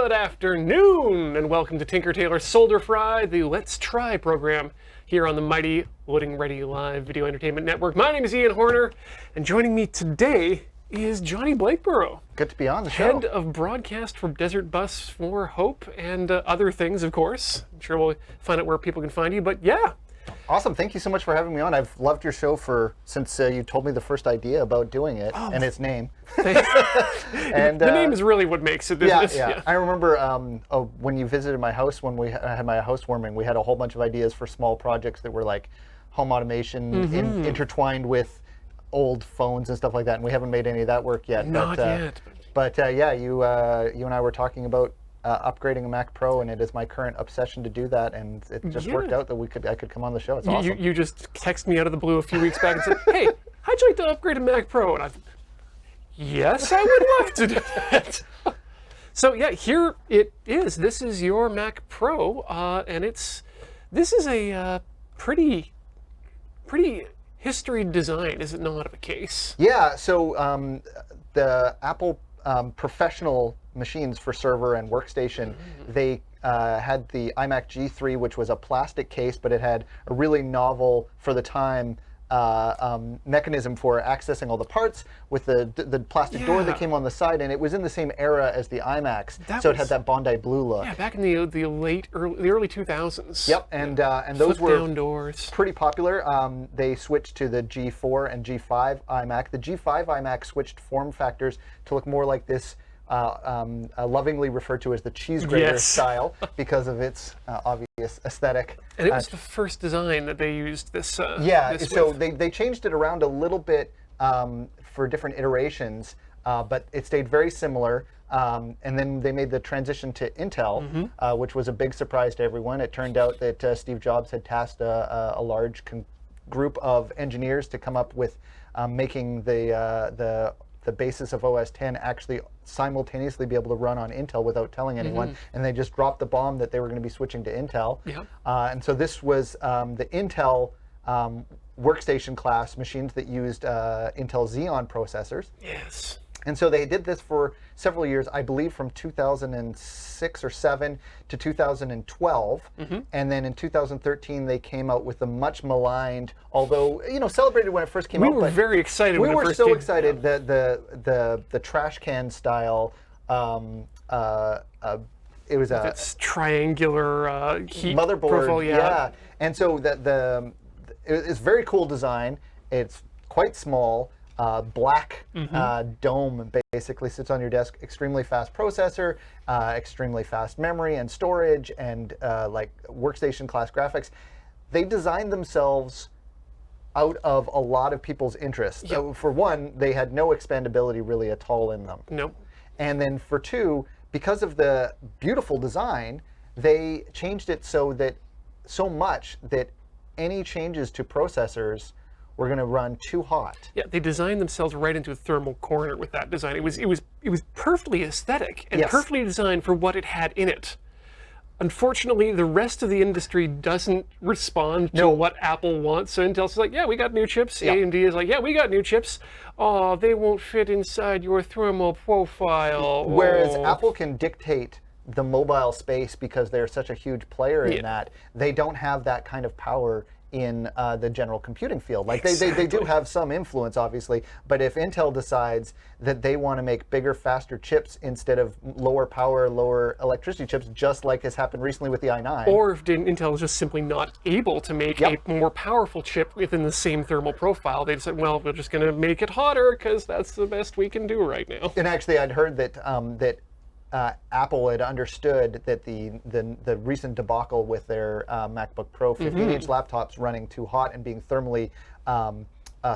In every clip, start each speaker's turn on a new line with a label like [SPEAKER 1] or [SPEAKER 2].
[SPEAKER 1] Good afternoon, and welcome to Tinker Tailor Solder Fry, the Let's Try program here on the mighty Loading Ready Live Video Entertainment Network. My name is Ian Horner, and joining me today is Johnny Blakeborough.
[SPEAKER 2] Good to be on the show.
[SPEAKER 1] Head of broadcast for Desert Bus for Hope and other things, of course. I'm sure we'll find out where people can find you, but yeah.
[SPEAKER 2] Awesome. Thank you so much for having me on. I've loved your show since you told me the first idea about doing it and its name.
[SPEAKER 1] And the name is really what makes it.
[SPEAKER 2] Yeah. I remember when you visited my house when we had my housewarming, we had a whole bunch of ideas for small projects that were like home automation intertwined with old phones and stuff like that, and we haven't made any of that work yet.
[SPEAKER 1] Not yet.
[SPEAKER 2] But yeah, you and I were talking about upgrading a Mac Pro, and it is my current obsession to do that, and it just worked out that I could come on the show. It's awesome.
[SPEAKER 1] You just texted me out of the blue a few weeks back and said, hey, how'd you like to upgrade a Mac Pro? And I thought, yes, I would love to do that. So yeah, here it is. This is your Mac Pro, and this is a pretty history design, is it not, of a case?
[SPEAKER 2] Yeah, so the Apple professional machines for server and workstation, they had the iMac G3, which was a plastic case, but it had a really novel, for the time, mechanism for accessing all the parts with the plastic door that came on the side, and it was in the same era as the iMacs, it had that Bondi blue look.
[SPEAKER 1] Yeah, back in the early 2000s.
[SPEAKER 2] Yep, and those were
[SPEAKER 1] down doors.
[SPEAKER 2] Pretty popular. They switched to the G4 and G5 iMac. The G5 iMac switched form factors to look more like this lovingly referred to as the cheese grater style because of its obvious aesthetic.
[SPEAKER 1] And it was the first design that they used this.
[SPEAKER 2] So they changed it around a little bit for different iterations, but it stayed very similar. And then they made the transition to Intel, which was a big surprise to everyone. It turned out that Steve Jobs had tasked a large group of engineers to come up with making the basis of OS X actually simultaneously be able to run on Intel without telling anyone, and they just dropped the bomb that they were going to be switching to Intel. And so this was the Intel workstation class machines that used Intel Xeon processors.
[SPEAKER 1] Yes.
[SPEAKER 2] And so they did this for several years, I believe from 2006 or 7 to 2012. And then in 2013, they came out with the much maligned, although, celebrated when it first came out.
[SPEAKER 1] We were very excited when it first
[SPEAKER 2] came out. We
[SPEAKER 1] came
[SPEAKER 2] were so excited that the trash can style, it was
[SPEAKER 1] it's triangular heat
[SPEAKER 2] motherboard
[SPEAKER 1] profile,
[SPEAKER 2] yeah. And so it's very cool design. It's quite small. Black dome basically sits on your desk. Extremely fast processor, extremely fast memory and storage, and like workstation class graphics. They designed themselves out of a lot of people's interests. So for one, they had no expandability really at all in them.
[SPEAKER 1] Nope.
[SPEAKER 2] And then for two, because of the beautiful design, they changed it so much that any changes to processors were going to run too hot.
[SPEAKER 1] Yeah, they designed themselves right into a thermal corner with that design. It was perfectly aesthetic and perfectly designed for what it had in it. Unfortunately, the rest of the industry doesn't respond to what Apple wants. So Intel's like, yeah, we got new chips. AMD is like, yeah, we got new chips. Oh, they won't fit inside your thermal profile.
[SPEAKER 2] Whereas Apple can dictate the mobile space because they're such a huge player in that. They don't have that kind of power in the general computing field. Like they do have some influence, obviously, but if Intel decides that they want to make bigger, faster chips instead of lower power, lower electricity chips, just like has happened recently with the i9.
[SPEAKER 1] Or if Intel is just simply not able to make a more powerful chip within the same thermal profile, they decide, well, we're just going to make it hotter because that's the best we can do right now.
[SPEAKER 2] And actually, I'd heard that Apple had understood that the recent debacle with their MacBook Pro 15-inch laptops running too hot and being thermally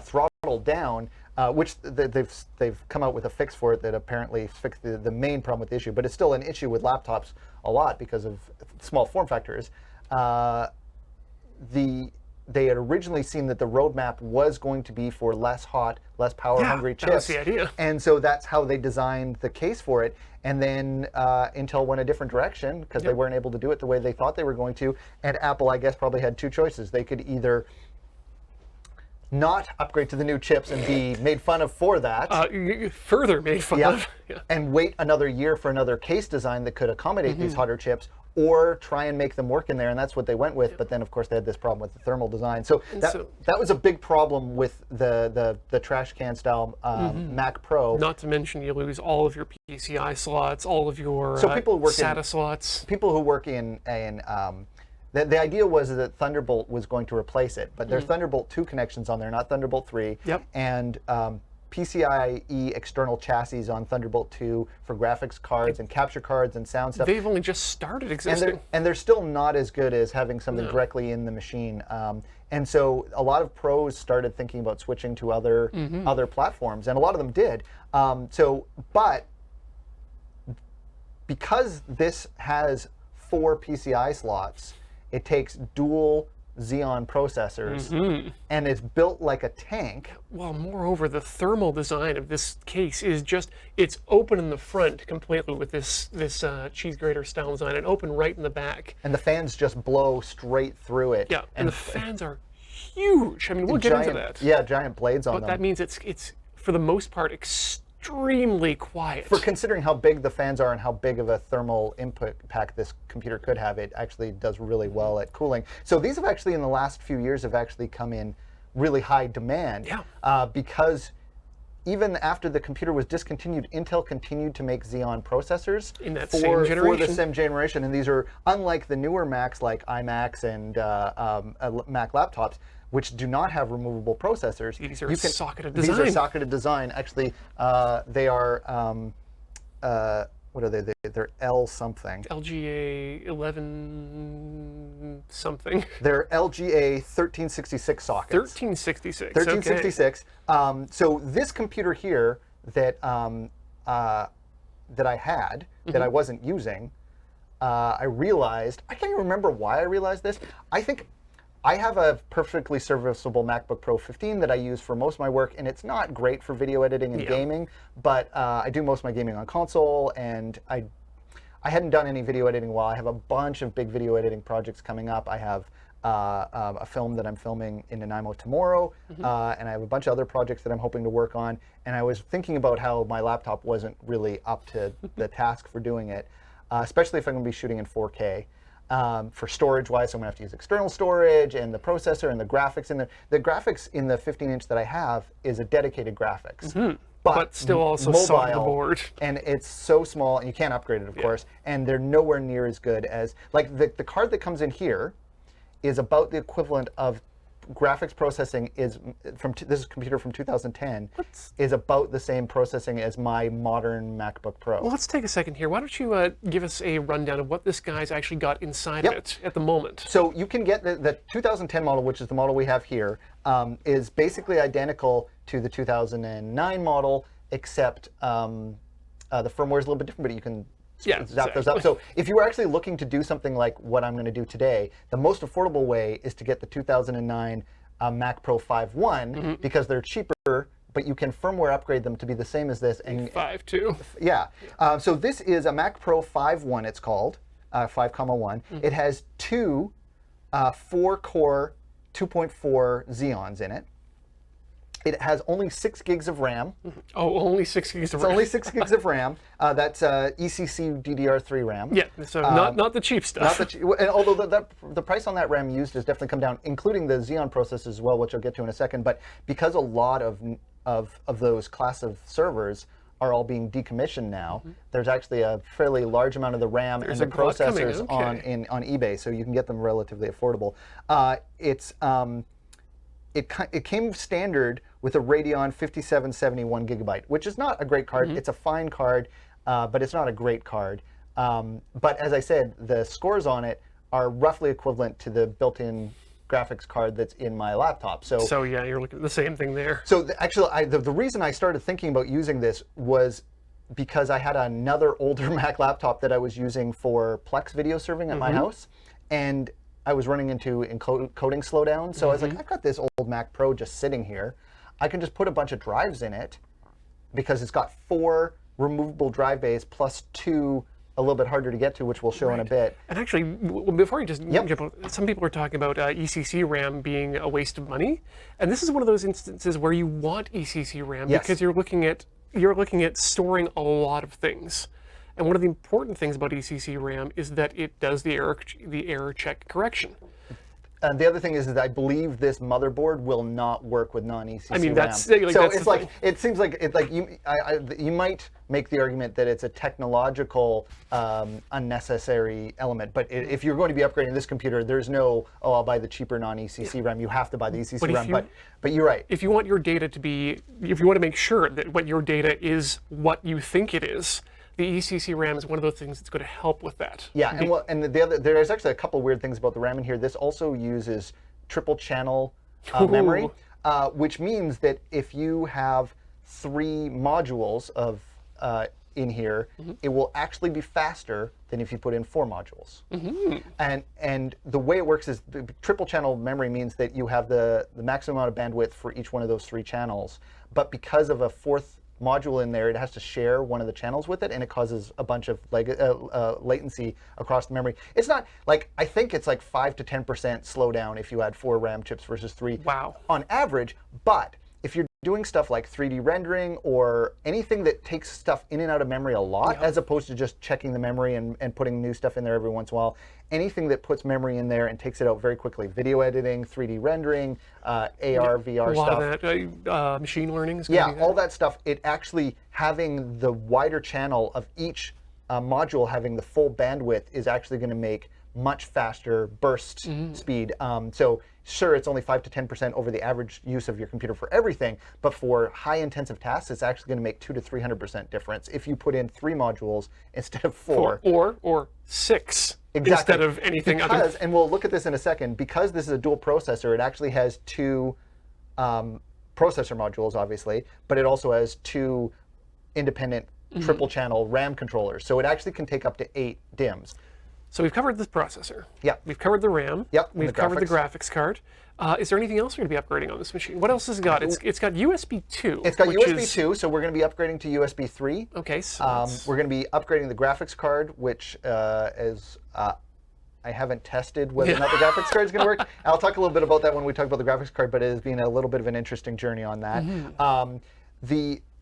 [SPEAKER 2] throttled down, which they've come out with a fix for it that apparently fixed the main problem with the issue, but it's still an issue with laptops a lot because of small form factors. They had originally seen that the roadmap was going to be for less hot, less power-hungry chips.
[SPEAKER 1] That was the idea.
[SPEAKER 2] And so that's how they designed the case for it. And then Intel went a different direction because they weren't able to do it the way they thought they were going to. And Apple, I guess, probably had two choices. They could either not upgrade to the new chips and be made fun of for that.
[SPEAKER 1] Further made fun of. Yeah.
[SPEAKER 2] And wait another year for another case design that could accommodate these hotter chips, or try and make them work in there, and that's what they went with. But then, of course, they had this problem with the thermal design. So that was a big problem with the trash can style Mac Pro.
[SPEAKER 1] Not to mention you lose all of your PCI slots, all of your SATA slots.
[SPEAKER 2] People who work in the idea was that Thunderbolt was going to replace it, but there's Thunderbolt 2 connections on there, not Thunderbolt 3.
[SPEAKER 1] Yep.
[SPEAKER 2] And PCIe external chassis on Thunderbolt 2 for graphics cards and capture cards and sound stuff.
[SPEAKER 1] They've only just started existing.
[SPEAKER 2] And they're still not as good as having something directly in the machine. And so a lot of pros started thinking about switching to other platforms, and a lot of them did. But because this has 4 PCI slots, it takes dual Xeon processors, and it's built like a tank.
[SPEAKER 1] Well, moreover, the thermal design of this case is it's open in the front completely with this cheese grater style design, and open right in the back.
[SPEAKER 2] And the fans just blow straight through it.
[SPEAKER 1] Yeah, and the fans are huge. I mean, we'll get into that.
[SPEAKER 2] Yeah, giant blades on them.
[SPEAKER 1] But that means it's for the most part extremely quiet.
[SPEAKER 2] For considering how big the fans are and how big of a thermal input pack this computer could have, it actually does really well at cooling. So these have actually, in the last few years, have actually come in really high demand.
[SPEAKER 1] Yeah.
[SPEAKER 2] Because even after the computer was discontinued, Intel continued to make Xeon processors
[SPEAKER 1] in that same generation.
[SPEAKER 2] For the same generation. And these are, unlike the newer Macs like iMacs and Mac laptops, which do not have removable processors.
[SPEAKER 1] These are socketed design.
[SPEAKER 2] These are socketed design. Actually, they are, what are they? They're L something.
[SPEAKER 1] LGA 11 something.
[SPEAKER 2] They're LGA 1366 sockets.
[SPEAKER 1] 1366.
[SPEAKER 2] 1366. Okay. So this computer here that I had, that I wasn't using, I realized, I can't even remember why I realized this. I think I have a perfectly serviceable MacBook Pro 15 that I use for most of my work, and it's not great for video editing and gaming, but I do most of my gaming on console, and I hadn't done any video editing while. I have a bunch of big video editing projects coming up. I have a film that I'm filming in Nanaimo tomorrow, and I have a bunch of other projects that I'm hoping to work on, and I was thinking about how my laptop wasn't really up to the task for doing it, especially if I'm going to be shooting in 4K. For storage-wise, so I'm going to have to use external storage and the processor and the graphics. And the graphics in the 15-inch that I have is a dedicated graphics.
[SPEAKER 1] But still also solid the board.
[SPEAKER 2] And it's so small, and you can't upgrade it, of course, and they're nowhere near as good as, like, the card that comes in here is about the equivalent of graphics processing is this is a computer from 2010 is about the same processing as my modern MacBook Pro.
[SPEAKER 1] Well, let's take a second here. Why don't you give us a rundown of what this guy's actually got inside of it at the moment?
[SPEAKER 2] So you can get the 2010 model, which is the model we have here, is basically identical to the 2009 model, except the firmware is a little bit different, but you can zap those up. So if you were actually looking to do something like what I'm going to do today, the most affordable way is to get the 2009 Mac Pro 5.1 because they're cheaper, but you can firmware upgrade them to be the same as this. And
[SPEAKER 1] 5.2.
[SPEAKER 2] Yeah. So this is a Mac Pro 5.1, it's called, 5.1. It has two 4-core 2.4 Xeons in it. It has only 6 gigs of RAM.
[SPEAKER 1] Oh, only 6 gigs of
[SPEAKER 2] RAM.
[SPEAKER 1] RAM.
[SPEAKER 2] It's only 6 gigs of RAM. That's ECC DDR3 RAM.
[SPEAKER 1] Yeah, so not the cheap stuff.
[SPEAKER 2] And although the price on that RAM used has definitely come down, including the Xeon processors as well, which I'll get to in a second. But because a lot of those class of servers are all being decommissioned now, there's actually a fairly large amount of the RAM and the processors on eBay, so you can get them relatively affordable. It came standard with a Radeon 5770 1GB, which is not a great card. It's a fine card, but it's not a great card. But as I said, the scores on it are roughly equivalent to the built-in graphics card that's in my laptop.
[SPEAKER 1] So yeah, you're looking at the same thing there.
[SPEAKER 2] So actually, the reason I started thinking about using this was because I had another older Mac laptop that I was using for Plex video serving at my house, and I was running into encoding slowdown. So I was like, I've got this old Mac Pro just sitting here. I can just put a bunch of drives in it because it's got 4 removable drive bays plus 2 a little bit harder to get to, which we'll show in a bit.
[SPEAKER 1] And actually, before you just jump on, some people are talking about ECC RAM being a waste of money, and this is one of those instances where you want ECC RAM because you're looking at storing a lot of things. And one of the important things about ECC RAM is that it does the error check correction.
[SPEAKER 2] And the other thing is that I believe this motherboard will not work with non-ECC RAM.
[SPEAKER 1] I mean, that's
[SPEAKER 2] so
[SPEAKER 1] that's
[SPEAKER 2] it's like it seems like it's like you might make the argument that it's a technological unnecessary element, but if you're going to be upgrading this computer, there's no I'll buy the cheaper non-ECC RAM. You have to buy the ECC RAM. But you're right.
[SPEAKER 1] If you want your data to be, if you want to make sure that what your data is what you think it is, the ECC RAM is one of those things that's going to help with that.
[SPEAKER 2] Yeah, and there's actually a couple weird things about the RAM in here. This also uses triple channel memory, which means that if you have 3 modules of in here, it will actually be faster than if you put in 4 modules. And the way it works is the triple channel memory means that you have the maximum amount of bandwidth for each one of those 3 channels, but because of a 4th module in there, it has to share one of the channels with it, and it causes a bunch of latency across the memory. It's not like, I think it's like 5 to 10% slowdown if you add 4 RAM chips versus 3 on average, but if you're doing stuff like 3D rendering or anything that takes stuff in and out of memory a lot, as opposed to just checking the memory and putting new stuff in there every once in a while, anything that puts memory in there and takes it out very quickly, video editing, 3D rendering, AR, VR
[SPEAKER 1] stuff. A lot
[SPEAKER 2] stuff.
[SPEAKER 1] of that, machine learning is going to be
[SPEAKER 2] all that stuff, it actually having the wider channel of each module having the full bandwidth is actually going to make much faster burst speed. So sure, it's only 5 to 10% over the average use of your computer for everything, but for high intensive tasks, it's actually going to make 200 to 300% difference if you put in 3 modules instead of 4.
[SPEAKER 1] Or 6 instead of anything other.
[SPEAKER 2] And we'll look at this in a second, because this is a dual processor, it actually has 2 processor modules, obviously, but it also has 2 independent triple channel RAM controllers. So it actually can take up to 8 DIMMs.
[SPEAKER 1] So we've covered the processor.
[SPEAKER 2] Yep.
[SPEAKER 1] We've covered the RAM.
[SPEAKER 2] Yep.
[SPEAKER 1] We've covered the graphics card. Is there anything else we're going to be upgrading on this machine? What else has it got? It's got USB 2.
[SPEAKER 2] It's got USB 2, so we're going to be upgrading to USB 3.
[SPEAKER 1] Okay. So
[SPEAKER 2] we're going to be upgrading the graphics card, which is I haven't tested whether or not the graphics card is going to work. I'll talk a little bit about that when we talk about the graphics card, but it has been a little bit of an interesting journey on that.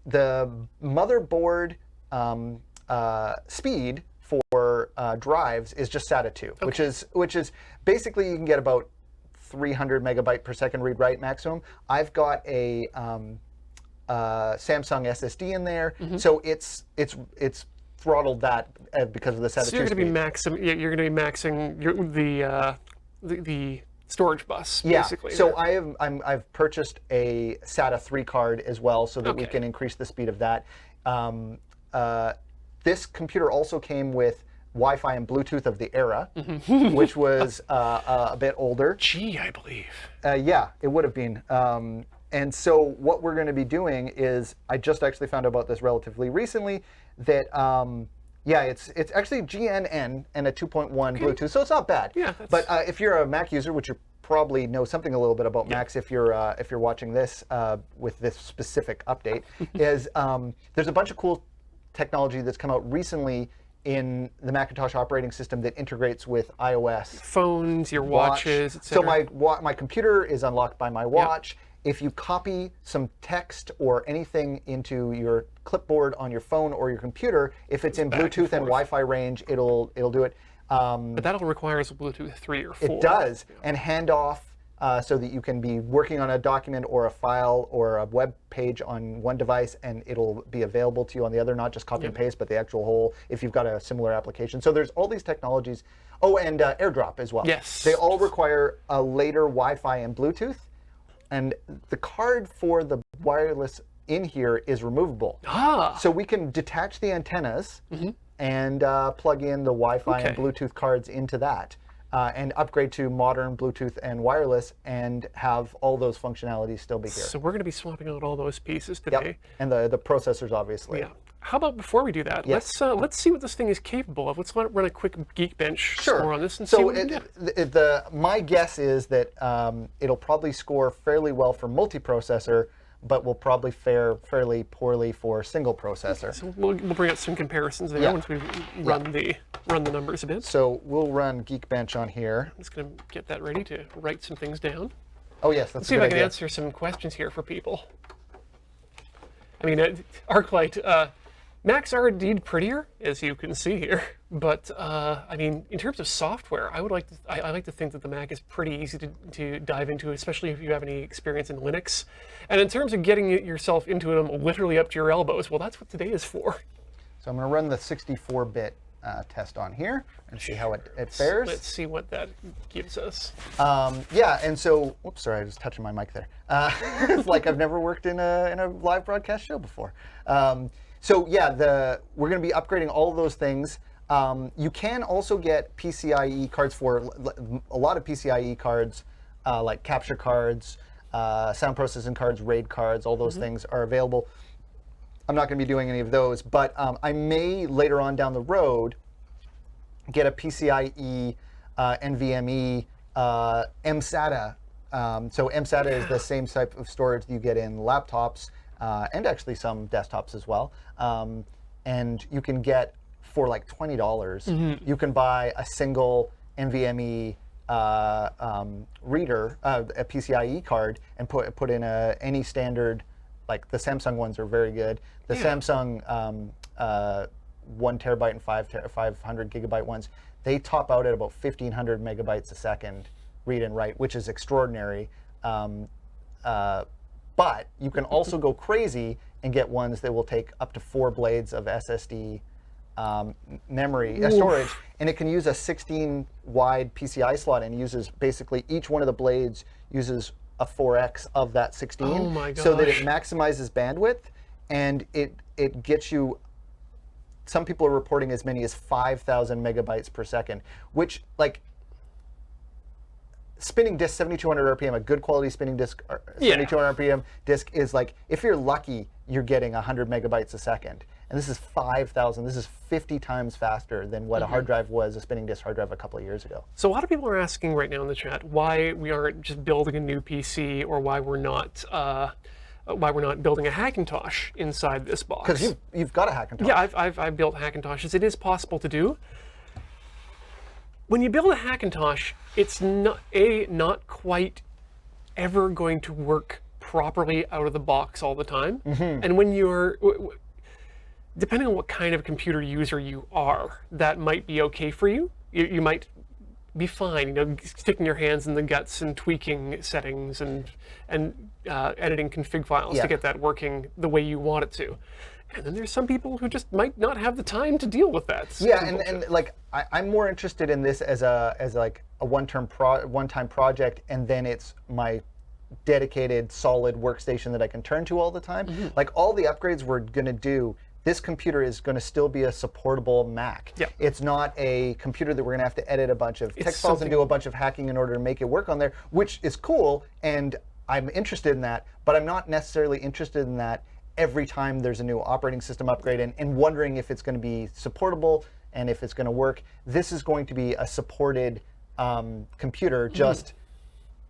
[SPEAKER 2] The motherboard speed for drives is just SATA 2, which is basically you can get about 300 megabyte per second read write maximum. I've got a Samsung SSD in there, so it's throttled that because of the SATA 2
[SPEAKER 1] you're
[SPEAKER 2] speed.
[SPEAKER 1] You're going to be maxing the storage bus, basically.
[SPEAKER 2] So I've purchased a SATA 3 card as well, so that we can increase the speed of that. This computer also came with Wi-Fi and Bluetooth of the era, which was a bit older.
[SPEAKER 1] G, I believe.
[SPEAKER 2] Yeah, it would have been. And so what we're going to be doing is, I just actually found out about this relatively recently, that it's actually GNN and a 2.1 Bluetooth, so it's not bad.
[SPEAKER 1] Yeah,
[SPEAKER 2] but if you're a Mac user, which you probably know something a little bit about Macs if you're watching this with this specific update, is there's a bunch of cool technology that's come out recently in the Macintosh operating system that integrates with iOS.
[SPEAKER 1] Phones, your watches, etc.
[SPEAKER 2] So my computer is unlocked by my watch. If you copy some text or anything into your clipboard on your phone or your computer, if it's in Bluetooth and Wi-Fi range, it'll do it.
[SPEAKER 1] But that'll require a Bluetooth 3 or 4.
[SPEAKER 2] It does, and handoff so that you can be working on a document or a file or a web page on one device, and it'll be available to you on the other, not just copy and paste, but the actual whole, if you've got a similar application. So there's all these technologies. Oh, and AirDrop as well.
[SPEAKER 1] Yes.
[SPEAKER 2] They all require a later Wi-Fi and Bluetooth, and the card for the wireless in here is removable. So we can detach the antennas and plug in the Wi-Fi and Bluetooth cards into that. And upgrade to modern Bluetooth and wireless, and have all those functionalities still be here.
[SPEAKER 1] So we're going to be swapping out all those pieces today.
[SPEAKER 2] Yep. And the processors, obviously.
[SPEAKER 1] Yeah. How about before we do that, let's see what this thing is capable of. Let's run a quick Geekbench score on this and see what we can do.
[SPEAKER 2] My guess is that it'll probably score fairly well for multiprocessor, but will probably fare fairly poorly for single processor.
[SPEAKER 1] So we'll bring out some comparisons there once we run the numbers a bit.
[SPEAKER 2] So we'll run Geekbench on here.
[SPEAKER 1] I'm just going to get that ready to write some things down.
[SPEAKER 2] Oh yes, that's
[SPEAKER 1] Let's
[SPEAKER 2] a
[SPEAKER 1] see if
[SPEAKER 2] good
[SPEAKER 1] I can
[SPEAKER 2] idea.
[SPEAKER 1] answer some questions here for people. I mean, ArcLight, Macs are indeed prettier, as you can see here. But I mean, in terms of software, I like to think that the Mac is pretty easy to dive into, especially if you have any experience in Linux. And in terms of getting yourself into them literally up to your elbows, well, that's what today is for.
[SPEAKER 2] So I'm going to run the 64-bit test on here and see how it fares.
[SPEAKER 1] Let's see what that gives us.
[SPEAKER 2] Yeah, and so, oops, sorry, I was touching my mic there. It's like I've never worked in a live broadcast show before. So yeah, we're going to be upgrading all of those things. You can also get PCIe cards for a lot of PCIe cards, like capture cards, sound processing cards, RAID cards, all those things are available. I'm not going to be doing any of those, but I may later on down the road get a PCIe, NVMe, mSATA. So mSATA is the same type of storage that you get in laptops and actually some desktops as well. And you can get for like $20, you can buy a single NVMe reader, a PCIe card, and put in any standard. Like the Samsung ones are very good. The Samsung 1 terabyte and 500 gigabyte ones, they top out at about 1,500 megabytes a second read and write, which is extraordinary. But you can also go crazy and get ones that will take up to 4 blades of SSD memory storage, and it can use a 16 wide PCI slot and uses basically each one of the blades uses a 4x of that 16,
[SPEAKER 1] oh my
[SPEAKER 2] so that it
[SPEAKER 1] gosh.
[SPEAKER 2] maximizes bandwidth, and it gets you. Some people are reporting as many as 5,000 megabytes per second, which, like, spinning disk 7,200 RPM, a good quality spinning disk, 7,200 RPM disk is like, if you're lucky, you're getting 100 megabytes a second. And this is 5,000. This is 50 times faster than what a hard drive was, a spinning disk hard drive a couple of years ago.
[SPEAKER 1] So a lot of people are asking right now in the chat why we aren't just building a new PC, or why we're not building a Hackintosh inside this box.
[SPEAKER 2] Because you've got a Hackintosh.
[SPEAKER 1] Yeah, I've built Hackintoshes. It is possible to do. When you build a Hackintosh, it's not quite ever going to work properly out of the box all the time. And when you're depending on what kind of computer user you are, that might be okay for you. You might be fine, sticking your hands in the guts and tweaking settings and editing config files to get that working the way you want it to. And then there's some people who just might not have the time to deal with that.
[SPEAKER 2] Yeah, and like I'm more interested in this as like a one-time project, and then it's my dedicated solid workstation that I can turn to all the time. Like all the upgrades we're going to do, this computer is going to still be a supportable Mac.
[SPEAKER 1] Yeah.
[SPEAKER 2] It's not a computer that we're going to have to edit a bunch of text files and do a bunch of hacking in order to make it work on there, which is cool, and I'm interested in that, but I'm not necessarily interested in that every time there's a new operating system upgrade and wondering if it's going to be supportable and if it's going to work. This is going to be a supported computer, just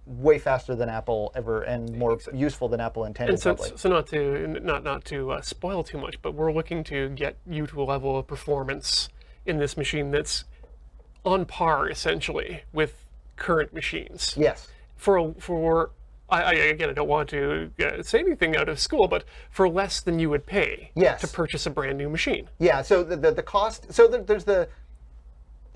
[SPEAKER 2] way faster than Apple ever, and more useful than Apple intended.
[SPEAKER 1] And so not to spoil too much, but we're looking to get you to a level of performance in this machine that's on par, essentially, with current machines.
[SPEAKER 2] Yes.
[SPEAKER 1] I don't want to say anything out of school, but for less than you would pay to purchase a brand new machine.
[SPEAKER 2] Yeah. So the cost. So there's the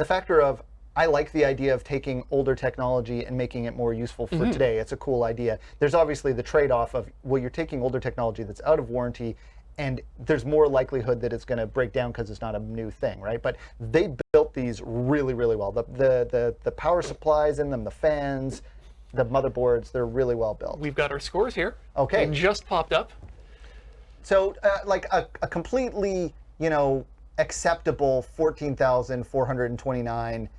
[SPEAKER 2] factor of, I like the idea of taking older technology and making it more useful for today. It's a cool idea. There's obviously the trade-off of, well, you're taking older technology that's out of warranty, and there's more likelihood that it's going to break down because it's not a new thing, right? But they built these really, really well. The power supplies in them, the fans, the motherboards, they're really well built.
[SPEAKER 1] We've got our scores here.
[SPEAKER 2] Okay.
[SPEAKER 1] They just popped up.
[SPEAKER 2] So like a completely, acceptable 14,429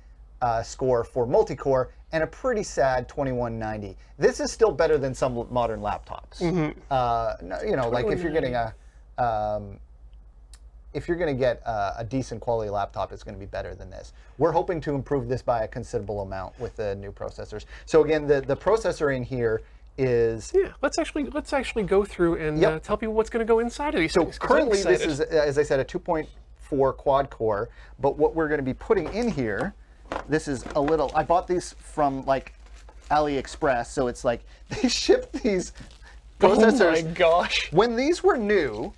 [SPEAKER 2] score for multi-core, and a pretty sad 2190. This is still better than some modern laptops. Like if you're getting a decent quality laptop, it's going to be better than this. We're hoping to improve this by a considerable amount with the new processors. So again, the processor in here is...
[SPEAKER 1] Yeah, let's actually go through and
[SPEAKER 2] Yep.
[SPEAKER 1] tell people what's going to go inside of these things. 'Cause I'm
[SPEAKER 2] Currently, this
[SPEAKER 1] excited.
[SPEAKER 2] is, as I said, a 2.4 quad core, but what we're going to be putting in here, this is a little, I bought these from like AliExpress, so it's like they ship these processors.
[SPEAKER 1] Oh my gosh.
[SPEAKER 2] When these were new,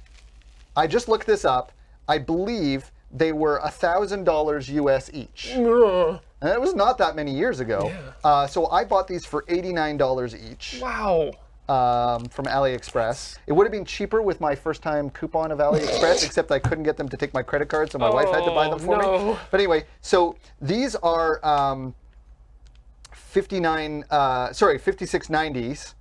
[SPEAKER 2] I just looked this up, I believe they were $1,000 US each.
[SPEAKER 1] Ugh.
[SPEAKER 2] And it was not that many years ago.
[SPEAKER 1] Yeah.
[SPEAKER 2] So I bought these for $89 each.
[SPEAKER 1] Wow.
[SPEAKER 2] From AliExpress. It would have been cheaper with my first time coupon of AliExpress, except I couldn't get them to take my credit card, so my wife had to buy them for me. But anyway, so these are 5690s,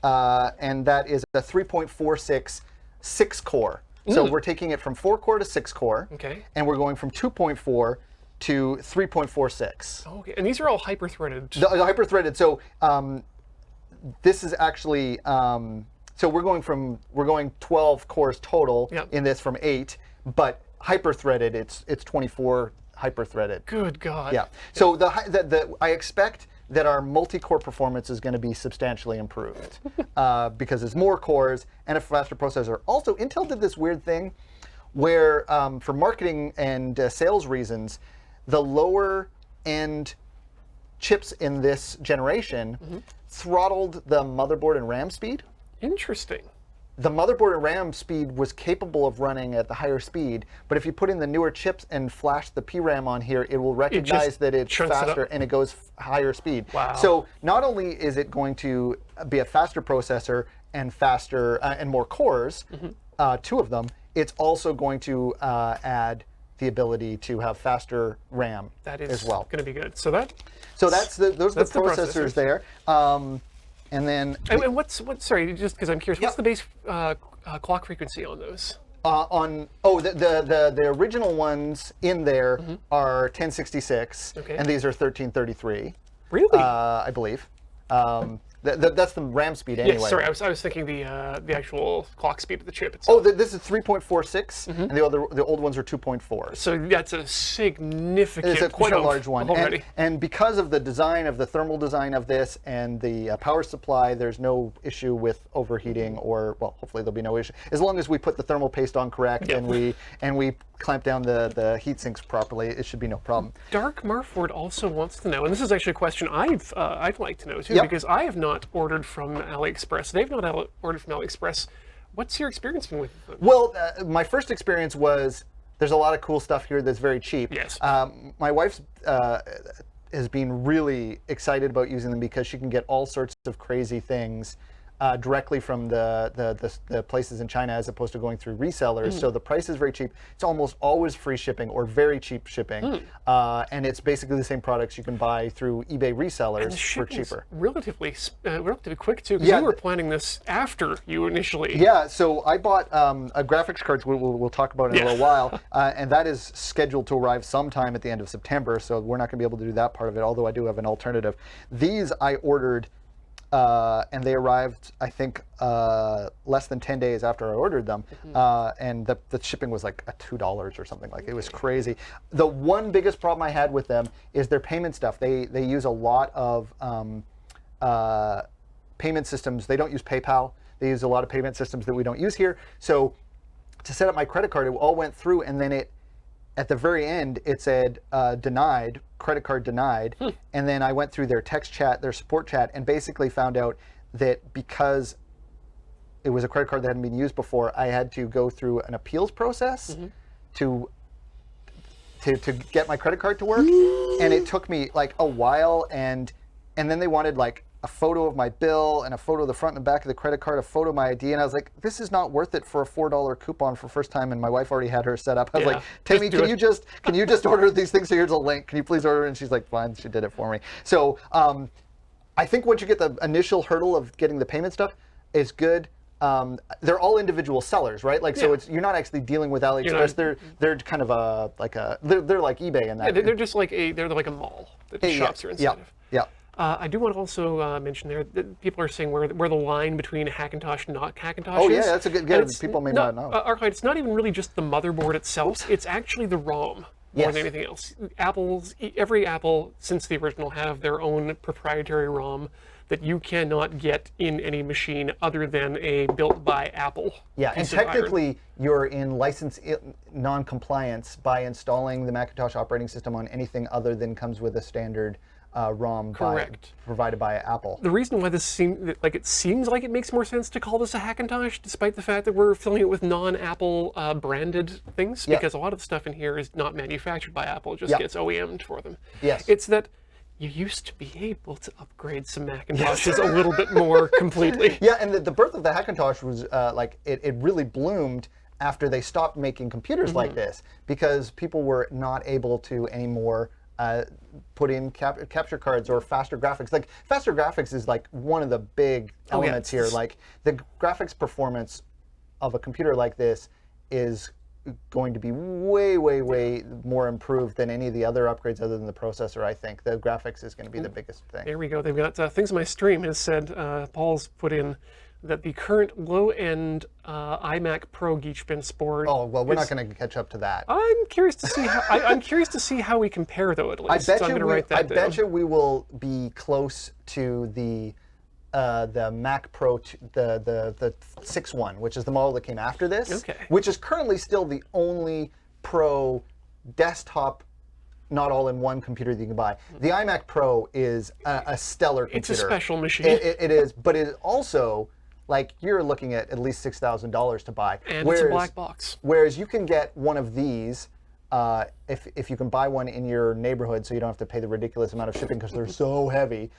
[SPEAKER 2] and that is a 3.46 6-core. So we're taking it from 4-core to 6-core,
[SPEAKER 1] Okay.
[SPEAKER 2] and we're going from 2.4 to 3.46.
[SPEAKER 1] Okay, and these are all hyper-threaded.
[SPEAKER 2] The hyper-threaded. So this is actually so we're going 12 cores total
[SPEAKER 1] Yep.
[SPEAKER 2] in this from 8, but hyper-threaded it's 24 hyper-threaded.
[SPEAKER 1] Good God.
[SPEAKER 2] Yeah. So I expect that our multi-core performance is going to be substantially improved because it's more cores and a faster processor. Also, Intel did this weird thing where for marketing and sales reasons, the lower end chips in this generation throttled the motherboard and RAM speed.
[SPEAKER 1] Interesting.
[SPEAKER 2] The motherboard and RAM speed was capable of running at the higher speed, but if you put in the newer chips and flash the PRAM on here, it will recognize that it's
[SPEAKER 1] chunks it up.
[SPEAKER 2] faster and it goes higher speed.
[SPEAKER 1] Wow.
[SPEAKER 2] So not only is it going to be a faster processor and faster and more cores, 2 of them, it's also going to add the ability to have faster RAM
[SPEAKER 1] That is
[SPEAKER 2] as well.
[SPEAKER 1] going to be good. So
[SPEAKER 2] Those are the
[SPEAKER 1] that's the
[SPEAKER 2] processors
[SPEAKER 1] processors.
[SPEAKER 2] there. And then
[SPEAKER 1] and what's sorry, just because I'm curious, what's
[SPEAKER 2] Yep.
[SPEAKER 1] the base clock frequency on those?
[SPEAKER 2] the original ones in there are 1066,
[SPEAKER 1] Okay.
[SPEAKER 2] and these are 1333,
[SPEAKER 1] Really?
[SPEAKER 2] I believe. That's the RAM speed anyway.
[SPEAKER 1] Yes, sorry, I was thinking the actual clock speed of the chip itself.
[SPEAKER 2] Oh, this is 3.46, and the old ones are 2.4.
[SPEAKER 1] So that's a significant
[SPEAKER 2] It's quite a
[SPEAKER 1] jump
[SPEAKER 2] large one.
[SPEAKER 1] already.
[SPEAKER 2] And because of the design of the thermal design of this and the power supply, there's no issue with overheating or, well, hopefully there'll be no issue. As long as we put the thermal paste on correct and we clamp down the heat sinks properly, it should be no problem.
[SPEAKER 1] Dark Marford also wants to know, and this is actually a question I'd like to know too,
[SPEAKER 2] Yep.
[SPEAKER 1] because I have not ordered from AliExpress. They've not ordered from AliExpress. What's your experience been with them?
[SPEAKER 2] Well, my first experience was there's a lot of cool stuff here that's very cheap.
[SPEAKER 1] Yes.
[SPEAKER 2] My wife's has been really excited about using them because she can get all sorts of crazy things directly from the places in China as opposed to going through resellers. So the price is very cheap. It's almost always free shipping or very cheap shipping. And it's basically the same products you can buy through eBay resellers for
[SPEAKER 1] Shipping's
[SPEAKER 2] cheaper.
[SPEAKER 1] relatively quick too, because
[SPEAKER 2] Yeah.
[SPEAKER 1] you were planning this after you initially.
[SPEAKER 2] Yeah, so I bought a graphics card we'll talk about in a little while, and that is scheduled to arrive sometime at the end of September, so we're not going to be able to do that part of it, although I do have an alternative. These I ordered, and they arrived, I think, less than 10 days after I ordered them, and the shipping was like $2 or something. Like, it was crazy. The one biggest problem I had with them is their payment stuff. They use a lot of payment systems. They don't use PayPal. They use a lot of payment systems that we don't use here. So to set up my credit card, it all went through, and then at the very end, it said denied, credit card denied. And then I went through their text chat, their support chat, and basically found out that because it was a credit card that hadn't been used before, I had to go through an appeals process to get my credit card to work. And it took me like a while, and then they wanted like a photo of my bill and a photo of the front and back of the credit card, a photo of my ID, and I was like, this is not worth it for a $4 coupon for first time, and my wife already had her set up. I was like, Tammy, can you just order these things? So here's a link. Can you please order? And she's like, fine. She did it for me. So I think once you get the initial hurdle of getting the payment stuff, it's good. They're all individual sellers, right? Like, so you're not actually dealing with AliExpress. They're kind of they're like eBay in that.
[SPEAKER 1] Yeah, they're just like a mall that the shops are inside of.
[SPEAKER 2] Yeah.
[SPEAKER 1] I do want to also mention there that people are saying where the line between Hackintosh and not Hackintosh
[SPEAKER 2] Oh
[SPEAKER 1] is.
[SPEAKER 2] yeah, that's a good.
[SPEAKER 1] And
[SPEAKER 2] People may not know.
[SPEAKER 1] Arclight, it's not even really just the motherboard itself. It's actually the ROM more than anything else. Every Apple since the original have their own proprietary ROM that you cannot get in any machine other than a built by Apple.
[SPEAKER 2] Yeah, and
[SPEAKER 1] piece of iron.
[SPEAKER 2] technically you're in license non-compliance by installing the Macintosh operating system on anything other than comes with a standard ROM provided by Apple.
[SPEAKER 1] The reason why this seems like it makes more sense to call this a Hackintosh, despite the fact that we're filling it with non-Apple branded things, because a lot of the stuff in here is not manufactured by Apple, it just gets OEM'd for them.
[SPEAKER 2] Yes.
[SPEAKER 1] It's that you used to be able to upgrade some Macintoshes a little bit more completely.
[SPEAKER 2] Yeah, and the birth of the Hackintosh was it really bloomed after they stopped making computers like this, because people were not able to anymore put in capture cards or faster graphics. Like, faster graphics is like one of the big elements here. Like, the graphics performance of a computer like this is going to be way, way, way more improved than any of the other upgrades other than the processor, I think. The graphics is going to be the biggest thing.
[SPEAKER 1] There we go. They've got Things on My Stream has said, Paul's put in that the current low-end iMac Pro Geekbench board.
[SPEAKER 2] Oh well, we're not going to catch up to that.
[SPEAKER 1] I'm curious to see how. I'm curious to see how we compare, though. At least
[SPEAKER 2] I bet you we will be close to the Mac Pro, the 6.1, which is the model that came after this, which is currently still the only Pro desktop, not all-in-one computer that you can buy. The iMac Pro is a stellar computer.
[SPEAKER 1] It's a special machine.
[SPEAKER 2] It is, but it is also, like, you're looking at least $6,000 to buy.
[SPEAKER 1] And it's a black box.
[SPEAKER 2] Whereas you can get one of these, if you can buy one in your neighborhood, so you don't have to pay the ridiculous amount of shipping because they're so heavy,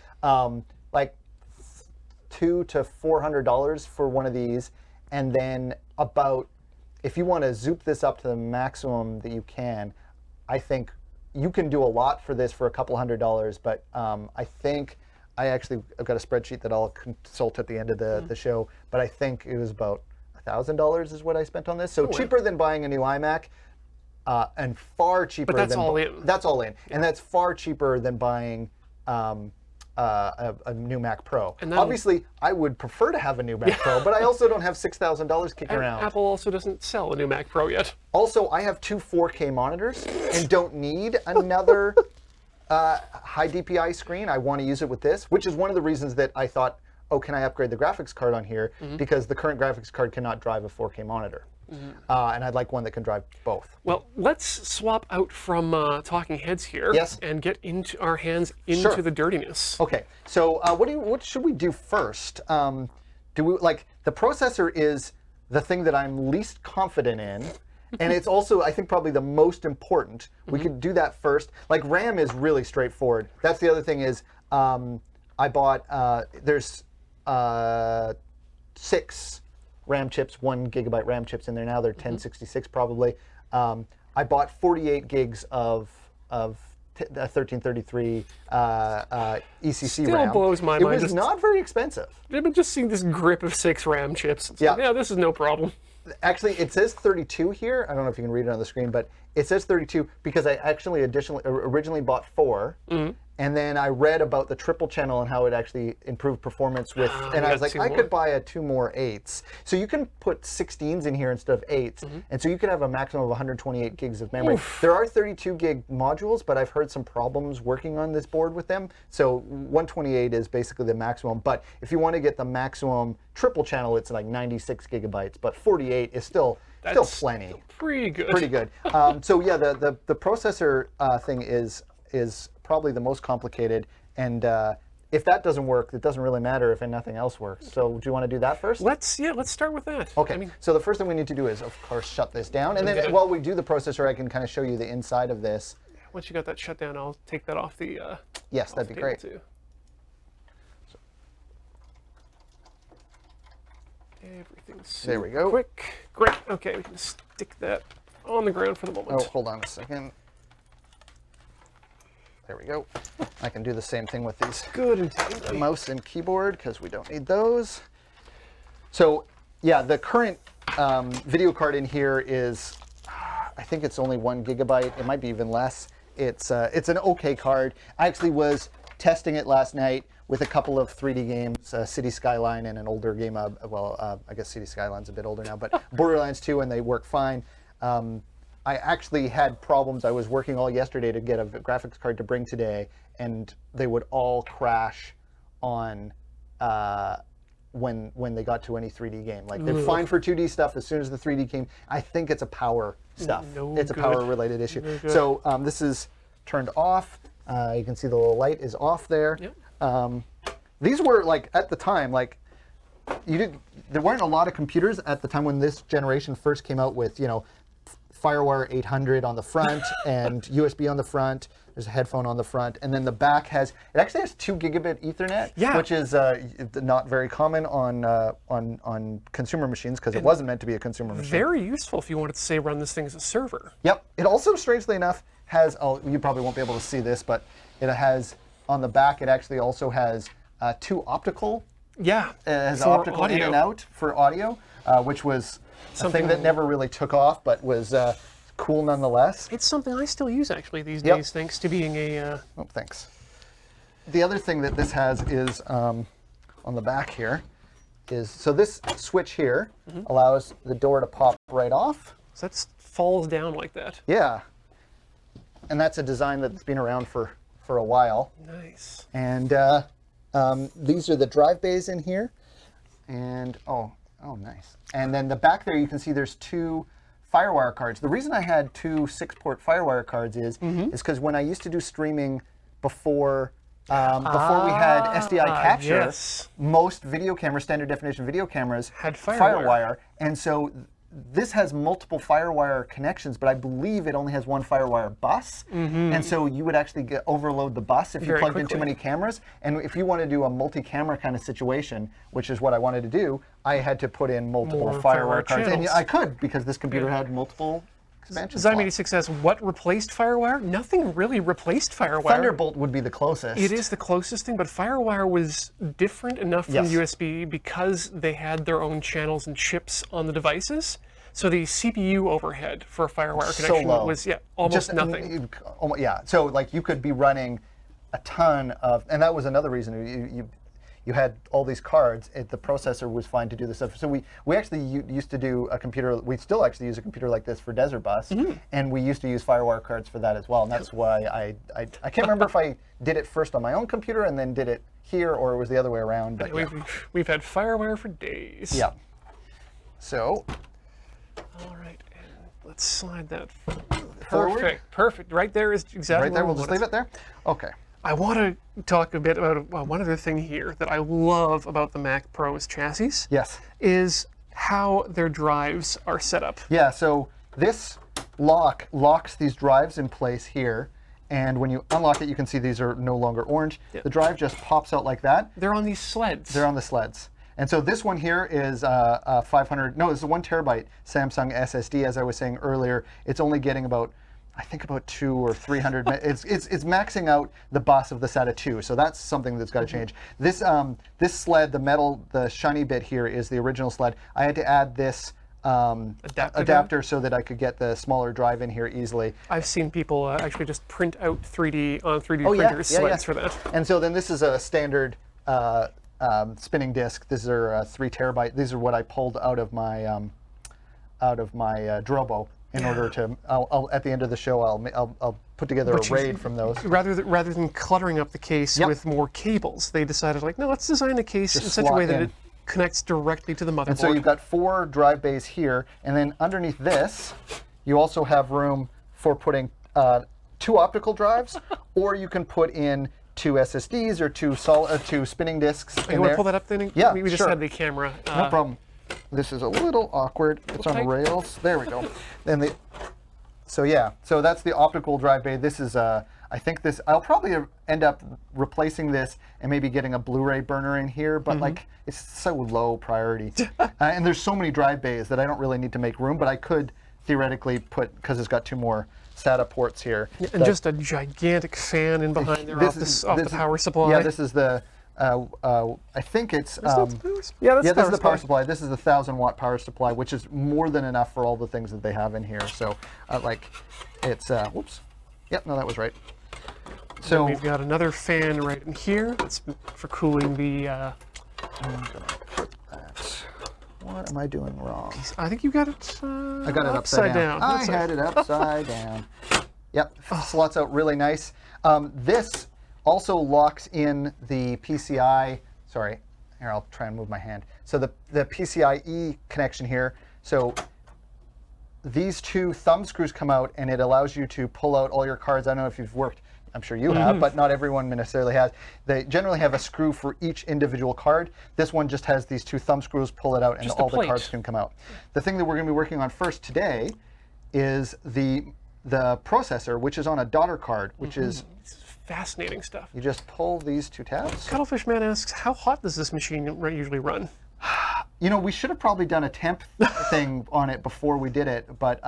[SPEAKER 2] like $200 to $400 for one of these, and then about, if you want to zoop this up to the maximum that you can, I think you can do a lot for this for a couple $100s, but I think I've got a spreadsheet that I'll consult at the end of the show, but I think it was about $1,000 is what I spent on this. So cheaper than buying a new iMac, and far cheaper.
[SPEAKER 1] But that's all in.
[SPEAKER 2] That's all in, and that's far cheaper than buying a new Mac Pro. And obviously, I would prefer to have a new Mac Pro, but I also don't have $6,000 kicking around.
[SPEAKER 1] Apple also doesn't sell a new Mac Pro yet.
[SPEAKER 2] Also, I have two 4K monitors and don't need another high DPI screen. I want to use it with this, which is one of the reasons that I thought, oh, can I upgrade the graphics card on here? Because the current graphics card cannot drive a 4K monitor. And I'd like one that can drive both.
[SPEAKER 1] Well, let's swap out from talking heads here and get into our hands into the dirtiness.
[SPEAKER 2] Okay, so what should we do first? Do we, like, the processor is the thing that I'm least confident in, and it's also, I think, probably the most important. We could do that first. Like, RAM is really straightforward. That's the other thing is, I bought, there's 6 RAM chips, 1 gigabyte RAM chips in there now. They're 1066 probably. I bought 48 gigs of 1333 ECC
[SPEAKER 1] Still
[SPEAKER 2] RAM.
[SPEAKER 1] blows my mind.
[SPEAKER 2] It was not very expensive.
[SPEAKER 1] I've been just seeing this grip of 6 RAM chips. Yeah, this is no problem.
[SPEAKER 2] Actually, it says 32 here. I don't know if you can read it on the screen, but it says 32 because I actually originally bought 4. And then I read about the triple channel and how it actually improved performance with, and I was like, I could buy 2 more 8s. So you can put 16s in here instead of 8s, and so you could have a maximum of 128 gigs of memory. There are 32 gig modules, but I've heard some problems working on this board with them. So 128 is basically the maximum, but if you want to get the maximum triple channel, it's like 96 gigabytes, but 48 is still plenty.
[SPEAKER 1] Pretty good.
[SPEAKER 2] Pretty good. So yeah, the processor thing is probably the most complicated, and if that doesn't work, it doesn't really matter if nothing else works. So do you want to do that first?
[SPEAKER 1] Let's start with that.
[SPEAKER 2] Okay, so the first thing we need to do is, of course, shut this down, and then while we do the processor, I can kind of show you the inside of this.
[SPEAKER 1] Once you got that shut down, I'll take that off the
[SPEAKER 2] yes, that'd be great.
[SPEAKER 1] Too. Everything's super
[SPEAKER 2] there we go.
[SPEAKER 1] Quick. Great. Okay, we can stick that on the ground for the moment.
[SPEAKER 2] Oh, hold on a second. There we go. I can do the same thing with these mouse and keyboard because we don't need those. So yeah, the current video card in here is, I think it's only 1 gigabyte. It might be even less. It's an okay card. I actually was testing it last night with a couple of 3D games, City Skyline and an older game. I guess City Skyline's a bit older now, but Borderlands 2, and they work fine. I actually had problems. I was working all yesterday to get a graphics card to bring today, and they would all crash on when they got to any 3D game. Like they're fine for 2D stuff. As soon as the 3D came, I think it's a power stuff. It's a power related issue. So this is turned off. You can see the little light is off there.
[SPEAKER 1] Yep.
[SPEAKER 2] These were like at the time like there weren't a lot of computers at the time when this generation first came out with, you know, FireWire 800 on the front and USB on the front. There's a headphone on the front, and then the back it actually has 2 gigabit Ethernet, which is not very common on consumer machines because it wasn't meant to be a consumer machine.
[SPEAKER 1] Very useful if you wanted to say run this thing as a server.
[SPEAKER 2] Yep. It also, strangely enough, has, you probably won't be able to see this, but it has, on the back, it actually also has 2 optical.
[SPEAKER 1] Yeah.
[SPEAKER 2] It has
[SPEAKER 1] for
[SPEAKER 2] optical
[SPEAKER 1] audio.
[SPEAKER 2] in and out for audio, which was something that never really took off, but was cool nonetheless.
[SPEAKER 1] It's something I still use actually these days, thanks to being a...
[SPEAKER 2] Oh, thanks. The other thing that this has is, on the back here, so this switch here allows the door to pop right off.
[SPEAKER 1] So that falls down like that.
[SPEAKER 2] Yeah. And that's a design that's been around for a while.
[SPEAKER 1] Nice.
[SPEAKER 2] And these are the drive bays in here. And, oh, nice. And then the back there, you can see there's 2 FireWire cards. The reason I had 2 6-port FireWire cards is because when I used to do streaming before we had SDI capture, most video cameras, standard definition video cameras,
[SPEAKER 1] had FireWire.
[SPEAKER 2] And so this has multiple FireWire connections, but I believe it only has 1 FireWire bus. And so you would actually overload the bus if you plugged in too many cameras. And if you want to do a multi-camera kind of situation, which is what I wanted to do, I had to put in multiple FireWire cards. And I could, because this computer had multiple expansion slots.
[SPEAKER 1] Zyme86 says, what replaced FireWire? Nothing really replaced FireWire.
[SPEAKER 2] Thunderbolt would be the closest.
[SPEAKER 1] It is the closest thing, but FireWire was different enough from USB because they had their own channels and chips on the devices. So the CPU overhead for a FireWire connection was almost nothing.
[SPEAKER 2] So like you could be running a ton of, and that was another reason you had all these cards. The processor was fine to do this stuff. So we actually used to do a computer. We still actually use a computer like this for Desert Bus, and we used to use FireWire cards for that as well. And that's why I can't remember if I did it first on my own computer and then did it here, or it was the other way around. But
[SPEAKER 1] we've had FireWire for days.
[SPEAKER 2] Yeah. So.
[SPEAKER 1] All right, and let's slide that
[SPEAKER 2] forward.
[SPEAKER 1] Perfect. Right there is exactly
[SPEAKER 2] right there. We'll just leave it there. Okay.
[SPEAKER 1] I want to talk a bit about one other thing here that I love about the MacPro's chassis.
[SPEAKER 2] Yes.
[SPEAKER 1] Is how their drives are set up.
[SPEAKER 2] Yeah. So this locks these drives in place here, and when you unlock it, you can see these are no longer orange. Yep. The drive just pops out like that.
[SPEAKER 1] They're on these sleds.
[SPEAKER 2] They're on the sleds. And so this one here is a 500, no, it's a 1 terabyte Samsung SSD, as I was saying earlier. It's only getting about, I think about 200 or 300, it's maxing out the bus of the SATA 2, so that's something that's got to change. This sled, the metal, the shiny bit here is the original sled. I had to add this adapter so that I could get the smaller drive in here easily.
[SPEAKER 1] I've seen people actually just print out 3D on 3D printers sleds for that.
[SPEAKER 2] And so then this is a standard spinning disk. These are 3 terabyte. These are what I pulled out of my Drobo in order to. I'll at the end of the show I'll put together a RAID from those.
[SPEAKER 1] Rather than cluttering up the case with more cables, they decided like, no, let's design the case in such a way that it connects directly to the motherboard.
[SPEAKER 2] And so you've got 4 drive bays here, and then underneath this, you also have room for putting 2 optical drives, or you can put in 2 SSDs or 2 spinning disks.
[SPEAKER 1] You want to pull that up then?
[SPEAKER 2] Yeah,
[SPEAKER 1] we just had the camera.
[SPEAKER 2] No problem. This is a little awkward. It's on rails. There we go. Then so that's the optical drive bay. This is I think this. I'll probably end up replacing this and maybe getting a Blu-ray burner in here, but like it's so low priority. And there's so many drive bays that I don't really need to make room, but I could theoretically put, because it's got 2 more SATA ports here.
[SPEAKER 1] Yeah, and just a gigantic fan in behind there off the power supply.
[SPEAKER 2] Yeah, this is the, I think it's,
[SPEAKER 1] this is the
[SPEAKER 2] power supply. This is the 1,000-watt power supply, which is more than enough for all the things that they have in here. So, it's, whoops. Yep, no, that was right. So
[SPEAKER 1] we've got another fan right in here. That's for cooling the...
[SPEAKER 2] I'm gonna put that. What am I doing wrong?
[SPEAKER 1] I think you got it.
[SPEAKER 2] I got it upside down. I had it upside down. Yep, slots out really nice. This also locks in the PCI, sorry, here I'll try and move my hand. So the PCIe connection here, so these two thumb screws come out and it allows you to pull out all your cards. I don't know if you've worked, I'm sure you have, but not everyone necessarily has. They generally have a screw for each individual card. This one just has these two thumb screws, pull it out, and all the cards can come out. The thing that we're going to be working on first today is the processor, which is on a daughter card, which is
[SPEAKER 1] fascinating stuff.
[SPEAKER 2] you just pull these two tabs.
[SPEAKER 1] Cuttlefish Man asks, how hot does this machine usually run?
[SPEAKER 2] You know, we should have probably done a temp thing on it before we did it, but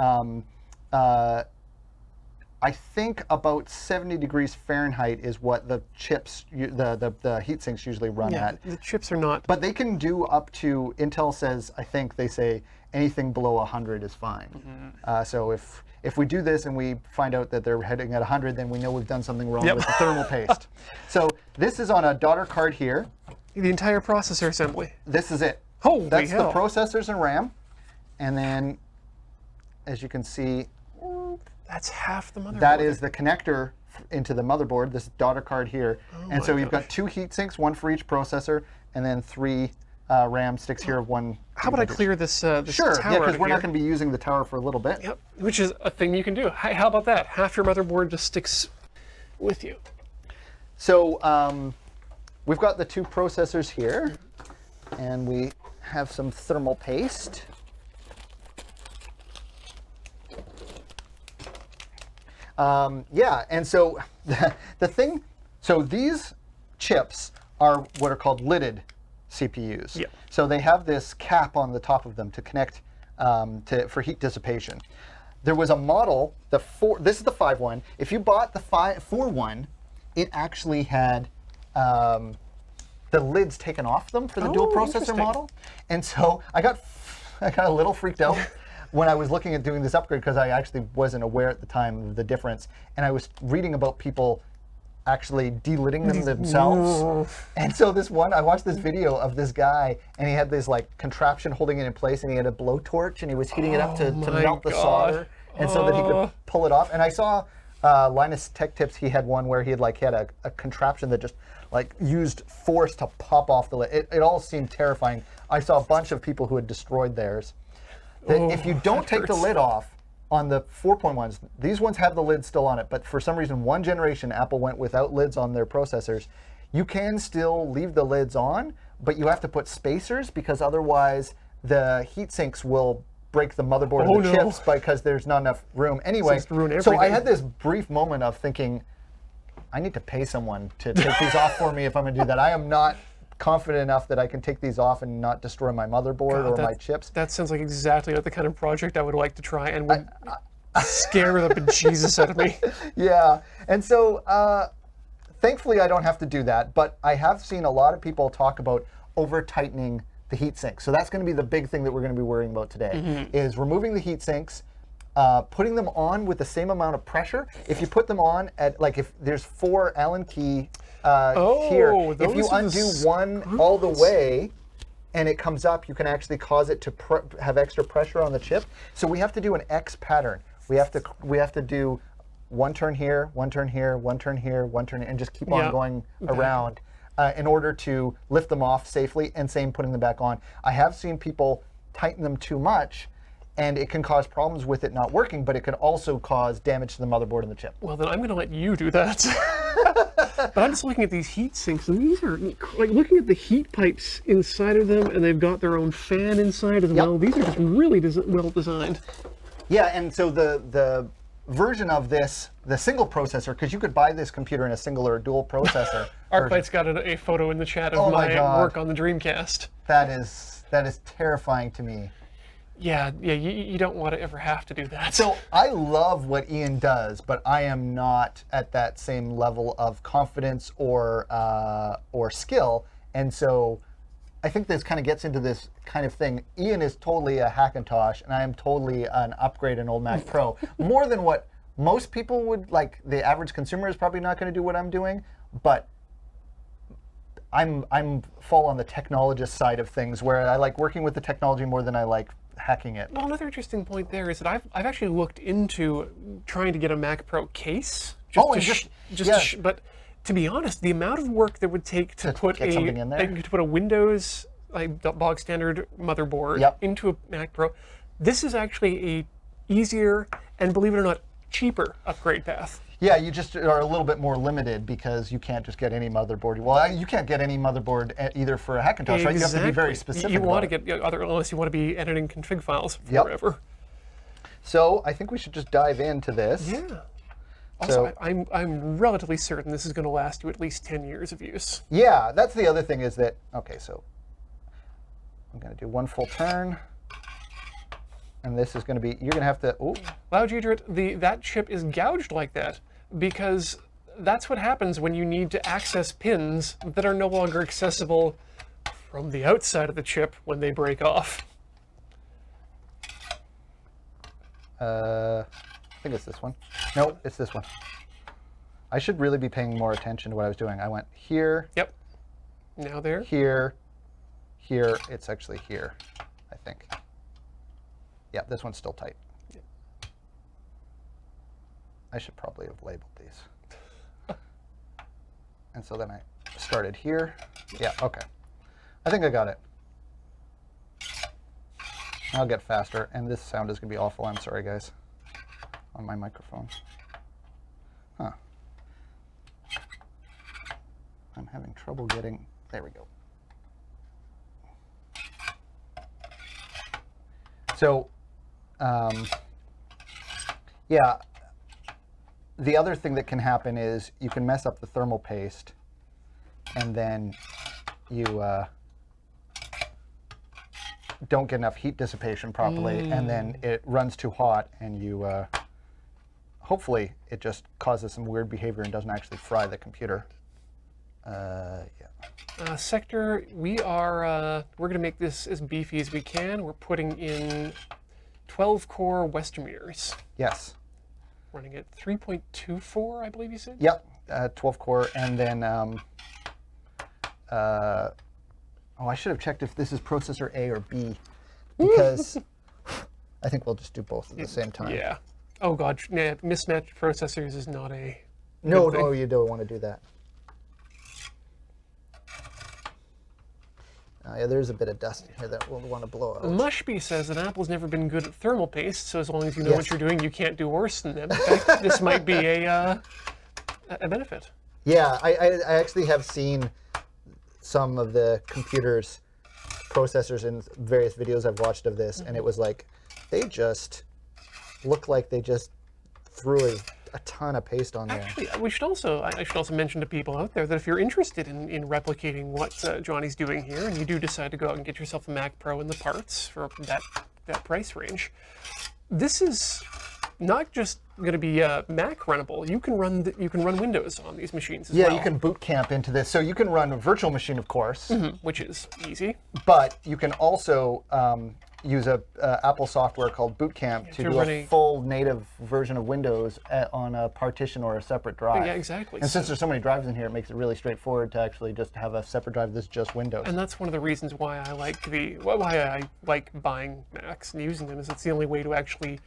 [SPEAKER 2] I think about 70 degrees Fahrenheit is what the chips, the heat sinks usually run at.
[SPEAKER 1] The chips are not.
[SPEAKER 2] But they can do up to, Intel says, I think they say anything below 100 is fine. So if we do this and we find out that they're heading at 100, then we know we've done something wrong with the thermal paste. So this is on a daughter card here.
[SPEAKER 1] The entire processor assembly.
[SPEAKER 2] This is it.
[SPEAKER 1] Holy
[SPEAKER 2] That's
[SPEAKER 1] hell.
[SPEAKER 2] the processors and RAM. And then, as you can see,
[SPEAKER 1] that's half the motherboard.
[SPEAKER 2] that is the connector into the motherboard, this daughter card here. And so you've got two heat sinks, one for each processor, and then three RAM sticks here of one.
[SPEAKER 1] How about I clear this, this
[SPEAKER 2] Sure,
[SPEAKER 1] tower
[SPEAKER 2] yeah, because
[SPEAKER 1] out
[SPEAKER 2] we're
[SPEAKER 1] here?
[SPEAKER 2] not going to be using the tower for a little bit.
[SPEAKER 1] Yep, which is a thing you can do. How about that? Half your motherboard just sticks with you.
[SPEAKER 2] So we've got the two processors here, and we have some thermal paste. Yeah, and so the thing, so these chips are what are called lidded CPUs.
[SPEAKER 1] Yeah.
[SPEAKER 2] So they have this cap on the top of them to connect for heat dissipation. There was a model, this is the 5.1. If you bought the 4.1, it actually had the lids taken off them for the dual processor model. And so I got a little freaked out when I was looking at doing this upgrade because I actually wasn't aware at the time of the difference. And I was reading about people actually delidding them themselves. And so I watched this video of this guy, and he had this like contraption holding it in place, and he had a blowtorch, and he was heating it up to melt the solder, and so that he could pull it off. And I saw Linus Tech Tips, he had one where he had a contraption that just like used force to pop off the lid. It all seemed terrifying. I saw a bunch of people who had destroyed theirs. If you don't take the lid off on the 4.1s, these ones have the lid still on it, but for some reason, one generation, Apple went without lids on their processors. You can still leave the lids on, but you have to put spacers because otherwise the heat sinks will break the motherboard and the chips because there's not enough room. Anyway, so I had this brief moment of thinking, I need to pay someone to take these off for me if I'm going to do that. I am not confident enough that I can take these off and not destroy my motherboard or my chips.
[SPEAKER 1] That sounds like exactly like the kind of project I would like to try and would scare the bejesus out of me.
[SPEAKER 2] Yeah, and so thankfully I don't have to do that, but I have seen a lot of people talk about over-tightening the heat sink. So that's going to be the big thing that we're going to be worrying about today, is removing the heat sinks, putting them on with the same amount of pressure. If you put them on at, like if there's 4 Allen key here, if you undo one all the way and it comes up, you can actually cause it to have extra pressure on the chip. So we have to do an X pattern. We have to do one turn here, one turn here, one turn here, one turn, and just keep on going around in order to lift them off safely, and same putting them back on. I have seen people tighten them too much, and it can cause problems with it not working, but it can also cause damage to the motherboard and the chip.
[SPEAKER 1] Well, then I'm going to let you do that. But I'm just looking at these heat sinks, and these are, like, looking at the heat pipes inside of them, and they've got their own fan inside as well. These are just really well designed.
[SPEAKER 2] Yeah, and so the version of this, the single processor, because you could buy this computer in a single or a dual processor.
[SPEAKER 1] ArcLight's got a photo in the chat of my work on the Dreamcast.
[SPEAKER 2] That is terrifying to me.
[SPEAKER 1] Yeah, you don't want to ever have to do that.
[SPEAKER 2] So I love what Ian does, but I am not at that same level of confidence or skill, and so I think this kind of gets into this kind of thing. Ian is totally a Hackintosh, and I am totally an upgrade in old Mac Pro. More than what most people would, like the average consumer is probably not going to do what I'm doing, but I'm fall on the technologist side of things, where I like working with the technology more than I like hacking it.
[SPEAKER 1] Well, another interesting point there is that I've actually looked into trying to get a Mac Pro case. But To be honest, the amount of work that would take to put
[SPEAKER 2] get something in there?
[SPEAKER 1] to put a Windows like bog standard motherboard
[SPEAKER 2] Yep.
[SPEAKER 1] into a Mac Pro, this is actually a easier and, believe it or not, cheaper upgrade path.
[SPEAKER 2] Yeah, you just are a little bit more limited because you can't just get any motherboard. Well, you can't get any motherboard either for a Hackintosh, right? You have to be very specific.
[SPEAKER 1] You want to
[SPEAKER 2] about
[SPEAKER 1] get other, unless you want to be editing config files
[SPEAKER 2] Yep.
[SPEAKER 1] forever.
[SPEAKER 2] So I think we should just dive into this.
[SPEAKER 1] Yeah. Also,
[SPEAKER 2] So-
[SPEAKER 1] I'm relatively certain this is going to last you at least 10 years of use.
[SPEAKER 2] Yeah, that's the other thing is that, okay, so I'm going to do one full turn. And this is going to be, you're going to have to, oh,
[SPEAKER 1] Wow, Gidret, that chip is gouged like that because that's what happens when you need to access pins that are no longer accessible from the outside of the chip when they break off.
[SPEAKER 2] I think it's this one. No, it's this one. I should really be paying more attention to what I was doing. I went here,
[SPEAKER 1] Yep. Now there.
[SPEAKER 2] here, here. It's actually here, I think. Yeah, this one's still tight. I should probably have labeled these. And so then I started here. Yeah, okay. I think I got it. I'll get faster, and this sound is going to be awful. I'm sorry, guys, on my microphone. Huh. I'm having trouble getting, there we go. So, yeah, the other thing that can happen is you can mess up the thermal paste, and then you don't get enough heat dissipation properly, and then it runs too hot, and you hopefully it just causes some weird behavior and doesn't actually fry the computer. Yeah.
[SPEAKER 1] Sector, we're going to make this as beefy as we can. We're putting in 12-core Westermers,
[SPEAKER 2] Yes.
[SPEAKER 1] running at 3.24, I believe you said?
[SPEAKER 2] Yep. 12 core, and then oh, I should have checked if this is processor A or B, because I think we'll just do both at the same time.
[SPEAKER 1] Yeah. Oh god, yeah, mismatched processors is not a
[SPEAKER 2] No,
[SPEAKER 1] good thing.
[SPEAKER 2] no, you don't want to do that. Yeah, there's a bit of dust in here that we'll want to blow out.
[SPEAKER 1] Mushby says that Apple's never been good at thermal paste, so as long as you know
[SPEAKER 2] Yes.
[SPEAKER 1] what you're doing, you can't do worse than them. In fact, this might be a benefit.
[SPEAKER 2] Yeah, I actually have seen some of the computers, processors in various videos I've watched of this, and it was like, they just look like they just threw a ton of paste on there.
[SPEAKER 1] Actually, I should also mention to people out there that if you're interested in replicating what Johnny's doing here, and you do decide to go out and get yourself a Mac Pro and the parts for that price range, this is not just going to be Mac runnable. You can run Windows on these machines as well.
[SPEAKER 2] Yeah, you can boot camp into this. So you can run a virtual machine, of course,
[SPEAKER 1] which is easy.
[SPEAKER 2] but you can also use a Apple software called Boot Camp to do
[SPEAKER 1] run
[SPEAKER 2] a
[SPEAKER 1] a-
[SPEAKER 2] full native version of Windows on a partition or a separate drive.
[SPEAKER 1] Yeah, exactly.
[SPEAKER 2] And since there's so many drives in here, it makes it really straightforward to actually just have a separate drive that's just Windows.
[SPEAKER 1] And that's one of the reasons why I like buying Macs and using them, is it's the only way to actually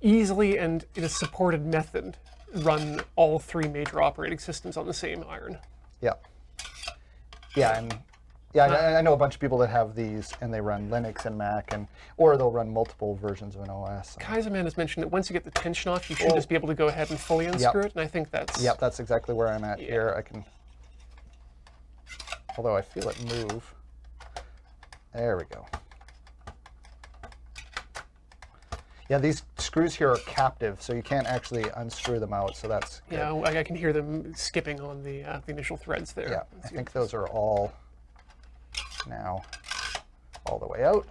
[SPEAKER 1] easily and in a supported method run all three major operating systems on the same iron.
[SPEAKER 2] Yeah. Yeah, and I know a bunch of people that have these, and they run Linux and Mac, or they'll run multiple versions of an OS.
[SPEAKER 1] Kaiserman has mentioned that once you get the tension off, you should just be able to go ahead and fully unscrew it, and I think that's...
[SPEAKER 2] Yep, that's exactly where I'm at here. I can, although I feel it move. There we go. Yeah, these screws here are captive, so you can't actually unscrew them out, so that's good.
[SPEAKER 1] Yeah, I can hear them skipping on the initial threads there.
[SPEAKER 2] Yeah, I think those are all now all the way out.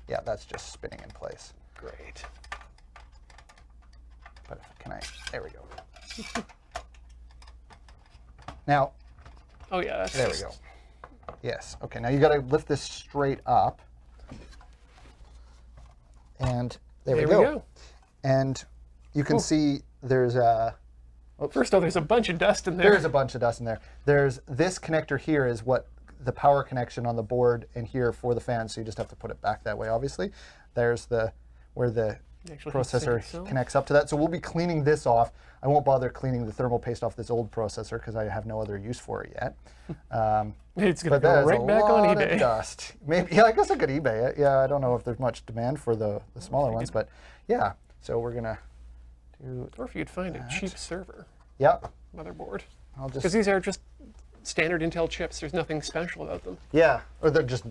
[SPEAKER 2] Yeah, that's just spinning in place.
[SPEAKER 1] Great.
[SPEAKER 2] But can I, there we go. Now,
[SPEAKER 1] Oh yeah, that's
[SPEAKER 2] there we
[SPEAKER 1] just-
[SPEAKER 2] go. Yes, okay, now you gotta lift this straight up. And there we go. And you can see there's a,
[SPEAKER 1] First off, there's a bunch of dust in there.
[SPEAKER 2] there's a bunch of dust in there. There's this connector here is what the power connection on the board, and here for the fan, so you just have to put it back that way, obviously. There's where the processor connects up to that. So we'll be cleaning this off. I won't bother cleaning the thermal paste off this old processor because I have no other use for it yet.
[SPEAKER 1] It's going to go right back on eBay.
[SPEAKER 2] Of dust. Maybe, yeah, I guess I could eBay it. Yeah, I don't know if there's much demand for the smaller ones, but yeah. So we're gonna do.
[SPEAKER 1] Or if you'd find a cheap server.
[SPEAKER 2] Yep.
[SPEAKER 1] Motherboard.
[SPEAKER 2] I'll just.
[SPEAKER 1] Because these are just standard Intel chips. There's nothing special about them.
[SPEAKER 2] Yeah, or they're just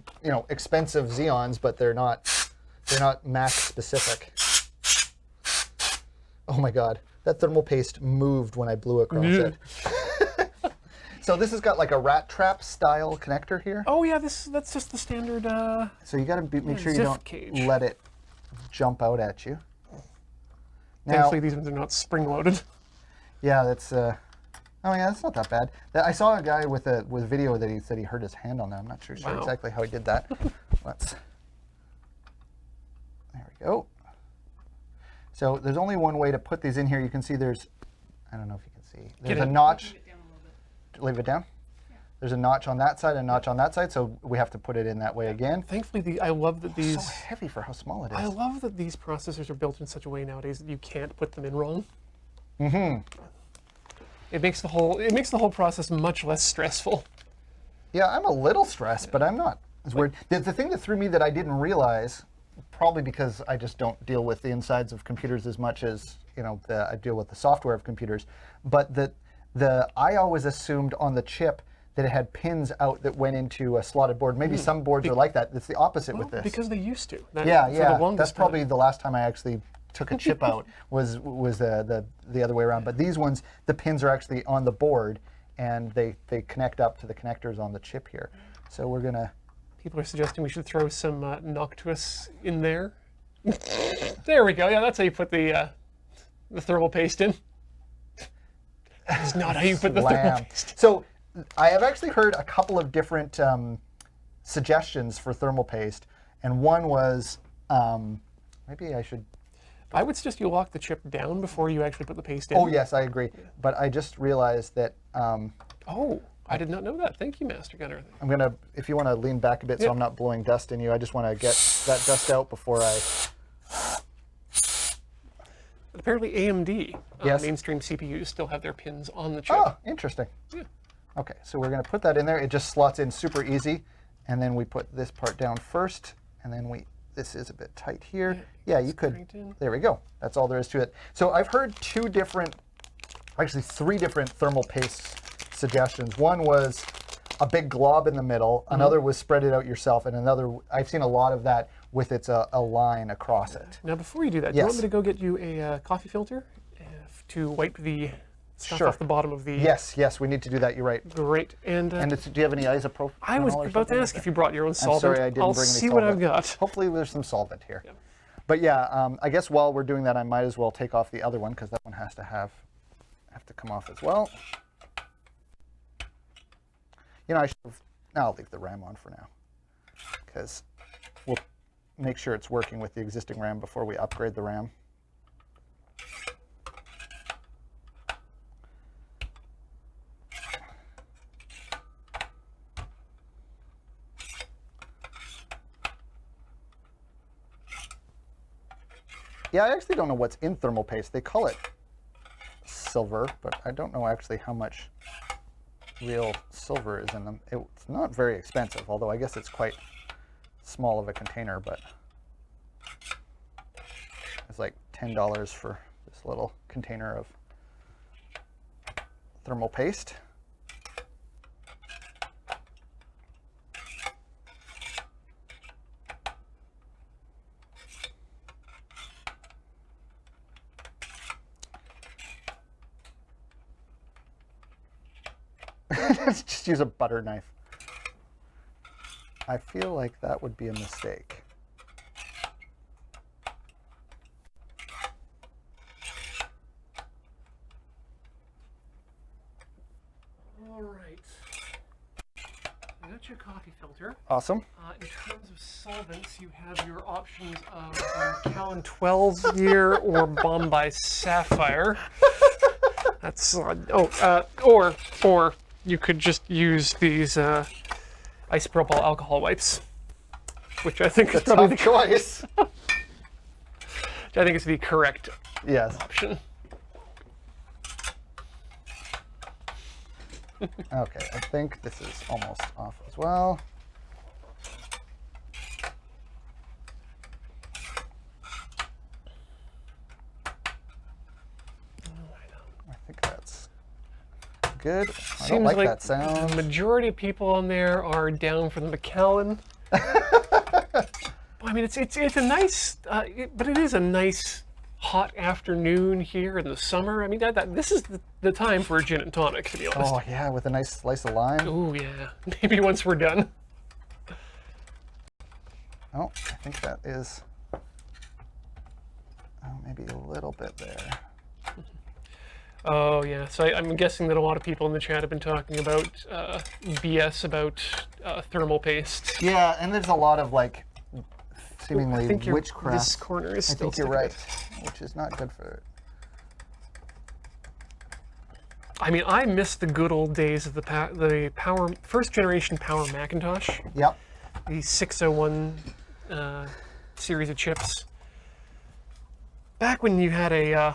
[SPEAKER 2] expensive Xeons, but they're not Mac specific. Oh my God, that thermal paste moved when I blew across it. So this has got like a rat trap style connector here.
[SPEAKER 1] Oh yeah, that's just the standard.
[SPEAKER 2] So you got to make sure you don't
[SPEAKER 1] cage.
[SPEAKER 2] let it jump out at you.
[SPEAKER 1] Thankfully, these ones are not spring loaded.
[SPEAKER 2] Yeah, that's. Oh yeah, that's not that bad. I saw a guy with a video that he said he hurt his hand on that. I'm not sure exactly how he did that. There we go. So there's only one way to put these in here. You can see there's, I don't know if you can see, there's a notch. Leave it down? Yeah. There's a notch on that side and a notch on that side, so we have to put it in that way again.
[SPEAKER 1] Thankfully, I love that these...
[SPEAKER 2] so heavy for how small it is.
[SPEAKER 1] I love that these processors are built in such a way nowadays that you can't put them in wrong.
[SPEAKER 2] Mm-hmm.
[SPEAKER 1] It makes the whole process much less stressful.
[SPEAKER 2] Yeah, I'm a little stressed, but I'm not. It's weird. The thing that threw me that I didn't realize, probably because I just don't deal with the insides of computers as much as I deal with the software of computers, but I always assumed on the chip that it had pins out that went into a slotted board. Maybe some boards are like that. It's the opposite with this.
[SPEAKER 1] Because they used to.
[SPEAKER 2] Yeah. That's probably the last time I actually took a chip out was the other way around. But these ones, the pins are actually on the board, and they connect up to the connectors on the chip here. So we're gonna.
[SPEAKER 1] People are suggesting we should throw some Noctuous in there. There we go. Yeah, that's how you put the thermal paste in. That's not how you put the thermal paste.
[SPEAKER 2] So I have actually heard a couple of different suggestions for thermal paste, and one was maybe I should.
[SPEAKER 1] I would suggest you lock the chip down before you actually put the paste in.
[SPEAKER 2] Oh yes, I agree. Yeah. But I just realized that.
[SPEAKER 1] Oh, I did not know that. Thank you, Master Gunner.
[SPEAKER 2] I'm gonna, if you want to lean back a bit, so I'm not blowing dust in you. I just want to get that dust out before I.
[SPEAKER 1] Apparently AMD,
[SPEAKER 2] yes.
[SPEAKER 1] Mainstream CPUs still have their pins on the chip.
[SPEAKER 2] Oh, interesting. Yeah. Okay, so we're going to put that in there. It just slots in super easy. And then we put this part down first. And then this is a bit tight here. Yeah, you could, there we go. That's all there is to it. So I've heard three different thermal paste suggestions. One was a big glob in the middle. Mm-hmm. Another was spread it out yourself. And another, I've seen a lot of that with a line across it.
[SPEAKER 1] Now, before you do that, do you want me to go get you a coffee filter to wipe the stuff off the bottom of the...
[SPEAKER 2] Yes, we need to do that. You're right.
[SPEAKER 1] Great. And
[SPEAKER 2] do you have any isopropyl?
[SPEAKER 1] I was about to ask if you brought your own solvent.
[SPEAKER 2] I'm sorry, I didn't bring any solvent.
[SPEAKER 1] I'll see what I've got.
[SPEAKER 2] Hopefully there's some solvent here. Yeah. But yeah, I guess while we're doing that, I might as well take off the other one because that one has to have to come off as well. I should have... I'll leave the RAM on for now because we'll make sure it's working with the existing RAM before we upgrade the RAM. Yeah, I actually don't know what's in thermal paste. They call it silver, but I don't know actually how much real silver is in them. It's not very expensive, although I guess it's quite small of a container, but it's like $10 for this little container of thermal paste. Let's just use a butter knife. I feel like that would be a mistake.
[SPEAKER 1] All right. I got your coffee filter.
[SPEAKER 2] Awesome.
[SPEAKER 1] In terms of solvents, you have your options of Callan 12 year or Bombay Sapphire. That's or you could just use these isopropyl alcohol wipes, which I think is probably the
[SPEAKER 2] choice.
[SPEAKER 1] I think is the correct
[SPEAKER 2] Yes.
[SPEAKER 1] option.
[SPEAKER 2] Okay, I think this is almost off as well. I think that's good. I don't like that sound.
[SPEAKER 1] The majority of people on there are down for the Macallan. I mean, it's a nice, but it is a nice hot afternoon here in the summer. I mean, this is the time for a gin and tonic, to be honest.
[SPEAKER 2] Oh yeah, with a nice slice of lime.
[SPEAKER 1] Oh yeah, maybe once we're done.
[SPEAKER 2] Oh, I think that is, maybe a little bit there.
[SPEAKER 1] Oh yeah, so I'm guessing that a lot of people in the chat have been talking about BS about thermal paste.
[SPEAKER 2] Yeah, and there's a lot of like seemingly
[SPEAKER 1] I think
[SPEAKER 2] witchcraft.
[SPEAKER 1] this corner is still
[SPEAKER 2] I think you're
[SPEAKER 1] sticking
[SPEAKER 2] right, which is not good for it.
[SPEAKER 1] I mean, I miss the good old days of the first generation Power Macintosh.
[SPEAKER 2] Yep.
[SPEAKER 1] The 601 series of chips. Back when you had a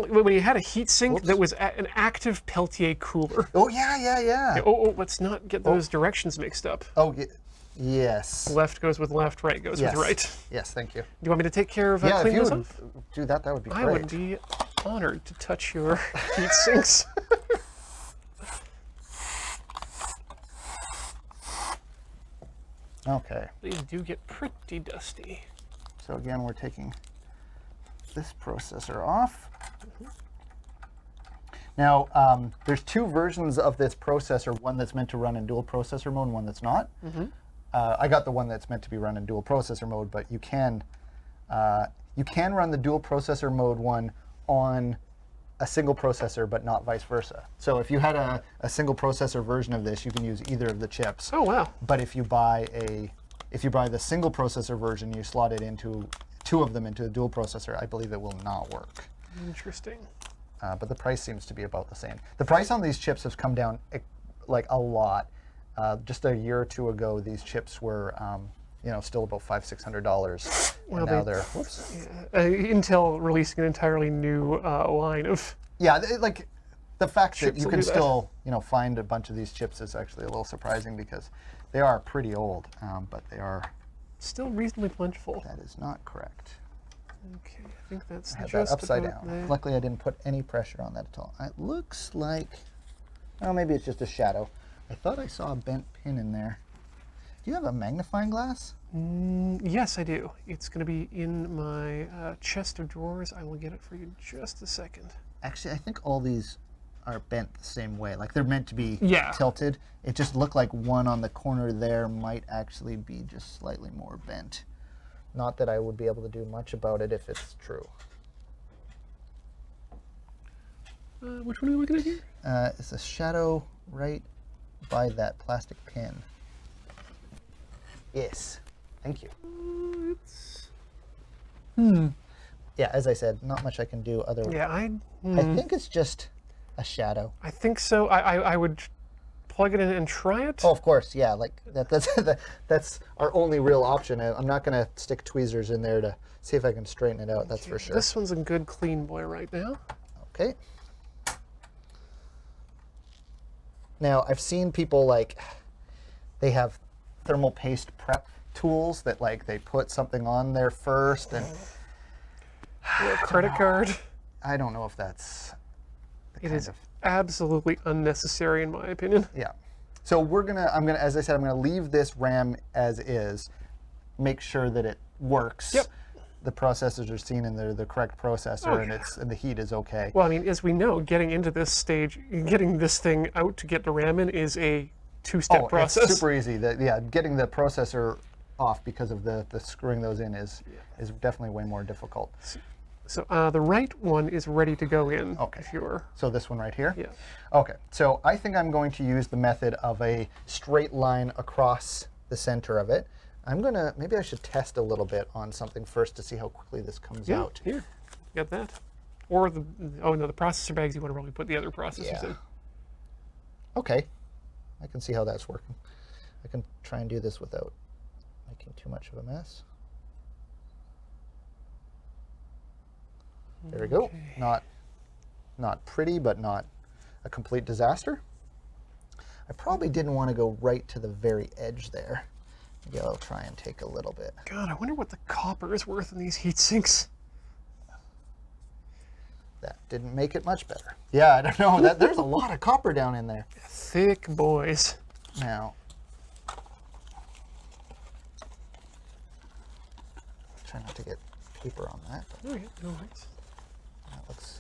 [SPEAKER 1] when you had a heat sink that was an active Peltier cooler.
[SPEAKER 2] Oh yeah.
[SPEAKER 1] Oh, let's not get those directions mixed up.
[SPEAKER 2] Oh yes.
[SPEAKER 1] Left goes with left, right goes with right.
[SPEAKER 2] Yes, thank you.
[SPEAKER 1] Do you want me to take care of
[SPEAKER 2] Yeah, if
[SPEAKER 1] cleaning
[SPEAKER 2] you
[SPEAKER 1] this
[SPEAKER 2] would
[SPEAKER 1] off?
[SPEAKER 2] do that, that would be great.
[SPEAKER 1] I would be honored to touch your heat sinks.
[SPEAKER 2] Okay.
[SPEAKER 1] These do get pretty dusty.
[SPEAKER 2] So again, we're taking this processor off. Now, there's two versions of this processor, one that's meant to run in dual processor mode and one that's not. I got the one that's meant to be run in dual processor mode, but you can run the dual processor mode one on a single processor, but not vice versa. So if you had a single processor version of this, you can use either of the chips.
[SPEAKER 1] Oh wow!
[SPEAKER 2] But if you buy the single processor version, you slot it into two of them into a dual processor, I believe it will not work.
[SPEAKER 1] Interesting.
[SPEAKER 2] But the price seems to be about the same. The price on these chips has come down like a lot. Just a year or two ago, these chips were, still about $500-600.
[SPEAKER 1] Well,
[SPEAKER 2] and now they're whoops.
[SPEAKER 1] Intel releasing an entirely new line of.
[SPEAKER 2] Yeah, like the fact that you
[SPEAKER 1] will
[SPEAKER 2] can
[SPEAKER 1] do that.
[SPEAKER 2] still, find a bunch of these chips is actually a little surprising because they are pretty old, but they are
[SPEAKER 1] Still reasonably plentiful.
[SPEAKER 2] That is not correct.
[SPEAKER 1] Okay, I think that's
[SPEAKER 2] I had
[SPEAKER 1] just
[SPEAKER 2] that upside
[SPEAKER 1] about
[SPEAKER 2] down.
[SPEAKER 1] there.
[SPEAKER 2] Luckily, I didn't put any pressure on that at all. It looks like, oh, maybe it's just a shadow. I thought I saw a bent pin in there. Do you have a magnifying glass?
[SPEAKER 1] Yes, I do. It's going to be in my chest of drawers. I will get it for you in just a second.
[SPEAKER 2] Actually, I think all these are bent the same way. Like they're meant to be
[SPEAKER 1] Yeah.
[SPEAKER 2] tilted. It just looked like one on the corner there might actually be just slightly more bent. Not that I would be able to do much about it if it's true.
[SPEAKER 1] Which one are we looking at here?
[SPEAKER 2] It's a shadow right by that plastic pin. Yes. Thank you.
[SPEAKER 1] It's...
[SPEAKER 2] Yeah, as I said, not much I can do other.
[SPEAKER 1] Yeah,
[SPEAKER 2] I think it's just a shadow.
[SPEAKER 1] I think so. I would plug it in and try it.
[SPEAKER 2] Oh, of course, yeah. Like that's our only real option. I'm not going to stick tweezers in there to see if I can straighten it out. That's for sure.
[SPEAKER 1] This one's a good clean boy right now.
[SPEAKER 2] Okay. Now, I've seen people they have thermal paste prep tools that they put something on there first and
[SPEAKER 1] A credit card.
[SPEAKER 2] I don't know if that's the
[SPEAKER 1] It
[SPEAKER 2] kind
[SPEAKER 1] is
[SPEAKER 2] of
[SPEAKER 1] absolutely unnecessary in my opinion.
[SPEAKER 2] yeah. So as I said, I'm gonna leave this RAM as is, make sure that it works.
[SPEAKER 1] Yep.
[SPEAKER 2] The processors are seen and they're the correct processor and the heat is okay.
[SPEAKER 1] Well, I mean, as we know, getting into this stage, getting this thing out to get the RAM in is a two-step process.
[SPEAKER 2] It's super easy. Getting the processor off because of the screwing those in is definitely way more difficult.
[SPEAKER 1] So the right one is ready to go in.
[SPEAKER 2] Okay.
[SPEAKER 1] If you're.
[SPEAKER 2] So this one right here?
[SPEAKER 1] Yeah.
[SPEAKER 2] Okay, so I think I'm going to use the method of a straight line across the center of it. Maybe I should test a little bit on something first to see how quickly this comes
[SPEAKER 1] Yeah.
[SPEAKER 2] out.
[SPEAKER 1] Here, got that. Or the processor bags. You want to really put the other processors in.
[SPEAKER 2] Okay, I can see how that's working. I can try and do this without making too much of a mess. There we go. Not pretty, but not a complete disaster. I probably didn't want to go right to the very edge there. Maybe I'll try and take a little bit.
[SPEAKER 1] God, I wonder what the copper is worth in these heat sinks.
[SPEAKER 2] That didn't make it much better. Yeah, I don't know. There's a lot of copper down in there.
[SPEAKER 1] Thick boys.
[SPEAKER 2] Now, try not to get paper on that.
[SPEAKER 1] Oh, yeah, no worries.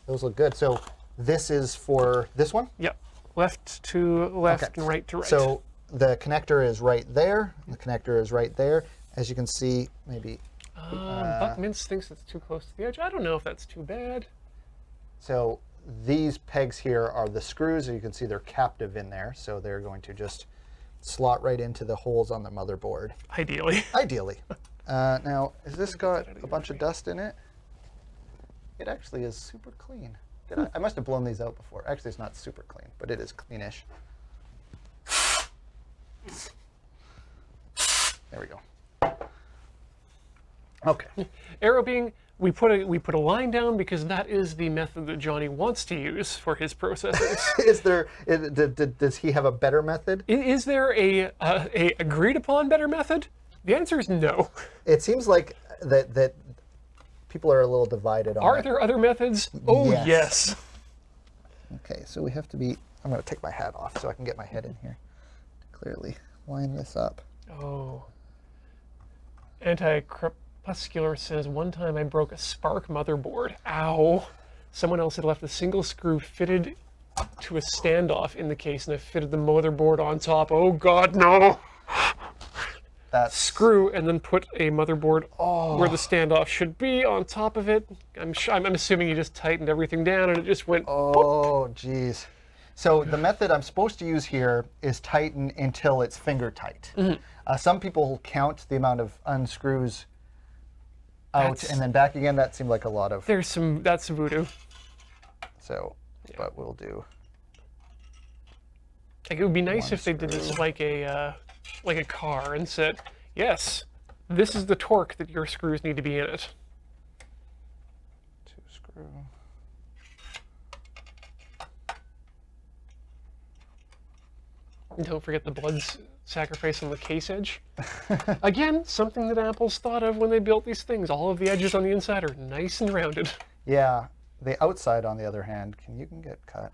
[SPEAKER 2] Those look good. So this is for this one?
[SPEAKER 1] Yep. Left to left and right to right.
[SPEAKER 2] So the connector is right there. The connector is right there. As you can see, maybe.
[SPEAKER 1] Buck Mintz thinks it's too close to the edge. I don't know if that's too bad.
[SPEAKER 2] So these pegs here are the screws. You can see they're captive in there. So they're going to just slot right into the holes on the motherboard.
[SPEAKER 1] Ideally.
[SPEAKER 2] Ideally. Now, has this got a bunch of dust in it? It actually is super clean. I must have blown these out before. Actually, it's not super clean, but it is cleanish. There we go. Okay.
[SPEAKER 1] Arrow being, we put a line down because that is the method that Johnny wants to use for his processors.
[SPEAKER 2] Does he have a better method?
[SPEAKER 1] Is there a agreed upon better method? The answer is no.
[SPEAKER 2] It seems like that people are a little divided on it.
[SPEAKER 1] Are there other methods? Oh, yes.
[SPEAKER 2] Okay, so we have to be... I'm going to take my hat off so I can get my head in here to clearly line this up.
[SPEAKER 1] Oh. Anti-Crepuscular says, one time I broke a Spark motherboard. Ow. Someone else had left a single screw fitted to a standoff in the case, and I fitted the motherboard on top. Oh, God, no.
[SPEAKER 2] That
[SPEAKER 1] screw and then put a motherboard where the standoff should be on top of it. I'm assuming you just tightened everything down and it just went.
[SPEAKER 2] Oh, geez. So the method I'm supposed to use here is tighten until it's finger tight. Some people count the amount of unscrews out and then back again. That seemed like a lot of.
[SPEAKER 1] That's voodoo.
[SPEAKER 2] So, but we'll do.
[SPEAKER 1] Like it would be nice if they did this like a car and said, yes, this is the torque that your screws need to be in it.
[SPEAKER 2] 2 screw.
[SPEAKER 1] And don't forget the blood sacrifice on the case edge. Again, something that Apple's thought of when they built these things. All of the edges on the inside are nice and rounded.
[SPEAKER 2] Yeah, the outside, on the other hand, you can get cut.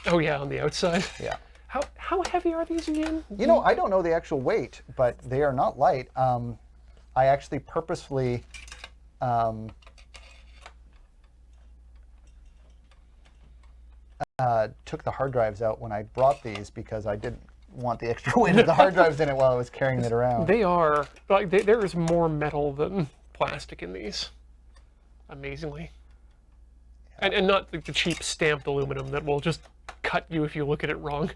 [SPEAKER 1] Oh yeah, on the outside.
[SPEAKER 2] Yeah.
[SPEAKER 1] How heavy are these again?
[SPEAKER 2] You know, I don't know the actual weight, but they are not light. I actually purposefully took the hard drives out when I brought these because I didn't want the extra weight of the hard drives in it while I was carrying it around.
[SPEAKER 1] They are, like, there is more metal than plastic in these, amazingly. Yeah. And not like the cheap stamped aluminum that will just cut you if you look at it wrong.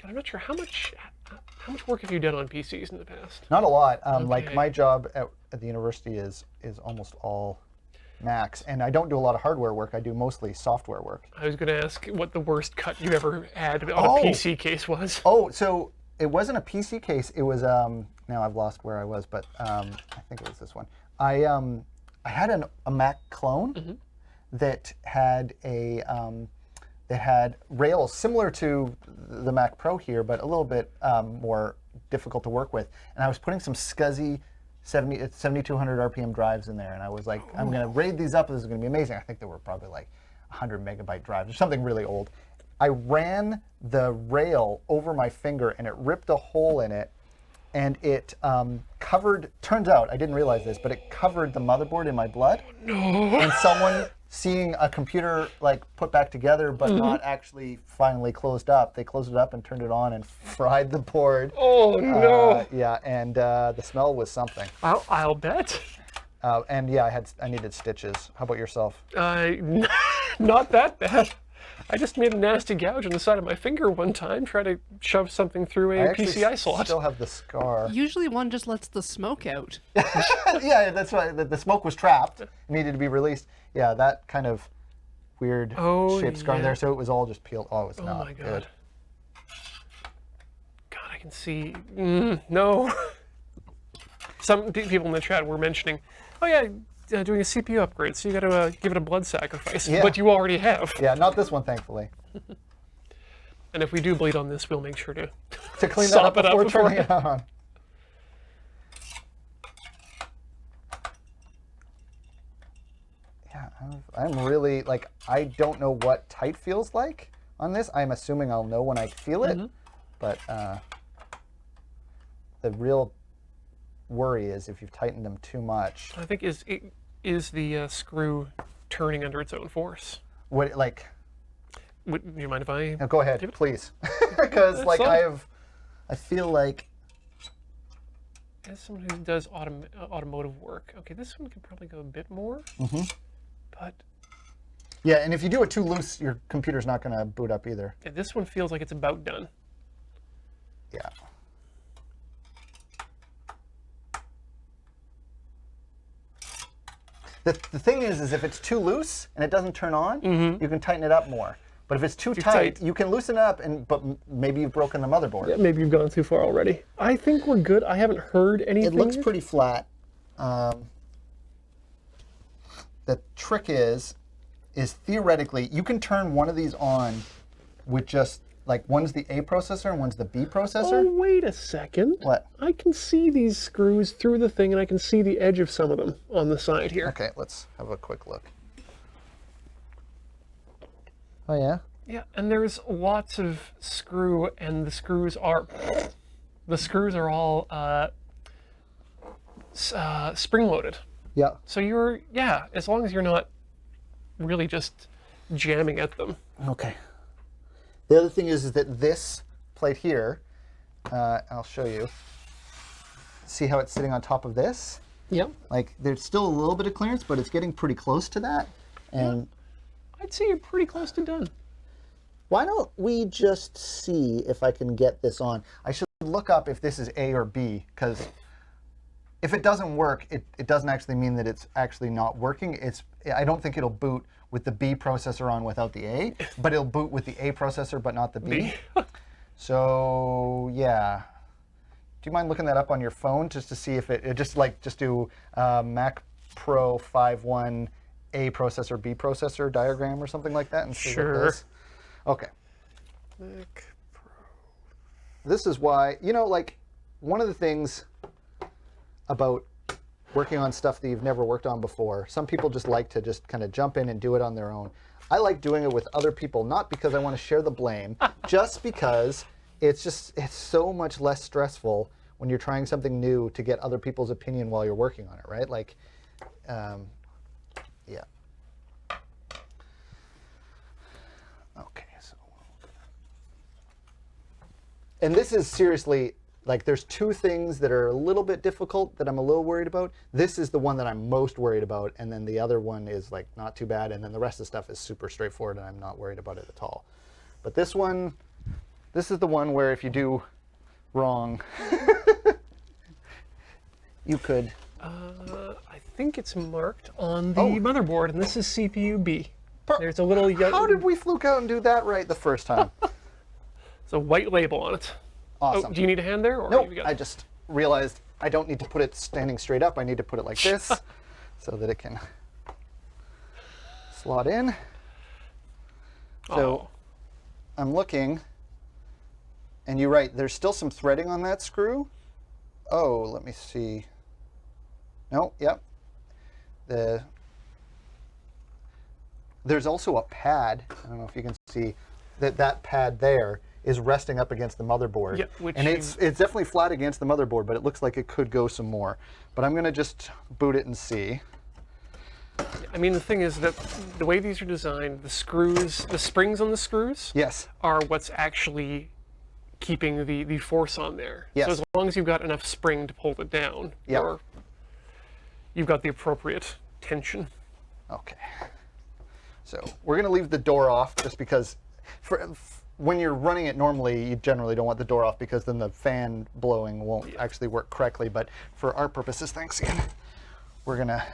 [SPEAKER 1] I'm not sure how much work have you done on PCs in the past?
[SPEAKER 2] Not a lot. Like my job at the university is almost all Macs, and I don't do a lot of hardware work. I do mostly software work.
[SPEAKER 1] I was going to ask what the worst cut you ever had on a PC case was.
[SPEAKER 2] Oh, so it wasn't a PC case. It was now I've lost where I was, but I think it was this one. I had a Mac clone that had that had rails similar to the MacPro here, but a little bit more difficult to work with. And I was putting some SCSI 7200 RPM drives in there, and I was like, I'm going to raid these up. This is going to be amazing. I think they were probably like 100 megabyte drives or something really old. I ran the rail over my finger, and it ripped a hole in it, and it covered, turns out, I didn't realize this, but it covered the motherboard in my blood.
[SPEAKER 1] No.
[SPEAKER 2] And someone seeing a computer like put back together but not actually finally closed up, they closed it up and turned it on and fried the board.
[SPEAKER 1] Oh no.
[SPEAKER 2] Yeah, and the smell was something.
[SPEAKER 1] I'll bet.
[SPEAKER 2] And yeah, I needed stitches. How about yourself?
[SPEAKER 1] Not that bad. I just made a nasty gouge on the side of my finger one time, trying to shove something through a PCI slot.
[SPEAKER 2] I still have the scar.
[SPEAKER 3] Usually one just lets the smoke out.
[SPEAKER 2] Yeah, that's why the smoke was trapped. It needed to be released. Yeah, that kind of weird shaped scar there, so it was all just peeled. Oh, it was not
[SPEAKER 1] my God.
[SPEAKER 2] good.
[SPEAKER 1] God, I can see. No. Some people in the chat were mentioning, oh yeah, doing a CPU upgrade, so you got to give it a blood sacrifice.
[SPEAKER 2] Yeah.
[SPEAKER 1] But you already have.
[SPEAKER 2] Yeah, not this one, thankfully.
[SPEAKER 1] And if we do bleed on this, we'll make sure to
[SPEAKER 2] Clean that up
[SPEAKER 1] sop it up
[SPEAKER 2] before
[SPEAKER 1] before
[SPEAKER 2] turning it on. Yeah, I'm really, like, I don't know what tight feels like on this. I'm assuming I'll know when I feel it. But the real worry is if you've tightened them too much.
[SPEAKER 1] I think is the screw turning under its own force.
[SPEAKER 2] What, like...
[SPEAKER 1] Do you mind if I...
[SPEAKER 2] No, go ahead, please. Because, like,
[SPEAKER 1] fine.
[SPEAKER 2] I feel like...
[SPEAKER 1] As someone who does automotive work, okay, this one could probably go a bit more. But...
[SPEAKER 2] Yeah, and if you do it too loose, your computer's not going to boot up either.
[SPEAKER 1] yeah, this one feels like it's about done.
[SPEAKER 2] Yeah. The thing is if it's too loose and it doesn't turn on, you can tighten it up more. But if it's too tight, you can loosen it up, but maybe you've broken the motherboard.
[SPEAKER 1] Yeah, maybe you've gone too far already. I think we're good. I haven't heard anything.
[SPEAKER 2] It looks pretty flat. The trick is theoretically, you can turn one of these on with just, like, one's the A processor and one's the B processor.
[SPEAKER 1] Oh, wait a second.
[SPEAKER 2] What?
[SPEAKER 1] I can see these screws through the thing, and I can see the edge of some of them on the side here.
[SPEAKER 2] Okay, let's have a quick look. Oh, yeah?
[SPEAKER 1] Yeah, and there's lots of screw, and the screws are all spring-loaded.
[SPEAKER 2] Yeah.
[SPEAKER 1] So as long as you're not really just jamming at them.
[SPEAKER 2] Okay. The other thing is that this plate here, I'll show you. See how it's sitting on top of this?
[SPEAKER 1] Yep.
[SPEAKER 2] Like, there's still a little bit of clearance, but it's getting pretty close to that. And
[SPEAKER 1] I'd say you're pretty close to done.
[SPEAKER 2] why don't we just see if I can get this on? I should look up if this is A or B, because if it doesn't work, it doesn't actually mean that it's actually not working. I don't think it'll boot with the B processor on without the A, but it'll boot with the A processor but not the B. So, yeah. Do you mind looking that up on your phone just to see if it just do MacPro 5.1 A processor, B processor diagram or something like that and see what it is? Okay.
[SPEAKER 1] MacPro.
[SPEAKER 2] This is why, like, one of the things about working on stuff that you've never worked on before, some people just like to just kind of jump in and do it on their own. I like doing it with other people, not because I want to share the blame, just because it's so much less stressful when you're trying something new to get other people's opinion while you're working on it, right? Like, yeah. Okay, so. And this is seriously, like, there's two things that are a little bit difficult that I'm a little worried about. This is the one that I'm most worried about, and then the other one is, like, not too bad, and then the rest of the stuff is super straightforward, and I'm not worried about it at all. But this one, this is the one where if you do wrong, you could.
[SPEAKER 1] I think it's marked on the motherboard, and this is CPU B. There's a little yellow.
[SPEAKER 2] How did we fluke out and do that right the first time?
[SPEAKER 1] There's a white label on it.
[SPEAKER 2] Awesome.
[SPEAKER 1] Oh, do you need a hand there? Or
[SPEAKER 2] Nope,
[SPEAKER 1] you got
[SPEAKER 2] I just realized I don't need to put it standing straight up. I need to put it like this so that it can slot in. So I'm looking, and you're right, there's still some threading on that screw. Oh, let me see. No, yep. There's also a pad. I don't know if you can see that pad there is resting up against the motherboard.
[SPEAKER 1] Yeah,
[SPEAKER 2] and it's definitely flat against the motherboard, but it looks like it could go some more. But I'm going to just boot it and see.
[SPEAKER 1] I mean, the thing is that the way these are designed, the springs on the screws
[SPEAKER 2] Yes.
[SPEAKER 1] are what's actually keeping the force on there.
[SPEAKER 2] Yes.
[SPEAKER 1] So as long as you've got enough spring to pull it down, or you've got the appropriate tension.
[SPEAKER 2] Okay. So we're going to leave the door off just because when you're running it normally, you generally don't want the door off because then the fan blowing won't actually work correctly. But for our purposes, thanks again, we're going to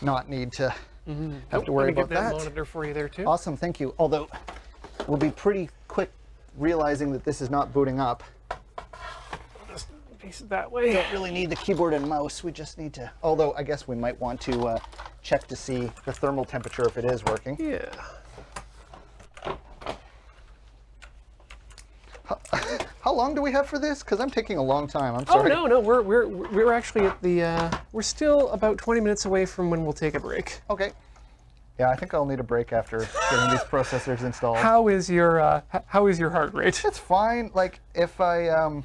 [SPEAKER 2] not need to have to worry about that.
[SPEAKER 1] Let me get that monitor for you there too.
[SPEAKER 2] Awesome, thank you. Although we'll be pretty quick realizing that this is not booting up.
[SPEAKER 1] Just Face it that way.
[SPEAKER 2] Don't really need the keyboard and mouse. We just need to. Although I guess we might want to check to see the thermal temperature if it is working.
[SPEAKER 1] Yeah.
[SPEAKER 2] How long do we have for this? Because I'm taking a long time. I'm sorry.
[SPEAKER 1] Oh no, we're actually at the we're still about 20 minutes away from when we'll take a break.
[SPEAKER 2] Okay. Yeah, I think I'll need a break after getting these processors installed.
[SPEAKER 1] How is your heart rate?
[SPEAKER 2] It's fine. Like if I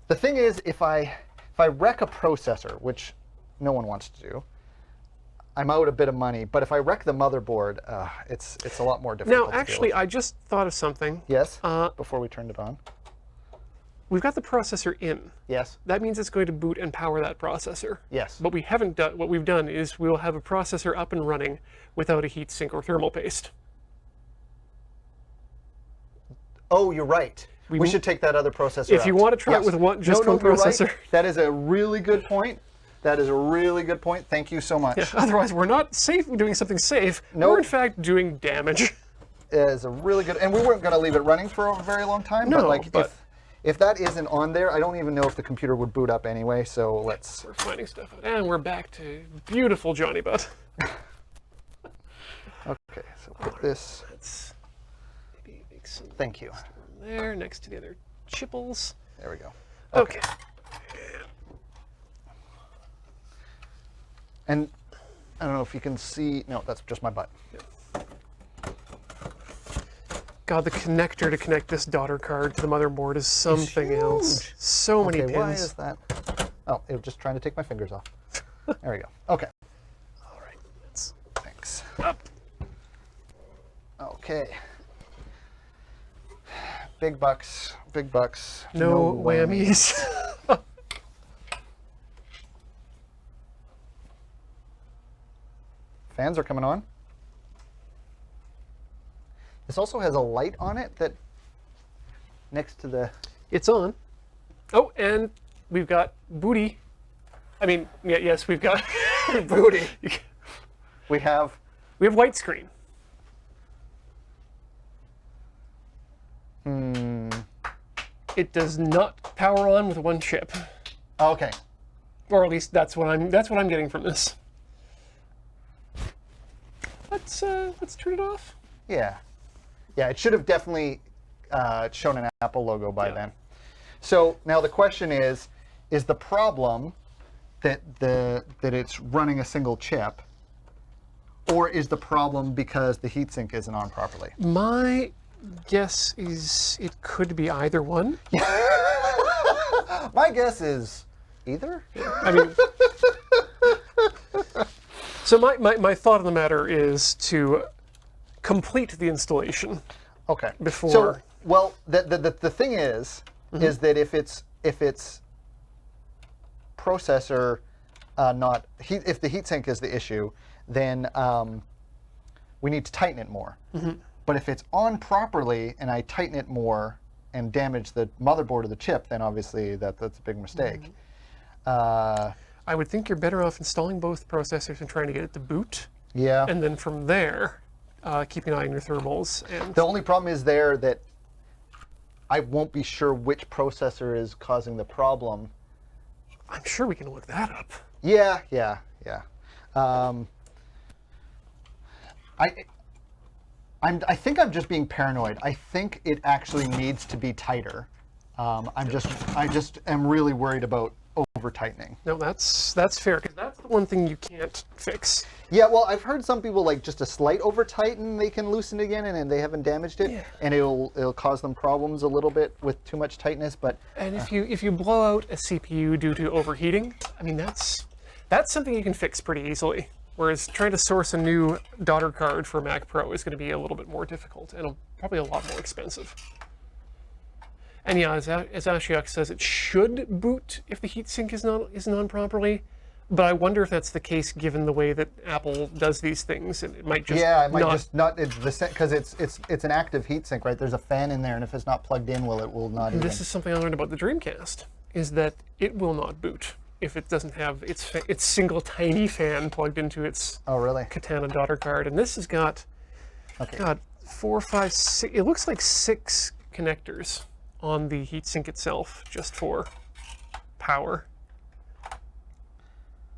[SPEAKER 2] the thing is, if I wreck a processor, which no one wants to do, I'm out a bit of money. But if I wreck the motherboard, it's a lot more difficult.
[SPEAKER 1] Now, actually, I just thought of something.
[SPEAKER 2] Yes. Before we turned it on.
[SPEAKER 1] We've got the processor in.
[SPEAKER 2] Yes.
[SPEAKER 1] That means it's going to boot and power that processor.
[SPEAKER 2] Yes.
[SPEAKER 1] But we haven't done. What we've done is we'll have a processor up and running without a heatsink or thermal paste.
[SPEAKER 2] Oh, you're right. We should take that other processor
[SPEAKER 1] If
[SPEAKER 2] out.
[SPEAKER 1] you want to try it with one processor.
[SPEAKER 2] You're right. That is a really good point. That is a really good point. Thank you so much.
[SPEAKER 1] Yeah, otherwise, we're not safe doing something safe.
[SPEAKER 2] Nope.
[SPEAKER 1] We're in fact doing damage.
[SPEAKER 2] It is a really good, and we weren't going to leave it running for a very long time.
[SPEAKER 1] No,
[SPEAKER 2] but like if that isn't on there, I don't even know if the computer would boot up anyway. So let's.
[SPEAKER 1] We're finding stuff out, and we're back to beautiful Johnny Butt.
[SPEAKER 2] Okay, so put this.
[SPEAKER 1] Let's maybe make some.
[SPEAKER 2] Thank you.
[SPEAKER 1] There, next to the other chipples.
[SPEAKER 2] There we go.
[SPEAKER 1] Okay.
[SPEAKER 2] And I don't know if you can see. No, that's just my butt.
[SPEAKER 1] God, the connector to connect this daughter card to the motherboard is something else. So many pins.
[SPEAKER 2] Why is that? Oh, it was just trying to take my fingers off. There we go. Okay.
[SPEAKER 1] All right. Let's
[SPEAKER 2] Thanks.
[SPEAKER 1] up.
[SPEAKER 2] Okay. Big bucks. Big bucks.
[SPEAKER 1] No whammies.
[SPEAKER 2] Fans are coming on. This also has a light on it that next to the.
[SPEAKER 1] It's on. Oh, and we've got booty. I mean, yeah, yes, we've got
[SPEAKER 2] booty. We have
[SPEAKER 1] white screen. It does not power on with one chip,
[SPEAKER 2] okay.
[SPEAKER 1] or at least that's what I'm getting from this. Let's turn it off.
[SPEAKER 2] Yeah. Yeah, it should have definitely shown an Apple logo by then. So now the question is the problem that it's running a single chip, or is the problem because the heatsink isn't on properly?
[SPEAKER 1] My guess is it could be either one.
[SPEAKER 2] My guess is either.
[SPEAKER 1] I mean, so my thought on the matter is to complete the installation.
[SPEAKER 2] Okay.
[SPEAKER 1] Before.
[SPEAKER 2] So, well, the thing is that if it's processor if the heatsink is the issue, then we need to tighten it more. But if it's on properly and I tighten it more and damage the motherboard of the chip, then obviously that's a big mistake.
[SPEAKER 1] I would think you're better off installing both processors and trying to get it to boot.
[SPEAKER 2] Yeah.
[SPEAKER 1] And then from there, keeping an eye on your thermals. And
[SPEAKER 2] The only problem is there that I won't be sure which processor is causing the problem.
[SPEAKER 1] I'm sure we can look that up.
[SPEAKER 2] Yeah. I think I'm just being paranoid. I think it actually needs to be tighter. I just am really worried about over tightening.
[SPEAKER 1] No, that's fair, because that's the one thing you can't fix.
[SPEAKER 2] Yeah, well, I've heard some people like just a slight over tighten, they can loosen it again, and they haven't damaged it, and it'll cause them problems a little bit with too much tightness. But
[SPEAKER 1] and if you blow out a CPU due to overheating, I mean that's something you can fix pretty easily. Whereas trying to source a new daughter card for a MacPro is going to be a little bit more difficult and probably a lot more expensive. And yeah, as Ashiok says, it should boot if the heatsink isn't on properly. But I wonder if that's the case given the way that Apple does these things, and it might just
[SPEAKER 2] because it's an active heatsink, right? There's a fan in there, and if it's not plugged in, it will not.
[SPEAKER 1] This is something I learned about the Dreamcast: is that it will not boot if it doesn't have its single tiny fan plugged into its Katana daughter card. And this has got, God, 4, 5, 6. It looks like 6 connectors on the heatsink itself, just for power.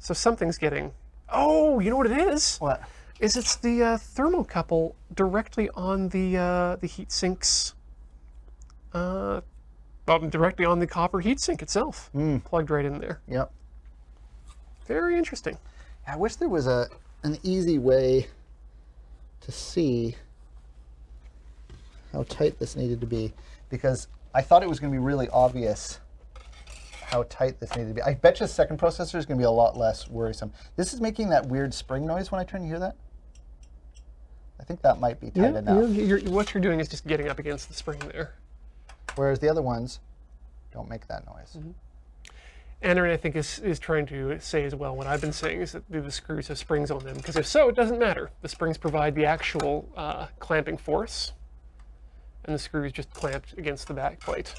[SPEAKER 1] So something's getting... Oh, you know what it is?
[SPEAKER 2] What?
[SPEAKER 1] It's the thermocouple directly on the heat sinks. Well, directly on the copper heatsink itself, plugged right in there.
[SPEAKER 2] Yep.
[SPEAKER 1] Very interesting.
[SPEAKER 2] I wish there was an easy way to see how tight this needed to be, because I thought it was going to be really obvious how tight this needed to be. I bet you the second processor is going to be a lot less worrisome. This is making that weird spring noise when I turn. You hear that? I think that might be tight enough.
[SPEAKER 1] What you're doing is just getting up against the spring there.
[SPEAKER 2] Whereas the other ones don't make that noise.
[SPEAKER 1] Aaron, I think, is trying to say as well, what I've been saying is that the screws have springs on them, because if so, it doesn't matter. The springs provide the actual clamping force, and the screws just clamped against the back plate.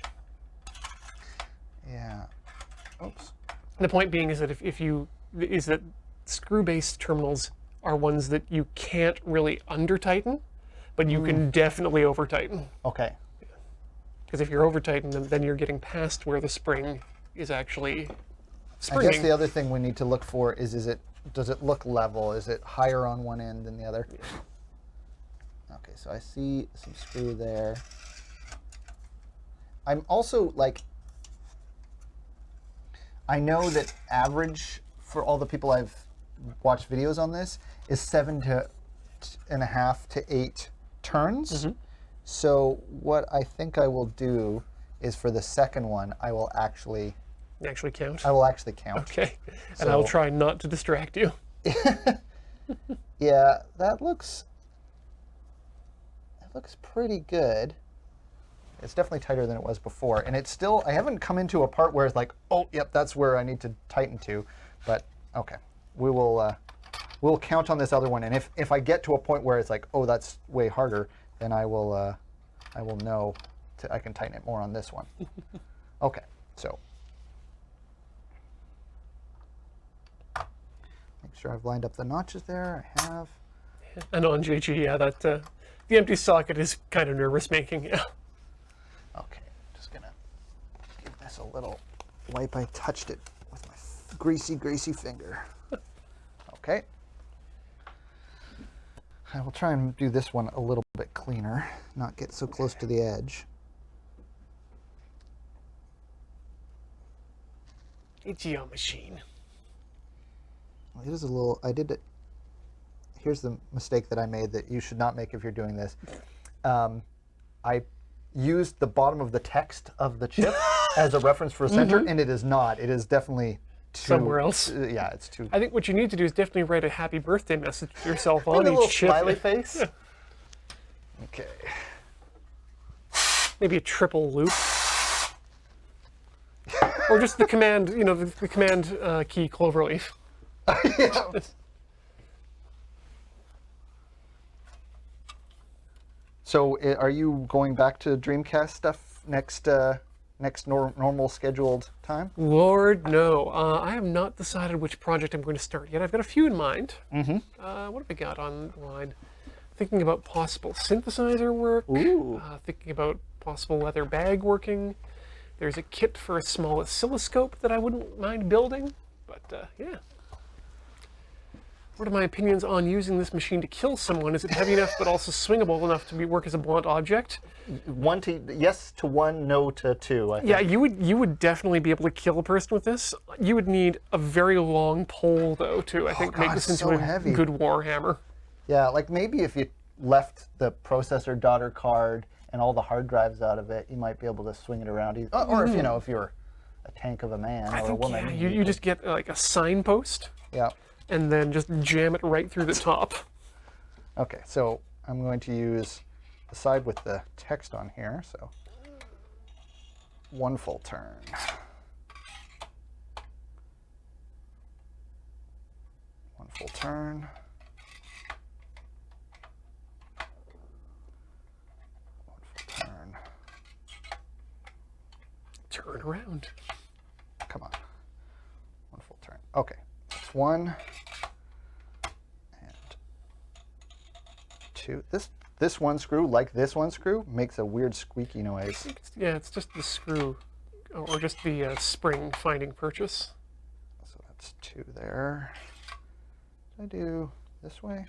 [SPEAKER 2] Yeah. Oops.
[SPEAKER 1] The point being is that is that screw-based terminals are ones that you can't really under-tighten, but you can definitely over-tighten.
[SPEAKER 2] Okay.
[SPEAKER 1] Because if you're over-tightening them, then you're getting past where the spring is actually springing.
[SPEAKER 2] I guess the other thing we need to look for is does it look level? Is it higher on one end than the other? Yeah. Okay, so I see some screw there. I'm also like, I know that average for all the people I've watched videos on this is 7.5 to 8 turns. So what I think I will do is for the second one, I will actually
[SPEAKER 1] count?
[SPEAKER 2] I will actually count.
[SPEAKER 1] Okay.
[SPEAKER 2] So,
[SPEAKER 1] and I'll try not to distract you.
[SPEAKER 2] Yeah, that looks pretty good. It's definitely tighter than it was before. And it's still, I haven't come into a part where it's like, oh, yep, that's where I need to tighten to. But okay, we'll count on this other one. And if I get to a point where it's like, oh, that's way harder, then I will know I can tighten it more on this one. Okay, so make sure I've lined up the notches there. I have.
[SPEAKER 1] And on JG, yeah, that the empty socket is kind of nervous-making. Yeah.
[SPEAKER 2] Okay, just gonna give this a little wipe. I touched it with my greasy finger. Okay. I will try and do this one a little bit cleaner, not get so close to the edge.
[SPEAKER 1] It's your machine.
[SPEAKER 2] It is a little, here's the mistake that I made that you should not make if you're doing this. I used the bottom of the text of the chip as a reference for a center, and it is not. It is definitely
[SPEAKER 1] somewhere else.
[SPEAKER 2] Yeah, it's too.
[SPEAKER 1] I think what you need to do is definitely write a happy birthday message to yourself on
[SPEAKER 2] Maybe a little
[SPEAKER 1] each chip.
[SPEAKER 2] smiley face. Okay.
[SPEAKER 1] Maybe a triple loop. Or just the command, the command key cloverleaf.
[SPEAKER 2] Yeah. So, are you going back to Dreamcast stuff next normal scheduled time?
[SPEAKER 1] Lord, no. I have not decided which project I'm going to start yet. I've got a few in mind. What have I got online? Thinking about possible synthesizer work.
[SPEAKER 2] Ooh.
[SPEAKER 1] Thinking about possible leather bag working. There's a kit for a small oscilloscope that I wouldn't mind building. But, yeah. What are my opinions on using this machine to kill someone? Is it heavy enough but also swingable enough to work as a blunt object?
[SPEAKER 2] Yes to 1, no to 2. I think.
[SPEAKER 1] Yeah, you would definitely be able to kill a person with this. You would need a very long pole, though, to, I think, make this into
[SPEAKER 2] so
[SPEAKER 1] a
[SPEAKER 2] heavy.
[SPEAKER 1] good warhammer.
[SPEAKER 2] Yeah, like maybe if you left the processor daughter card and all the hard drives out of it, you might be able to swing it around. Or if if you're a tank of a man or a woman.
[SPEAKER 1] Yeah, you just get like a signpost.
[SPEAKER 2] Yeah.
[SPEAKER 1] And then just jam it right through the top.
[SPEAKER 2] Okay, so I'm going to use the side with the text on here. So 1 full turn. 1 full turn. 1 full turn.
[SPEAKER 1] Turn around.
[SPEAKER 2] Come on. 1 full turn. Okay, that's 1 and 2. This one screw, like this one screw, makes a weird squeaky noise.
[SPEAKER 1] It's just the screw or just the spring finding purchase.
[SPEAKER 2] So that's 2 there. Did I do this way?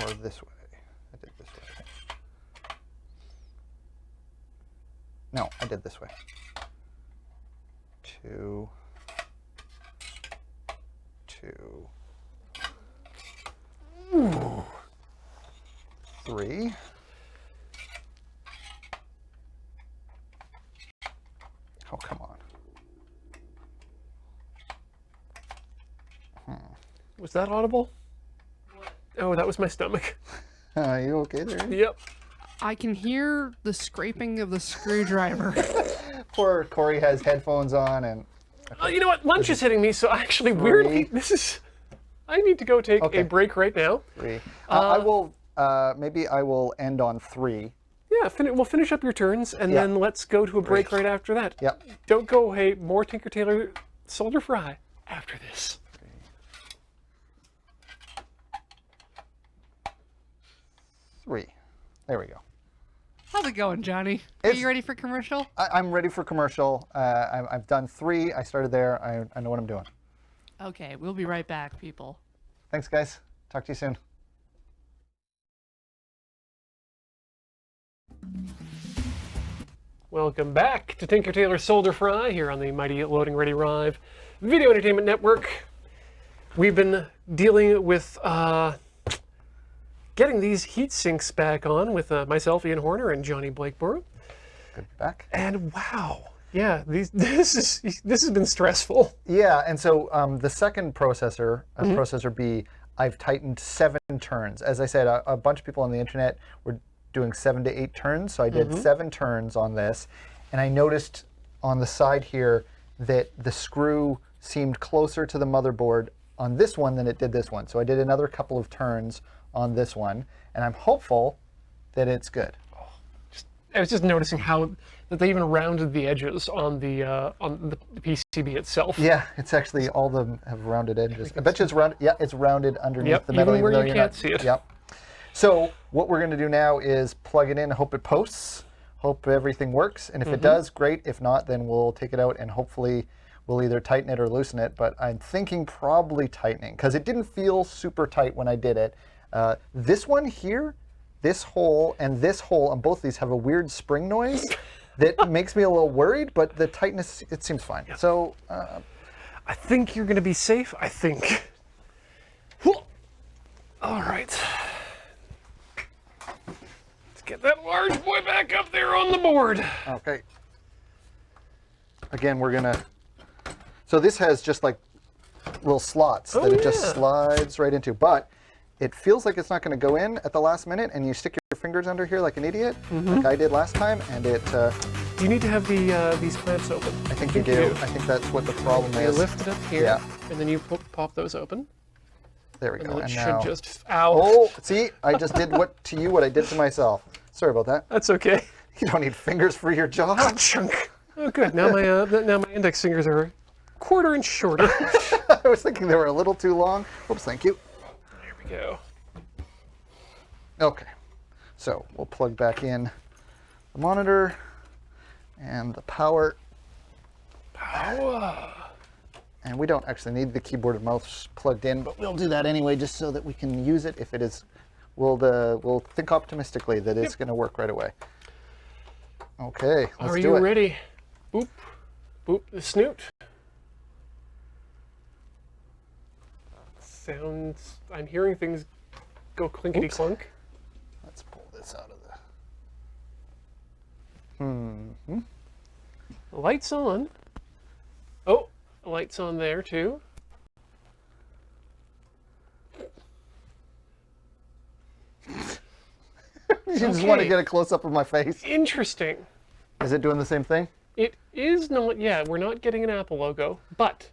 [SPEAKER 2] Or this way? I did this way. No, I did this way. 2, 2, 3. Oh, come on.
[SPEAKER 1] Was that audible? What? Oh, that was my stomach.
[SPEAKER 2] Are you okay there?
[SPEAKER 1] Yep.
[SPEAKER 3] I can hear the scraping of the screwdriver.
[SPEAKER 2] Poor Corey has headphones on and...
[SPEAKER 1] You know what? Lunch is hitting me, so actually, weirdly, I need to go take a break right now.
[SPEAKER 2] 3. Maybe I will end on 3.
[SPEAKER 1] Yeah, we'll finish up your turns, and then let's go to a break right after that.
[SPEAKER 2] Yep.
[SPEAKER 1] Don't go away. More Tinker Tailor Solder Fry after this.
[SPEAKER 2] 3. There we go.
[SPEAKER 3] How's it going, Johnny? Are you ready for commercial?
[SPEAKER 2] I'm ready for commercial. I've done 3. I started there. I know what I'm doing.
[SPEAKER 3] Okay, we'll be right back, people.
[SPEAKER 2] Thanks, guys. Talk to you soon.
[SPEAKER 1] Welcome back to Tinker Tailor Solder Fry here on the mighty Loading Ready Rive Video Entertainment Network. We've been dealing with getting these heat sinks back on with myself, Ian Horner, and Johnny Blakeborough.
[SPEAKER 2] Good to be back.
[SPEAKER 1] And wow, yeah, this has been stressful.
[SPEAKER 2] Yeah, and so the second processor, processor B, I've tightened 7 turns. As I said, a bunch of people on the internet were doing 7 to 8 turns, so I did 7 turns on this, and I noticed on the side here that the screw seemed closer to the motherboard on this one than it did this one. So I did another couple of turns on this one, and I'm hopeful that it's good.
[SPEAKER 1] I was just noticing how that they even rounded the edges on the PCB itself.
[SPEAKER 2] Yeah, it's actually all of them have rounded edges. I bet you it's rounded. Yeah, it's rounded underneath the metal,
[SPEAKER 1] even where you
[SPEAKER 2] though
[SPEAKER 1] can't see it.
[SPEAKER 2] Yep. So what we're going to do now is plug it in, hope it posts, hope everything works, and if it does, great. If not, then we'll take it out and hopefully we'll either tighten it or loosen it. But I'm thinking probably tightening because it didn't feel super tight when I did it. This one here, this hole and this hole on both these have a weird spring noise that makes me a little worried, but the tightness, it seems fine. Yep. So
[SPEAKER 1] I think you're going to be safe, I think. All right. Let's get that large boy back up there on the board.
[SPEAKER 2] Okay. Again, we're going to... So this has just like little slots that it just slides right into, but it feels like it's not going to go in at the last minute, and you stick your fingers under here like an idiot, like I did last time, and it...
[SPEAKER 1] Do you need to have these clamps open?
[SPEAKER 2] I think you do. I think that's what the problem is.
[SPEAKER 1] You lift it up here, and then you pop those open.
[SPEAKER 2] There we go.
[SPEAKER 1] And it
[SPEAKER 2] now,
[SPEAKER 1] should just... Ow.
[SPEAKER 2] Oh, see? I just did what I did to myself. Sorry about that.
[SPEAKER 1] That's okay.
[SPEAKER 2] You don't need fingers for your job.
[SPEAKER 1] Chunk. Oh, good. Now my index fingers are a quarter inch shorter.
[SPEAKER 2] I was thinking they were a little too long. Oops, thank you.
[SPEAKER 1] There we go.
[SPEAKER 2] Okay. So we'll plug back in the monitor and the power. And we don't actually need the keyboard and mouse plugged in, but we'll do that anyway just so that we can use it if it is. We'll think optimistically that it's going to work right away. Okay, let's do it.
[SPEAKER 1] Are you ready? Boop, boop, the snoot. Sounds, I'm hearing things go clinkety clunk.
[SPEAKER 2] Let's pull this out of the...
[SPEAKER 1] The light's on. Oh, the light's on there too.
[SPEAKER 2] You just want to get a close-up of my face.
[SPEAKER 1] Interesting.
[SPEAKER 2] Is it doing the same thing?
[SPEAKER 1] It is not, we're not getting an Apple logo, but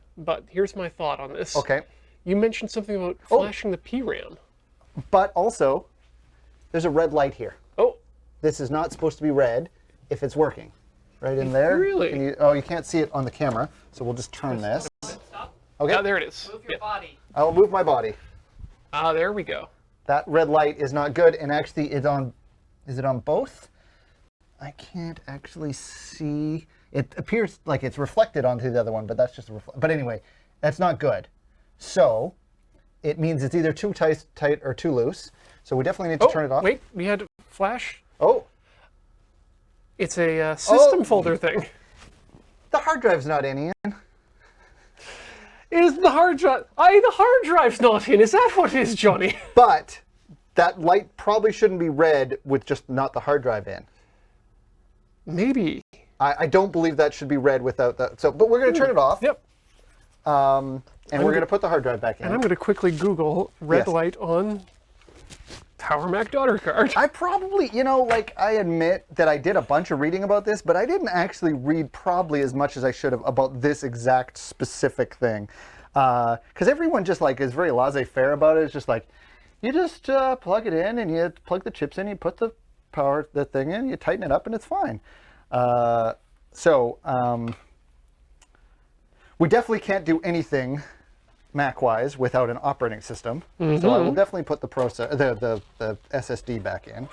[SPEAKER 1] here's my thought on this.
[SPEAKER 2] Okay.
[SPEAKER 1] You mentioned something about flashing the PRAM.
[SPEAKER 2] But also, there's a red light here.
[SPEAKER 1] Oh.
[SPEAKER 2] This is not supposed to be red if it's working. Right in there.
[SPEAKER 1] Really?
[SPEAKER 2] You can't see it on the camera, so we'll just turn this. Okay.
[SPEAKER 1] Ah, there it is.
[SPEAKER 3] Move your body.
[SPEAKER 2] I'll move my body.
[SPEAKER 1] Ah, there we go.
[SPEAKER 2] That red light is not good, and actually it's on, is it on both? I can't actually see. It appears like it's reflected onto the other one, but that's just a but anyway, that's not good. So it means it's either too tight or too loose. So we definitely need to turn it off.
[SPEAKER 1] Wait, we had flash.
[SPEAKER 2] Oh,
[SPEAKER 1] It's a system folder thing.
[SPEAKER 2] the hard drive's not in, Ian.
[SPEAKER 1] Is the hard drive? The hard drive's not in. Is that what it is, Johnny?
[SPEAKER 2] But that light probably shouldn't be red with just not the hard drive in.
[SPEAKER 1] Maybe.
[SPEAKER 2] I don't believe that should be red without that. So, but we're going to turn it off.
[SPEAKER 1] Yep.
[SPEAKER 2] And we're going to put the hard drive back in.
[SPEAKER 1] And I'm going to quickly Google red
[SPEAKER 2] Yes.
[SPEAKER 1] light on Power Mac daughter card.
[SPEAKER 2] I probably, like I admit that I did a bunch of reading about this, but I didn't actually read probably as much as I should have about this exact specific thing. Because everyone just is very laissez-faire about it. It's just like, you just plug it in and you plug the chips in, you put the thing in, you tighten it up and it's fine. We definitely can't do anything Mac-wise without an operating system. So I will definitely put the the SSD back in,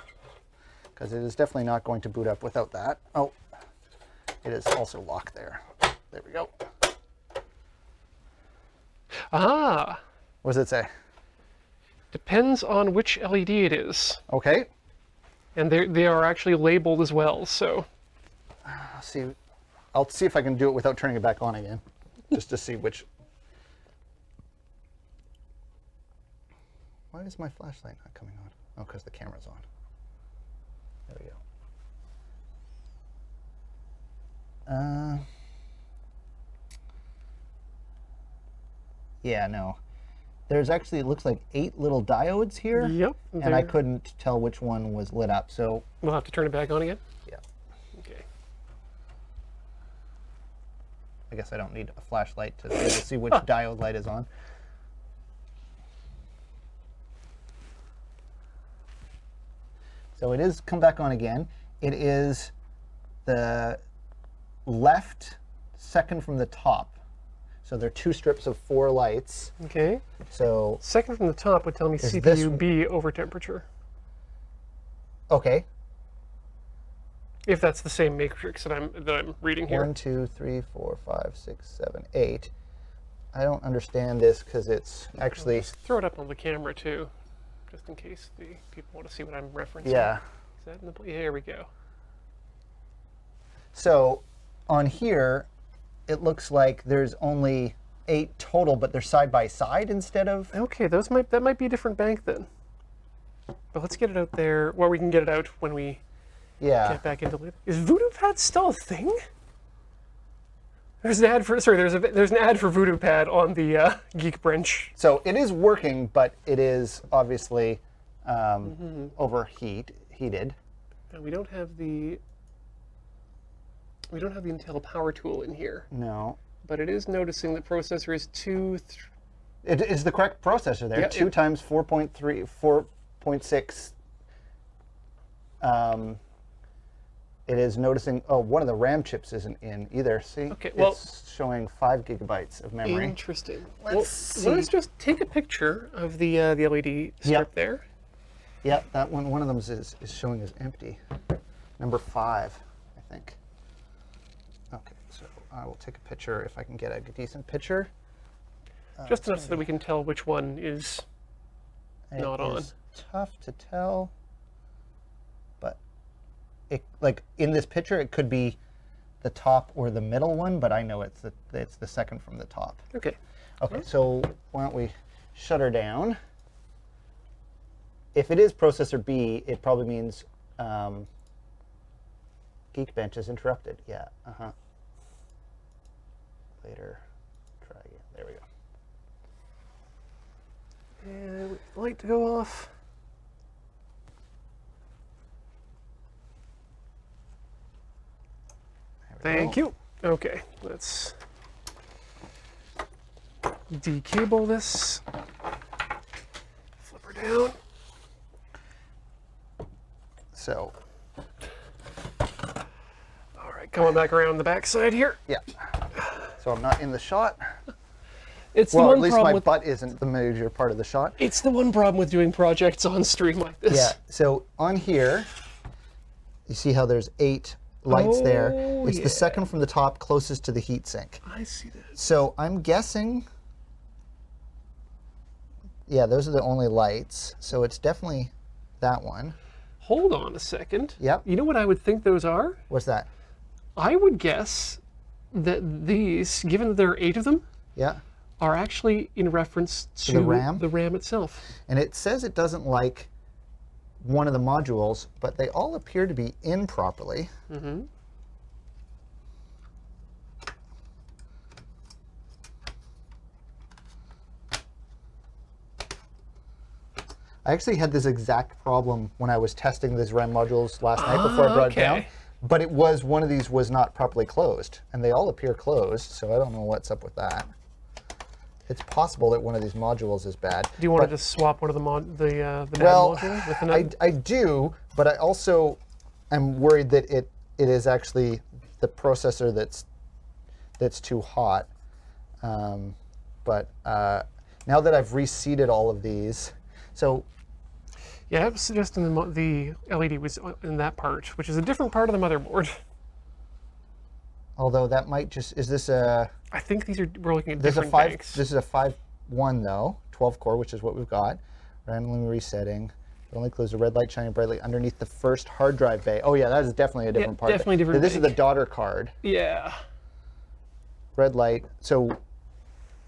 [SPEAKER 2] because it is definitely not going to boot up without that. Oh, it is also locked there. There we go.
[SPEAKER 1] Ah.
[SPEAKER 2] What does it say?
[SPEAKER 1] Depends on which LED it is.
[SPEAKER 2] Okay.
[SPEAKER 1] And they are actually labeled as well, so.
[SPEAKER 2] I'll see if I can do it without turning it back on again, just to see which. Why is my flashlight not coming on? Oh, because the camera's on. There we go. Yeah, no. There's actually, it looks like 8 little diodes here.
[SPEAKER 1] Yep.
[SPEAKER 2] And I couldn't tell which one was lit up, so.
[SPEAKER 1] We'll have to turn it back on again?
[SPEAKER 2] Yeah.
[SPEAKER 1] Okay.
[SPEAKER 2] I guess I don't need a flashlight to be able to see which diode light is on. So it is come back on again. It is the left second from the top. So there are 2 strips of 4 lights.
[SPEAKER 1] Okay.
[SPEAKER 2] So
[SPEAKER 1] second from the top would tell me
[SPEAKER 2] Is
[SPEAKER 1] CPU B over temperature.
[SPEAKER 2] okay.
[SPEAKER 1] If that's the same matrix that I'm reading here.
[SPEAKER 2] 1, 2, 3, 4, 5, 6, 7, 8. I don't understand this because it's actually.
[SPEAKER 1] Just throw it up on the camera too, just in case the people want to see what I'm referencing.
[SPEAKER 2] Yeah.
[SPEAKER 1] Is that in the here we go.
[SPEAKER 2] So on here, it looks like there's only 8 total, but they're side by side instead of.
[SPEAKER 1] Okay, that might be a different bank then. But let's get it out there, or we can get it out when we get back into it. Is VoodooPad still a thing? There's an ad for there's an ad for VoodooPad on the Geekbench.
[SPEAKER 2] So it is working, but it is obviously heated.
[SPEAKER 1] And we don't have the Intel Power Tool in here.
[SPEAKER 2] No.
[SPEAKER 1] But it is noticing the processor is
[SPEAKER 2] It is the correct processor there.
[SPEAKER 1] Yeah,
[SPEAKER 2] 2 times 4.3, 4.6. It is noticing, one of the RAM chips isn't in either. See?
[SPEAKER 1] Okay, well,
[SPEAKER 2] it's showing 5 gigabytes of memory.
[SPEAKER 1] Interesting.
[SPEAKER 2] Let's see.
[SPEAKER 1] Let's just take a picture of the LED strip there.
[SPEAKER 2] Yep, that one of them is showing as empty. Number 5, I think. Okay, so I will take a picture if I can get a decent picture.
[SPEAKER 1] Just enough so that we can tell which one is not on.
[SPEAKER 2] It's tough to tell, but in this picture, it could be the top or the middle one, but I know it's the second from the top.
[SPEAKER 1] Okay.
[SPEAKER 2] Okay, so why don't we shut her down? If it is processor B, it probably means Geekbench is interrupted. Yeah. Later. Try again. There we go.
[SPEAKER 1] And light to go off. Thank you. Okay, let's decable this. Flip her down.
[SPEAKER 2] So.
[SPEAKER 1] All right, coming back around the back side here.
[SPEAKER 2] Yeah. So I'm not in the shot.
[SPEAKER 1] It's
[SPEAKER 2] Well,
[SPEAKER 1] the
[SPEAKER 2] at
[SPEAKER 1] one
[SPEAKER 2] least
[SPEAKER 1] problem
[SPEAKER 2] my
[SPEAKER 1] with,
[SPEAKER 2] butt isn't the major part of the shot.
[SPEAKER 1] It's the one problem with doing projects on stream like this.
[SPEAKER 2] Yeah. So on here, You see how there's 8 lights there?
[SPEAKER 1] Oh,
[SPEAKER 2] It's the second from the top closest to the heatsink.
[SPEAKER 1] I see that.
[SPEAKER 2] So I'm guessing, yeah, those are the only lights. So it's definitely that one.
[SPEAKER 1] Hold on a second.
[SPEAKER 2] Yep.
[SPEAKER 1] You know what I would think those are?
[SPEAKER 2] What's that?
[SPEAKER 1] I would guess that these, given that there are 8 of them,
[SPEAKER 2] Yeah.
[SPEAKER 1] are actually in reference to
[SPEAKER 2] the RAM?
[SPEAKER 1] the RAM itself.
[SPEAKER 2] And it says it doesn't like one of the modules, but they all appear to be in properly.
[SPEAKER 1] Mm-hmm.
[SPEAKER 2] I actually had this exact problem when I was testing these RAM modules last night before I brought it down. But it was, one of these was not properly closed, and they all appear closed, so I don't know what's up with that. It's possible that one of these modules is bad.
[SPEAKER 1] Do you want to just swap one of the NAND
[SPEAKER 2] Well,
[SPEAKER 1] module with another?
[SPEAKER 2] I do, but I also am worried that it is actually the processor that's too hot. But now that I've reseated all of these, so
[SPEAKER 1] Yeah, I was suggesting the LED was in that part, which is a different part of the motherboard.
[SPEAKER 2] although that might just, is this a,
[SPEAKER 1] I think we're looking at
[SPEAKER 2] this is a
[SPEAKER 1] different
[SPEAKER 2] 5,
[SPEAKER 1] banks.
[SPEAKER 2] this is a 5.1 though, 12 core, which is what we've got. Randomly resetting. It only includes a red light shining brightly underneath the first hard drive bay. Oh yeah, that is definitely a different part.
[SPEAKER 1] definitely different
[SPEAKER 2] This is the
[SPEAKER 1] bank.
[SPEAKER 2] daughter card.
[SPEAKER 1] Yeah.
[SPEAKER 2] Red light. So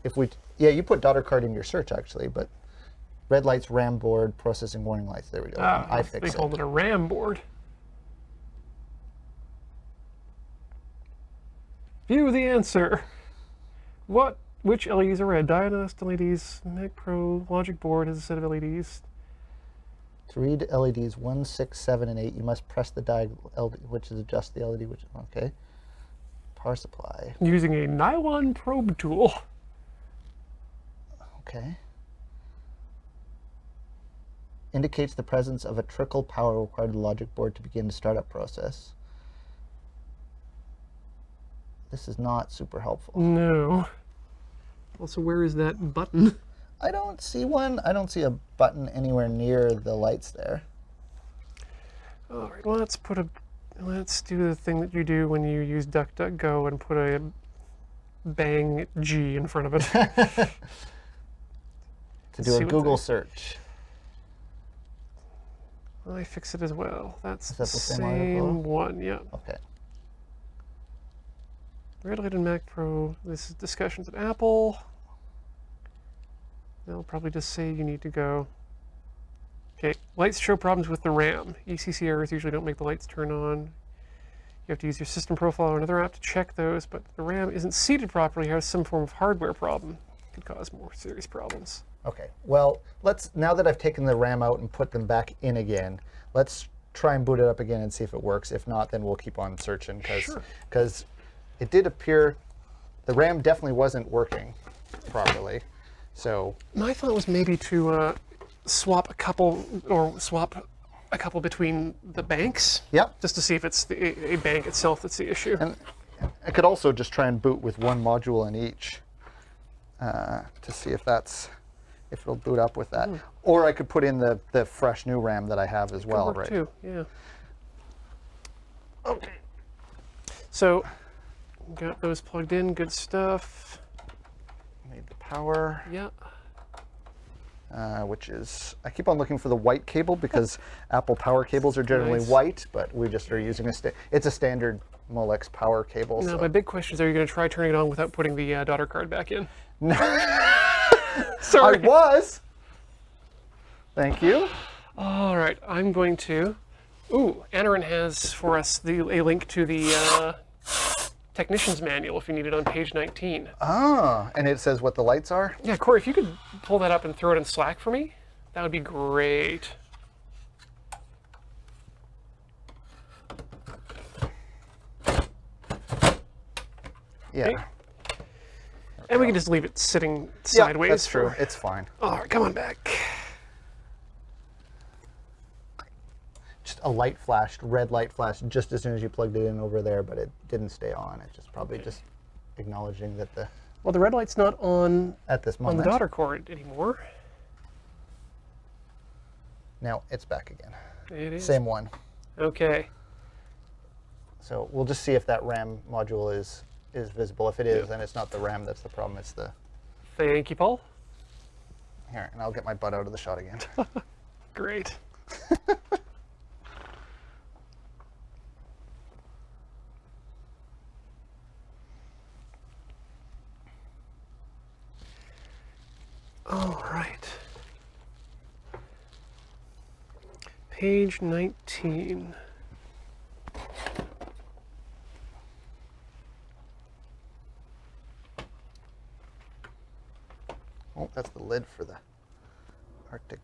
[SPEAKER 2] if we, yeah, you put daughter card in your search actually, but red lights, RAM board, processing warning lights. There we go. I
[SPEAKER 1] They
[SPEAKER 2] fixed
[SPEAKER 1] called
[SPEAKER 2] it.
[SPEAKER 1] it a RAM board. View the answer. Which LEDs are red? Dionist LEDs, MacPro logic board has a set of LEDs.
[SPEAKER 2] To read LEDs 1, 6, 7, and 8, you must press the diagonal LED, which is adjust the LED, which, okay. Power supply.
[SPEAKER 1] Using a nylon probe tool.
[SPEAKER 2] Okay. Indicates the presence of a trickle power required of the logic board to begin the startup process. This is not super helpful.
[SPEAKER 1] No. Also, where is that button?
[SPEAKER 2] I don't see one. I don't see a button anywhere near the lights there.
[SPEAKER 1] All right, let's do the thing that you do when you use DuckDuckGo and put a bang G in front of it.
[SPEAKER 2] To do
[SPEAKER 1] See
[SPEAKER 2] a
[SPEAKER 1] what
[SPEAKER 2] Google
[SPEAKER 1] they-
[SPEAKER 2] search.
[SPEAKER 1] I fix it as well. That's
[SPEAKER 2] Is that
[SPEAKER 1] the
[SPEAKER 2] the same
[SPEAKER 1] same
[SPEAKER 2] article?
[SPEAKER 1] one, yeah.
[SPEAKER 2] Okay.
[SPEAKER 1] Red Light and MacPro. This is discussions at Apple. They'll probably just say you need to go. Okay, lights show problems with the RAM. ECC errors usually don't make the lights turn on. You have to use your system profile or another app to check those, but the RAM isn't seated properly, has some form of hardware problem. Could cause more serious problems.
[SPEAKER 2] Okay. Well, now that I've taken the RAM out and put them back in again, let's try and boot it up again and see if it works. If not, then we'll keep on searching because it did appear the RAM definitely wasn't working properly. So
[SPEAKER 1] My thought was maybe to swap a couple between the banks.
[SPEAKER 2] Yep.
[SPEAKER 1] Just to see if it's a bank itself that's the issue.
[SPEAKER 2] And I could also just try and boot with one module in each to see if it'll boot up with that. Or I could put in the fresh new RAM that I have as well,
[SPEAKER 1] Could work
[SPEAKER 2] right?
[SPEAKER 1] too, yeah. Okay. So, got those plugged in, good stuff.
[SPEAKER 2] Need the power,
[SPEAKER 1] Yeah.
[SPEAKER 2] which is, I keep on looking for the white cable because Apple power cables are generally
[SPEAKER 1] Nice.
[SPEAKER 2] white, but we just are using it's a standard Molex power cable.
[SPEAKER 1] Now,
[SPEAKER 2] So.
[SPEAKER 1] my big question is, are you going to try turning it on without putting the daughter card back in?
[SPEAKER 2] I
[SPEAKER 1] Sorry.
[SPEAKER 2] was. Thank you.
[SPEAKER 1] All right, I'm going to. Ooh, Anarin has for us a link to the technician's manual if you need it on page 19.
[SPEAKER 2] Ah, and it says what the lights are?
[SPEAKER 1] Yeah, Corey, if you could pull that up and throw it in Slack for me, that would be great.
[SPEAKER 2] Yeah.
[SPEAKER 1] Okay. And we can just leave it sitting
[SPEAKER 2] Yeah,
[SPEAKER 1] sideways.
[SPEAKER 2] that's true. It's fine.
[SPEAKER 1] All right, come on back.
[SPEAKER 2] Just a light flashed, red light flashed just as soon as you plugged it in over there, but it didn't stay on. It's just probably just acknowledging that
[SPEAKER 1] Well, the red light's not on
[SPEAKER 2] at this
[SPEAKER 1] on
[SPEAKER 2] moment.
[SPEAKER 1] the daughter cord anymore.
[SPEAKER 2] Now it's back again.
[SPEAKER 1] It is.
[SPEAKER 2] Same one.
[SPEAKER 1] Okay.
[SPEAKER 2] So we'll just see if that RAM module is visible. If it is, then it's not the RAM that's the problem. It's the...
[SPEAKER 1] Thank you, Paul.
[SPEAKER 2] Here, and I'll get my butt out of the shot again.
[SPEAKER 1] Great. All right. Page 19.
[SPEAKER 2] Oh, that's the lid for the Arctic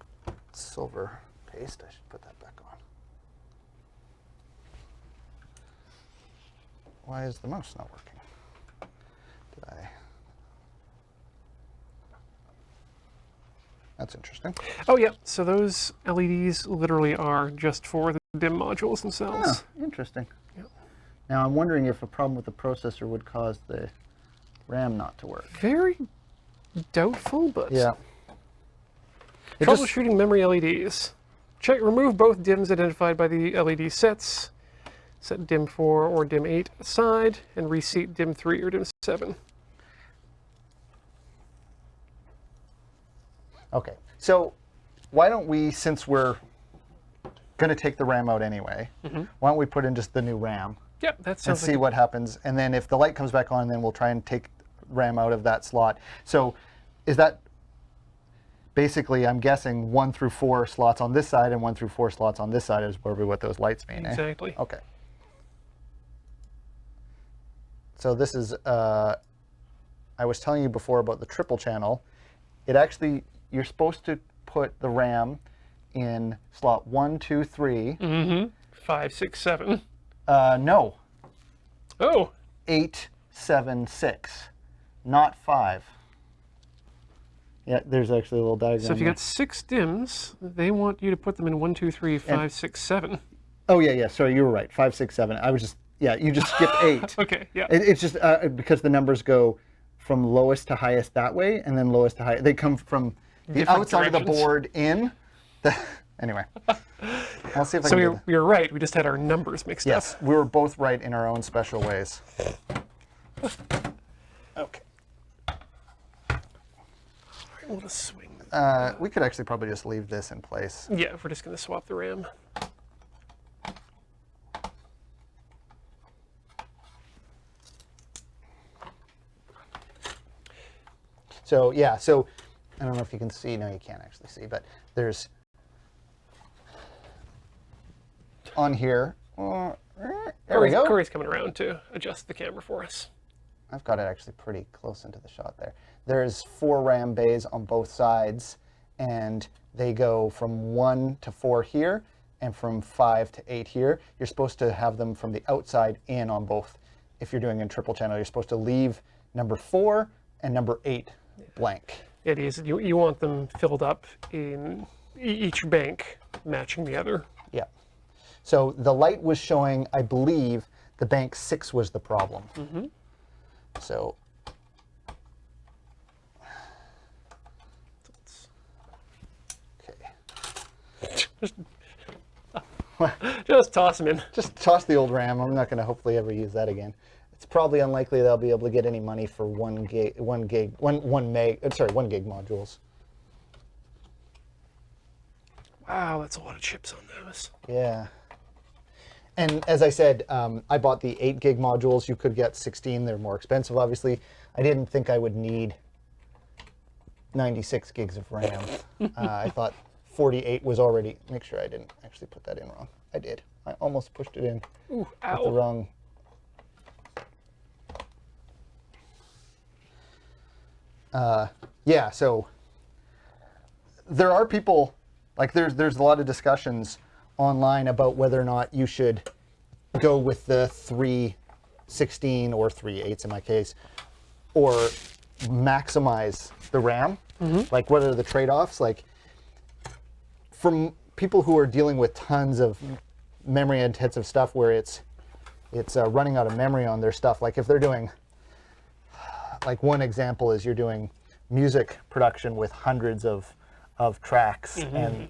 [SPEAKER 2] silver paste. I should put that back on. Why is the mouse not working? Did I? That's interesting.
[SPEAKER 1] Oh, yeah. So those LEDs literally are just for the DIMM modules themselves.
[SPEAKER 2] Oh, interesting.
[SPEAKER 1] Yep.
[SPEAKER 2] Now I'm wondering if a problem with the processor would cause the RAM not to work.
[SPEAKER 1] Very doubtful, but
[SPEAKER 2] Yeah.
[SPEAKER 1] troubleshooting memory LEDs. Remove both DIMMs identified by the LED sets. Set DIMM 4 or DIMM 8 aside, and reseat DIMM 3 or DIMM 7.
[SPEAKER 2] Okay, so why don't we, since we're going to take the RAM out anyway, why don't we put in just the new RAM
[SPEAKER 1] Yep, that
[SPEAKER 2] and
[SPEAKER 1] sounds
[SPEAKER 2] see
[SPEAKER 1] like
[SPEAKER 2] what happens, and then if the light comes back on, then we'll try and take RAM out of that slot. So is that basically, I'm guessing, 1 through 4 slots on this side and 1 through 4 slots on this side is probably what those lights mean,
[SPEAKER 1] exactly.
[SPEAKER 2] eh? Okay. So this is, I was telling you before about the triple channel. It actually, you're supposed to put the RAM in slot 1, 2, 3.
[SPEAKER 1] 5, 6, 7.
[SPEAKER 2] No,
[SPEAKER 1] Oh,
[SPEAKER 2] 8, 7, 6, not 5. Yeah, there's actually a little diagram.
[SPEAKER 1] so if you
[SPEAKER 2] there.
[SPEAKER 1] got 6 DIMMs, they want you to put them in 1, 2, 3, 5, 6, 7.
[SPEAKER 2] Oh yeah, sorry, you were right. 5, 6, 7. I was just, yeah, you just skipped 8.
[SPEAKER 1] Okay, yeah.
[SPEAKER 2] It's just because the numbers go from lowest to highest that way, and then lowest to highest. They come from the
[SPEAKER 1] Different
[SPEAKER 2] outside of the
[SPEAKER 1] directions.
[SPEAKER 2] board in. Anyway, I'll see if I
[SPEAKER 1] So
[SPEAKER 2] can
[SPEAKER 1] we
[SPEAKER 2] do
[SPEAKER 1] were, we were right. We just had our numbers mixed
[SPEAKER 2] Yes,
[SPEAKER 1] up.
[SPEAKER 2] we were both right in our own special ways. Okay.
[SPEAKER 1] We'll just swing.
[SPEAKER 2] We could actually probably just leave this in place.
[SPEAKER 1] Yeah, if we're just going to swap the RAM.
[SPEAKER 2] So yeah, so I don't know if you can see. No, you can't actually see, but there's on here. There we go.
[SPEAKER 1] Corey's coming around to adjust the camera for us.
[SPEAKER 2] I've got it actually pretty close into the shot there. There's 4 RAM bays on both sides, and they go from 1 to 4 here, and from 5 to 8 here. You're supposed to have them from the outside in on both. If you're doing a triple channel, you're supposed to leave number 4 and number 8 blank.
[SPEAKER 1] It is. You want them filled up in each bank matching the other.
[SPEAKER 2] Yeah. So the light was showing, I believe, the bank 6 was the problem. So okay.
[SPEAKER 1] Just toss them in.
[SPEAKER 2] Just toss the old RAM. I'm not going to hopefully ever use that again. It's probably unlikely they'll be able to get any money for 1 gig modules.
[SPEAKER 1] Wow, that's a lot of chips on those.
[SPEAKER 2] Yeah. And as I said, I bought the 8 gig modules. You could get 16. They're more expensive, obviously. I didn't think I would need 96 gigs of RAM. I thought 48 was already. Make sure I didn't actually put that in wrong. I did. I almost pushed it in
[SPEAKER 1] Ooh,
[SPEAKER 2] with the
[SPEAKER 1] ow.
[SPEAKER 2] wrong. Yeah, so there are people, like there's a lot of discussions online about whether or not you should go with the 316 or 3/8 in my case, or maximize the RAM. Like what are the trade-offs? Like from people who are dealing with tons of memory intensive stuff where it's running out of memory on their stuff. Like if they're doing, like one example is you're doing music production with hundreds of of tracks, and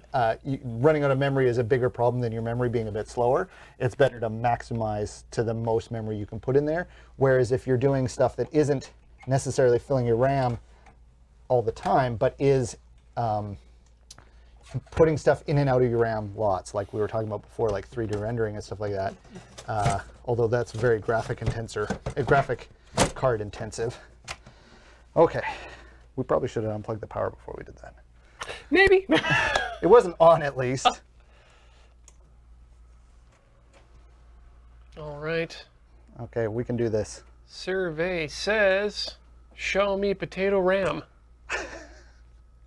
[SPEAKER 2] running out of memory is a bigger problem than your memory being a bit slower. It's better to maximize to the most memory you can put in there. Whereas if you're doing stuff that isn't necessarily filling your RAM all the time, but is putting stuff in and out of your RAM lots, like we were talking about before, like 3D rendering and stuff like that. Although that's very graphic card intensive. Okay, we probably should have unplugged the power before we did that.
[SPEAKER 1] Maybe.
[SPEAKER 2] It wasn't on, at least.
[SPEAKER 1] All right.
[SPEAKER 2] Okay, we can do this.
[SPEAKER 1] Survey says, show me potato RAM.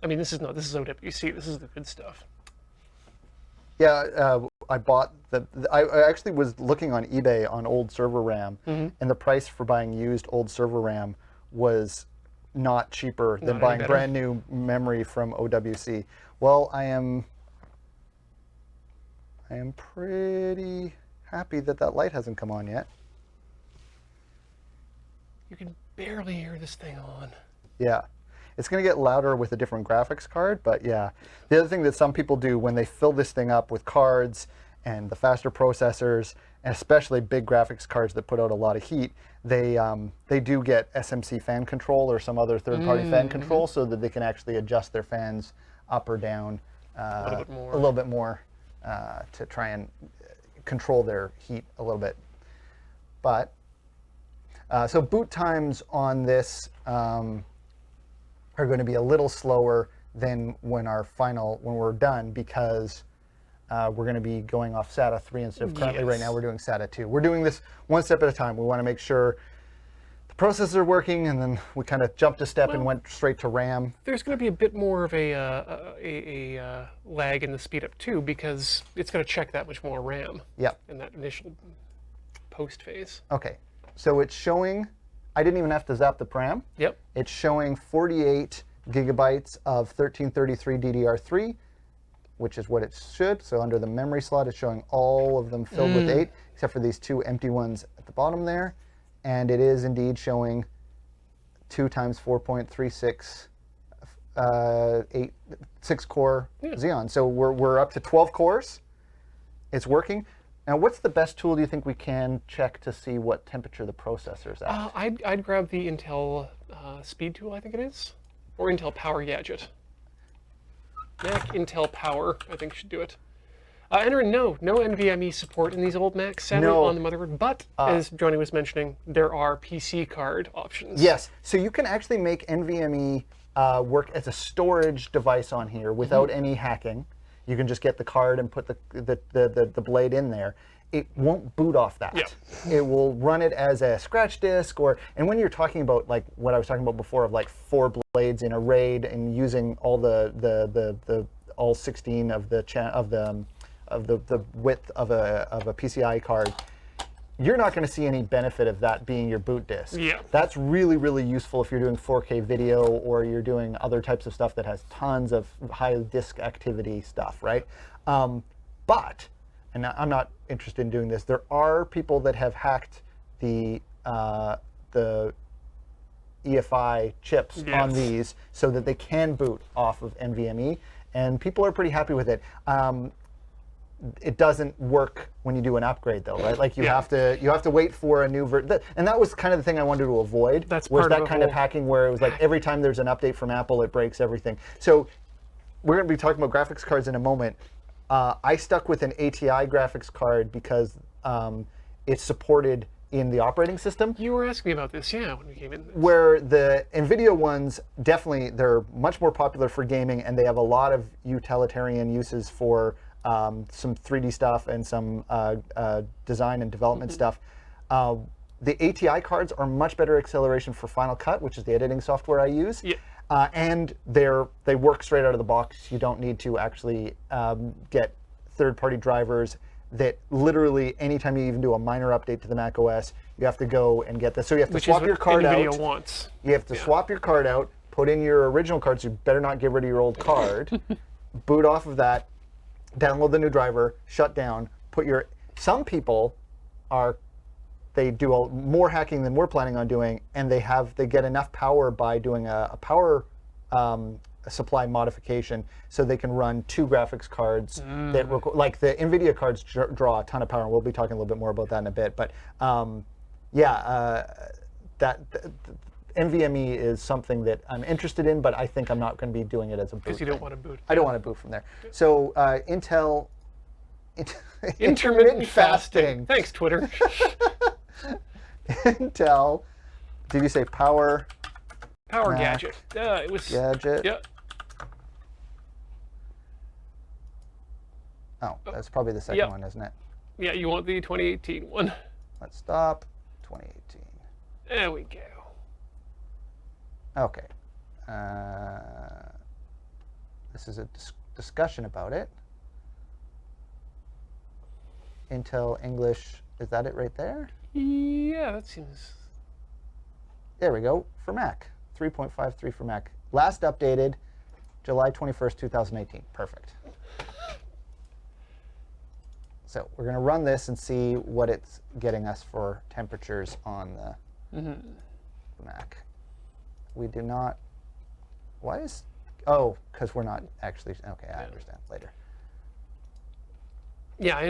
[SPEAKER 1] I mean, this is OWC. This is the good stuff.
[SPEAKER 2] Yeah, I bought I actually was looking on eBay on old server RAM, and the price for buying used old server RAM was not cheaper than
[SPEAKER 1] Not
[SPEAKER 2] buying
[SPEAKER 1] any
[SPEAKER 2] brand new memory from OWC. Well, I am pretty happy that that light hasn't come on yet.
[SPEAKER 1] You can barely hear this thing on.
[SPEAKER 2] Yeah. It's going to get louder with a different graphics card, but yeah. The other thing that some people do when they fill this thing up with cards and the faster processors, and especially big graphics cards that put out a lot of heat, they do get SMC fan control or some other third-party fan control so that they can actually adjust their fans up or down a little bit more to try and control their heat a little bit. But so boot times on this are going to be a little slower than when we're done, because we're going to be going off SATA 3 instead of currently right now we're doing SATA 2. We're doing this one step at a time. We want to make sure the processors are working, and then we kind of jumped a step and went straight to RAM.
[SPEAKER 1] There's going to be a bit more of a lag in the speed up too, because it's going to check that much more RAM.
[SPEAKER 2] Yep.
[SPEAKER 1] In that initial post phase.
[SPEAKER 2] Okay, so it's showing, I didn't even have to zap the param.
[SPEAKER 1] Yep.
[SPEAKER 2] It's showing 48 gigabytes of 1333 DDR3, which is what it should. So under the memory slot, it's showing all of them filled with 8, except for these 2 empty ones at the bottom there. And it is indeed showing 2 times 4.36 6-core Xeon. So we're up to 12 cores. It's working. Now, what's the best tool do you think we can check to see what temperature the processor's at?
[SPEAKER 1] I'd grab the Intel Speed Tool, I think it is, or Intel Power Gadget. Mac Intel Power, I think, should do it. Enter no NVMe support in these old Macs, sadly, on the motherboard, but as Johnny was mentioning, there are PC card options.
[SPEAKER 2] Yes, so you can actually make NVMe work as a storage device on here without any hacking. You can just get the card and put the blade in there. It won't boot off that. Yeah. It will run it as a scratch disk, and when you're talking about like what I was talking about before of like 4 blades in a RAID and using all all 16 of the width of a PCI card, you're not going to see any benefit of that being your boot disk.
[SPEAKER 1] Yeah.
[SPEAKER 2] That's really, really useful if you're doing 4K video or you're doing other types of stuff that has tons of high disk activity stuff, right? But, and I'm not interested in doing this, there are people that have hacked the EFI chips on these so that they can boot off of NVMe, and people are pretty happy with it. It doesn't work when you do an upgrade, though, right? Like you have to wait for a new version, and that was kind of the thing I wanted to avoid.
[SPEAKER 1] That's part
[SPEAKER 2] that kind of hacking where it was like every time there's an update from Apple, it breaks everything. So we're going to be talking about graphics cards in a moment. I stuck with an ATI graphics card because it's supported in the operating system.
[SPEAKER 1] You were asking me about this, yeah, when we came in.
[SPEAKER 2] Where the NVIDIA ones, definitely, they're much more popular for gaming, and they have a lot of utilitarian uses for some 3D stuff and some design and development stuff. The ATI cards are much better acceleration for Final Cut, which is the editing software I use. Yeah. And they work straight out of the box. You don't need to actually get third-party drivers that literally anytime you even do a minor update to the Mac OS, you have to go and get this. So you have to swap your card out.
[SPEAKER 1] NVIDIA wants.
[SPEAKER 2] You have to swap your card out, put in your original card, so you better not get rid of your old card, boot off of that, download the new driver, shut down, put your... Some people they do more hacking than we're planning on doing, and they get enough power by doing a power supply modification so they can run 2 graphics cards that like the NVIDIA cards draw a ton of power, and we'll be talking a little bit more about that in a bit. But NVMe is something that I'm interested in, but I think I'm not going to be doing it as a boot.
[SPEAKER 1] Because you don't want to boot.
[SPEAKER 2] I don't want to boot from there. So Intel
[SPEAKER 1] Intermittent fasting. Thanks, Twitter.
[SPEAKER 2] Intel. Did you say Power?
[SPEAKER 1] Power
[SPEAKER 2] Mac
[SPEAKER 1] Gadget. It was.
[SPEAKER 2] Gadget.
[SPEAKER 1] Yeah.
[SPEAKER 2] Oh, that's probably the second one, isn't it?
[SPEAKER 1] Yeah, you want the 2018 one.
[SPEAKER 2] Let's stop. 2018.
[SPEAKER 1] There we go.
[SPEAKER 2] Okay. This is a discussion about it. Intel English, is that it right there?
[SPEAKER 1] Yeah, that seems...
[SPEAKER 2] There we go, for Mac. 3.53 for Mac. Last updated July 21st, 2018. Perfect. So we're going to run this and see what it's getting us for temperatures on the Mac. We do not... Why is... Oh, because we're not actually... Okay, I understand. Later.
[SPEAKER 1] Yeah, I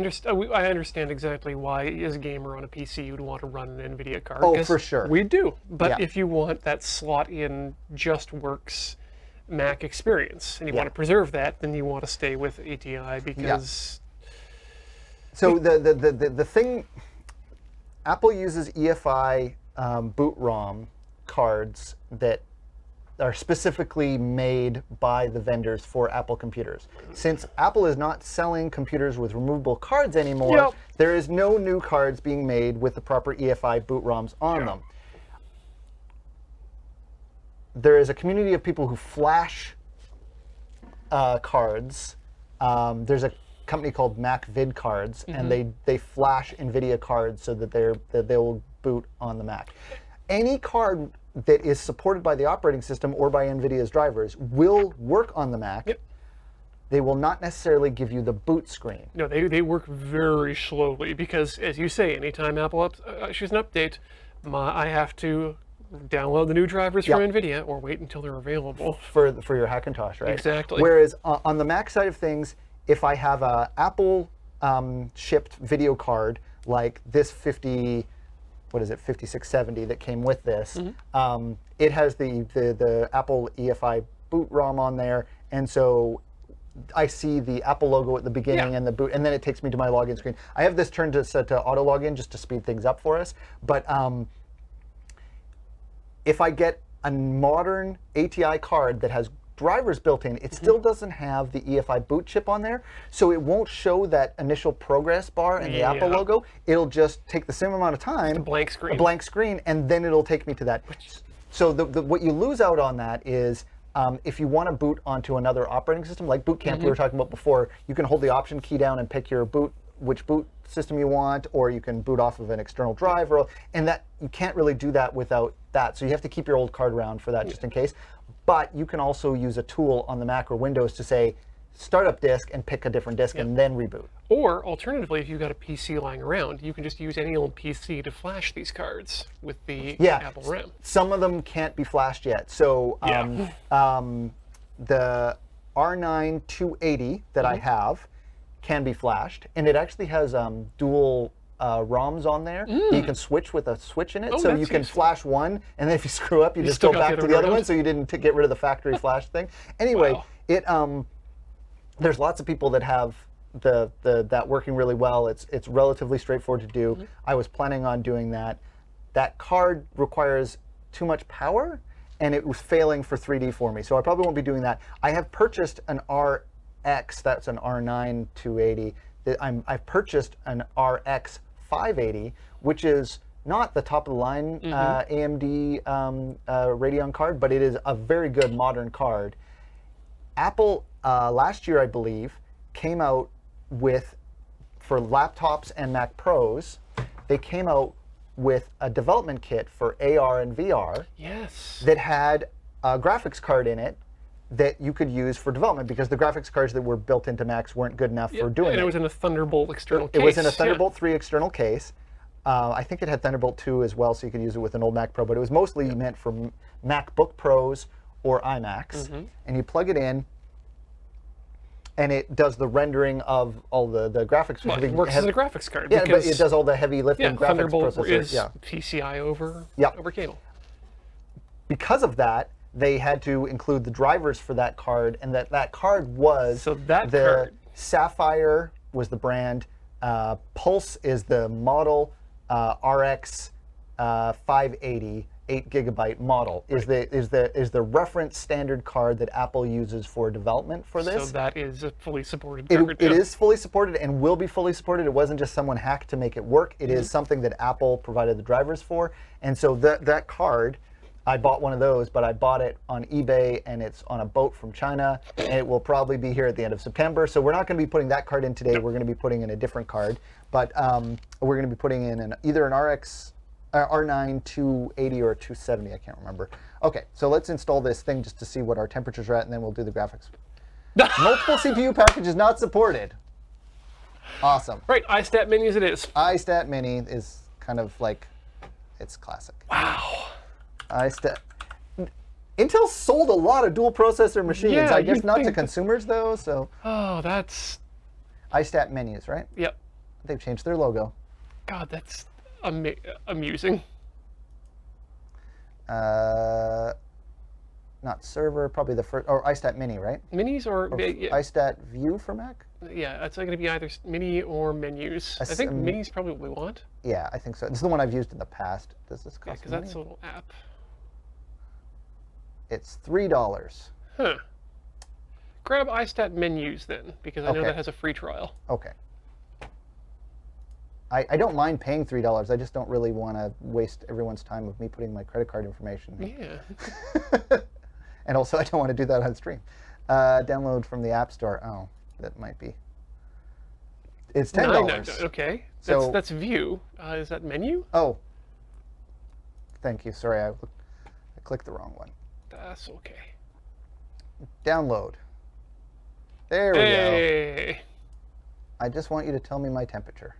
[SPEAKER 1] understand exactly why, as a gamer on a PC, you'd want to run an NVIDIA card.
[SPEAKER 2] Oh, for sure.
[SPEAKER 1] We do. But if you want that slot-in, just works Mac experience, and you want to preserve that, then you want to stay with ATI because...
[SPEAKER 2] So the thing... Apple uses EFI boot ROM cards that are specifically made by the vendors for Apple computers. Since Apple is not selling computers with removable cards anymore, there is no new cards being made with the proper EFI boot ROMs on them. There is a community of people who flash cards. There's a company called MacVid Cards, and they flash NVIDIA cards so that they will boot on the Mac. Any card that is supported by the operating system or by NVIDIA's drivers will work on the Mac. They will not necessarily give you the boot screen.
[SPEAKER 1] No, they work very slowly because, as you say, anytime Apple issues an update, I have to download the new drivers from NVIDIA or wait until they're available.
[SPEAKER 2] For your Hackintosh, right?
[SPEAKER 1] Exactly.
[SPEAKER 2] Whereas on the Mac side of things, if I have a Apple shipped video card like this 5670 that came with this, it has the Apple EFI boot ROM on there, and so I see the Apple logo at the beginning and the boot, and then it takes me to my login screen. I have this turned to set to auto login just to speed things up for us, but if I get a modern ATI card that has drivers built in, it still doesn't have the EFI boot chip on there, so it won't show that initial progress bar and the Apple logo. It'll just take the same amount of time,
[SPEAKER 1] a blank screen,
[SPEAKER 2] and then it'll take me to that. So what you lose out on that is if you want to boot onto another operating system, like Boot Camp we were talking about before, you can hold the Option key down and pick your which boot system you want, or you can boot off of an external drive, and that you can't really do that without that. So you have to keep your old card around for that just in case. But you can also use a tool on the Mac or Windows to say, startup disk and pick a different disk and then reboot.
[SPEAKER 1] Or alternatively, if you've got a PC lying around, you can just use any old PC to flash these cards with the Apple RAM.
[SPEAKER 2] Some of them can't be flashed yet. So the R9 280 that I have can be flashed, and it actually has dual ROMs on there. You can switch with a switch in it, so you can flash one, and then if you screw up, you just go back to the other one, so you didn't get rid of the factory flash thing. Anyway, there's lots of people that have that working really well. It's relatively straightforward to do. I was planning on doing that. That card requires too much power, and it was failing for 3D for me, so I probably won't be doing that. I have purchased an RX, that's an R9 280. I've purchased an RX 580, which is not the top of the line AMD Radeon card, but it is a very good modern card. Apple last year, I believe, came out with, for laptops and Mac Pros, they came out with a development kit for AR and VR that had a graphics card in it that you could use for development, because the graphics cards that were built into Macs weren't good enough for doing it.
[SPEAKER 1] And it was in a Thunderbolt external case.
[SPEAKER 2] It was in a Thunderbolt 3 external case. I think it had Thunderbolt 2 as well, so you could use it with an old Mac Pro, but it was mostly meant for MacBook Pros or iMacs, and you plug it in, and it does the rendering of all the graphics.
[SPEAKER 1] Well, it works as a graphics card.
[SPEAKER 2] Yeah,
[SPEAKER 1] because,
[SPEAKER 2] but it does all the heavy lifting graphics
[SPEAKER 1] Thunderbolt
[SPEAKER 2] processor.
[SPEAKER 1] is
[SPEAKER 2] Yeah.
[SPEAKER 1] PCI over cable.
[SPEAKER 2] Because of that, they had to include the drivers for that card, and that card was Sapphire was the brand, Pulse is the model, RX 580 8GB model is the reference standard card that Apple uses for development for this.
[SPEAKER 1] So that is a fully supported card.
[SPEAKER 2] It is fully supported and will be fully supported. It wasn't just someone hacked to make it work. It is something that Apple provided the drivers for, and so that card. I bought one of those, but I bought it on eBay, and it's on a boat from China, and it will probably be here at the end of September. So we're not going to be putting that card in today. We're going to be putting in a different card, but we're going to be putting in either an RX, R9 280 or 270. I can't remember. Okay, so let's install this thing just to see what our temperatures are at, and then we'll do the graphics. Multiple CPU packages not supported. Awesome.
[SPEAKER 1] Right, iStat menus it is.
[SPEAKER 2] iStat Mini is kind of like, it's classic.
[SPEAKER 1] Wow.
[SPEAKER 2] Intel sold a lot of dual processor machines.
[SPEAKER 1] Yeah,
[SPEAKER 2] I guess
[SPEAKER 1] you'd
[SPEAKER 2] not to
[SPEAKER 1] think
[SPEAKER 2] consumers though. So
[SPEAKER 1] Oh, that's...
[SPEAKER 2] iStat menus, right?
[SPEAKER 1] Yep.
[SPEAKER 2] They've changed their logo.
[SPEAKER 1] God, that's amusing.
[SPEAKER 2] Not server, probably the first, or iStat Mini, right?
[SPEAKER 1] Minis or
[SPEAKER 2] iStat View for Mac?
[SPEAKER 1] yeah, it's going to be either mini or menus. I think mini's probably what we want.
[SPEAKER 2] Yeah, I think so. This is the one I've used in the past. Does this cost
[SPEAKER 1] Because
[SPEAKER 2] money?
[SPEAKER 1] that's a little app.
[SPEAKER 2] It's $3.
[SPEAKER 1] Huh. Grab iStat menus then, because I know that has a free trial.
[SPEAKER 2] Okay. I don't mind paying $3. I just don't really want to waste everyone's time of me putting my credit card information.
[SPEAKER 1] Yeah.
[SPEAKER 2] And also, I don't want to do that on stream. Download from the App Store. Oh, that might be. It's $10.
[SPEAKER 1] Okay.
[SPEAKER 2] So
[SPEAKER 1] that's view. Is that menu?
[SPEAKER 2] Oh. Thank you. Sorry, I clicked the wrong one.
[SPEAKER 1] That's okay.
[SPEAKER 2] Download. There we go.
[SPEAKER 1] Hey.
[SPEAKER 2] I just want you to tell me my temperature.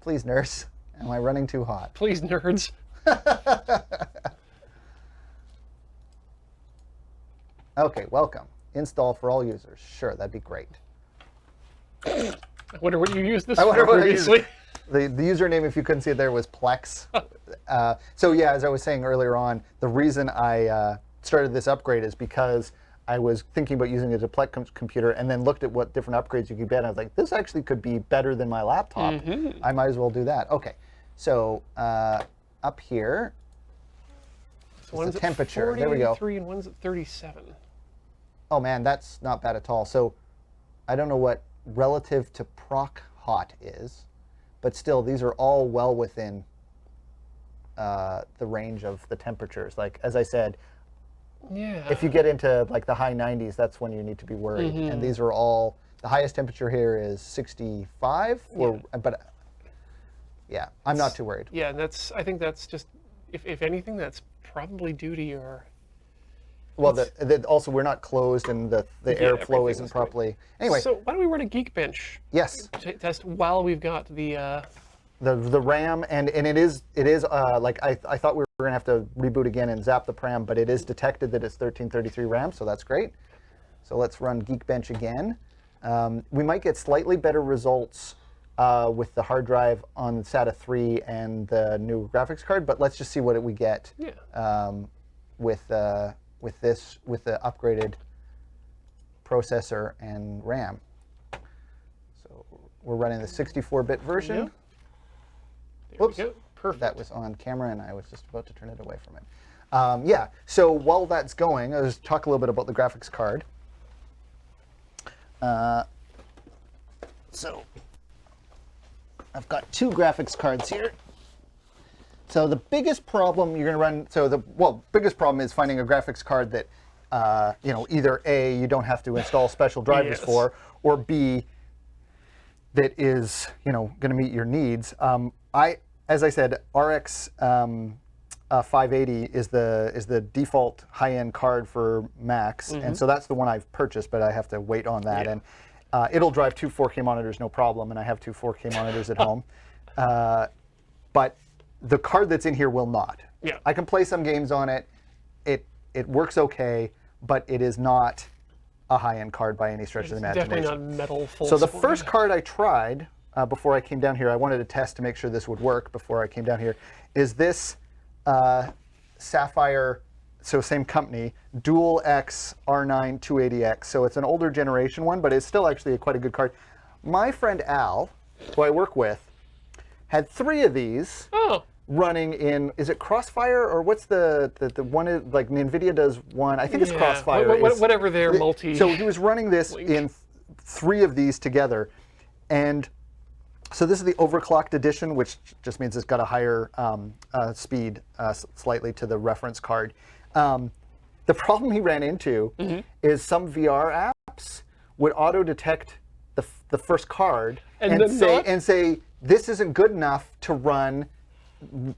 [SPEAKER 2] Please, nurse. Am I running too hot?
[SPEAKER 1] Please, nerds.
[SPEAKER 2] Okay, welcome. Install for all users. Sure, that'd be great.
[SPEAKER 1] I wonder what you used this
[SPEAKER 2] I wonder
[SPEAKER 1] for
[SPEAKER 2] what I used.
[SPEAKER 1] previously.
[SPEAKER 2] The username, if you couldn't see it there, was Plex. So yeah, as I was saying earlier on, the reason I started this upgrade is because I was thinking about using it as a Plex computer and then looked at what different upgrades you could get. And I was like, this actually could be better than my laptop. I might as well do that. Okay, so up here,
[SPEAKER 1] So one's
[SPEAKER 2] the temperature.
[SPEAKER 1] At
[SPEAKER 2] There we go.
[SPEAKER 1] 43 and one's at 37.
[SPEAKER 2] Oh man, that's not bad at all. So I don't know what relative to proc hot is, but still, these are all well within the range of the temperatures. Like, as I said,
[SPEAKER 1] Yeah.
[SPEAKER 2] if you get into like the high 90s, that's when you need to be worried. And these are all, the highest temperature here is 65, but yeah, I'm not too worried.
[SPEAKER 1] Yeah, and I think that's just, if anything, that's probably due to your...
[SPEAKER 2] Well, also we're not closed and the airflow isn't
[SPEAKER 1] everything's
[SPEAKER 2] properly. Anyway,
[SPEAKER 1] So why don't we run a Geekbench
[SPEAKER 2] yes.
[SPEAKER 1] test while we've got the...
[SPEAKER 2] The RAM, and it is like I thought we were gonna have to reboot again and zap the RAM, but it is detected that it's 1333 RAM, so that's great. So let's run Geekbench again. We might get slightly better results with the hard drive on SATA 3 and the new graphics card, but let's just see what we get with the upgraded processor and RAM. So we're running the 64-bit version.
[SPEAKER 1] Yeah.
[SPEAKER 2] Whoops,
[SPEAKER 1] Perfect.
[SPEAKER 2] that was on camera and I was just about to turn it away from it. Yeah, so while that's going, I'll just talk a little bit about the graphics card. So I've got two graphics cards here. So the biggest problem you're going to run, biggest problem is finding a graphics card that, either A, you don't have to install special drivers for, or B, that is, going to meet your needs. As I said, RX 580 is the default high-end card for Macs, and so that's the one I've purchased, but I have to wait on that. And it'll drive two 4K monitors, no problem, and I have two 4K monitors at home. But the card that's in here will not.
[SPEAKER 1] Yeah.
[SPEAKER 2] I can play some games on it. it works okay, but it is not a high-end card by any stretch of the imagination.
[SPEAKER 1] Definitely not metal full.
[SPEAKER 2] So the first card I tried before I came down here, I wanted to test to make sure this would work before I came down here, is this Sapphire, so same company, Dual X R9 280X. So it's an older generation one, but it's still actually quite a good card. My friend Al, who I work with, had 3 of these running in, is it Crossfire, or what's the one, like NVIDIA does one, I think it's Crossfire.
[SPEAKER 1] Whatever their multi.
[SPEAKER 2] So he was running this in 3 of these together. And so this is the overclocked edition, which just means it's got a higher speed slightly to the reference card. The problem he ran into is some VR apps would auto-detect the first card and say, this isn't good enough to run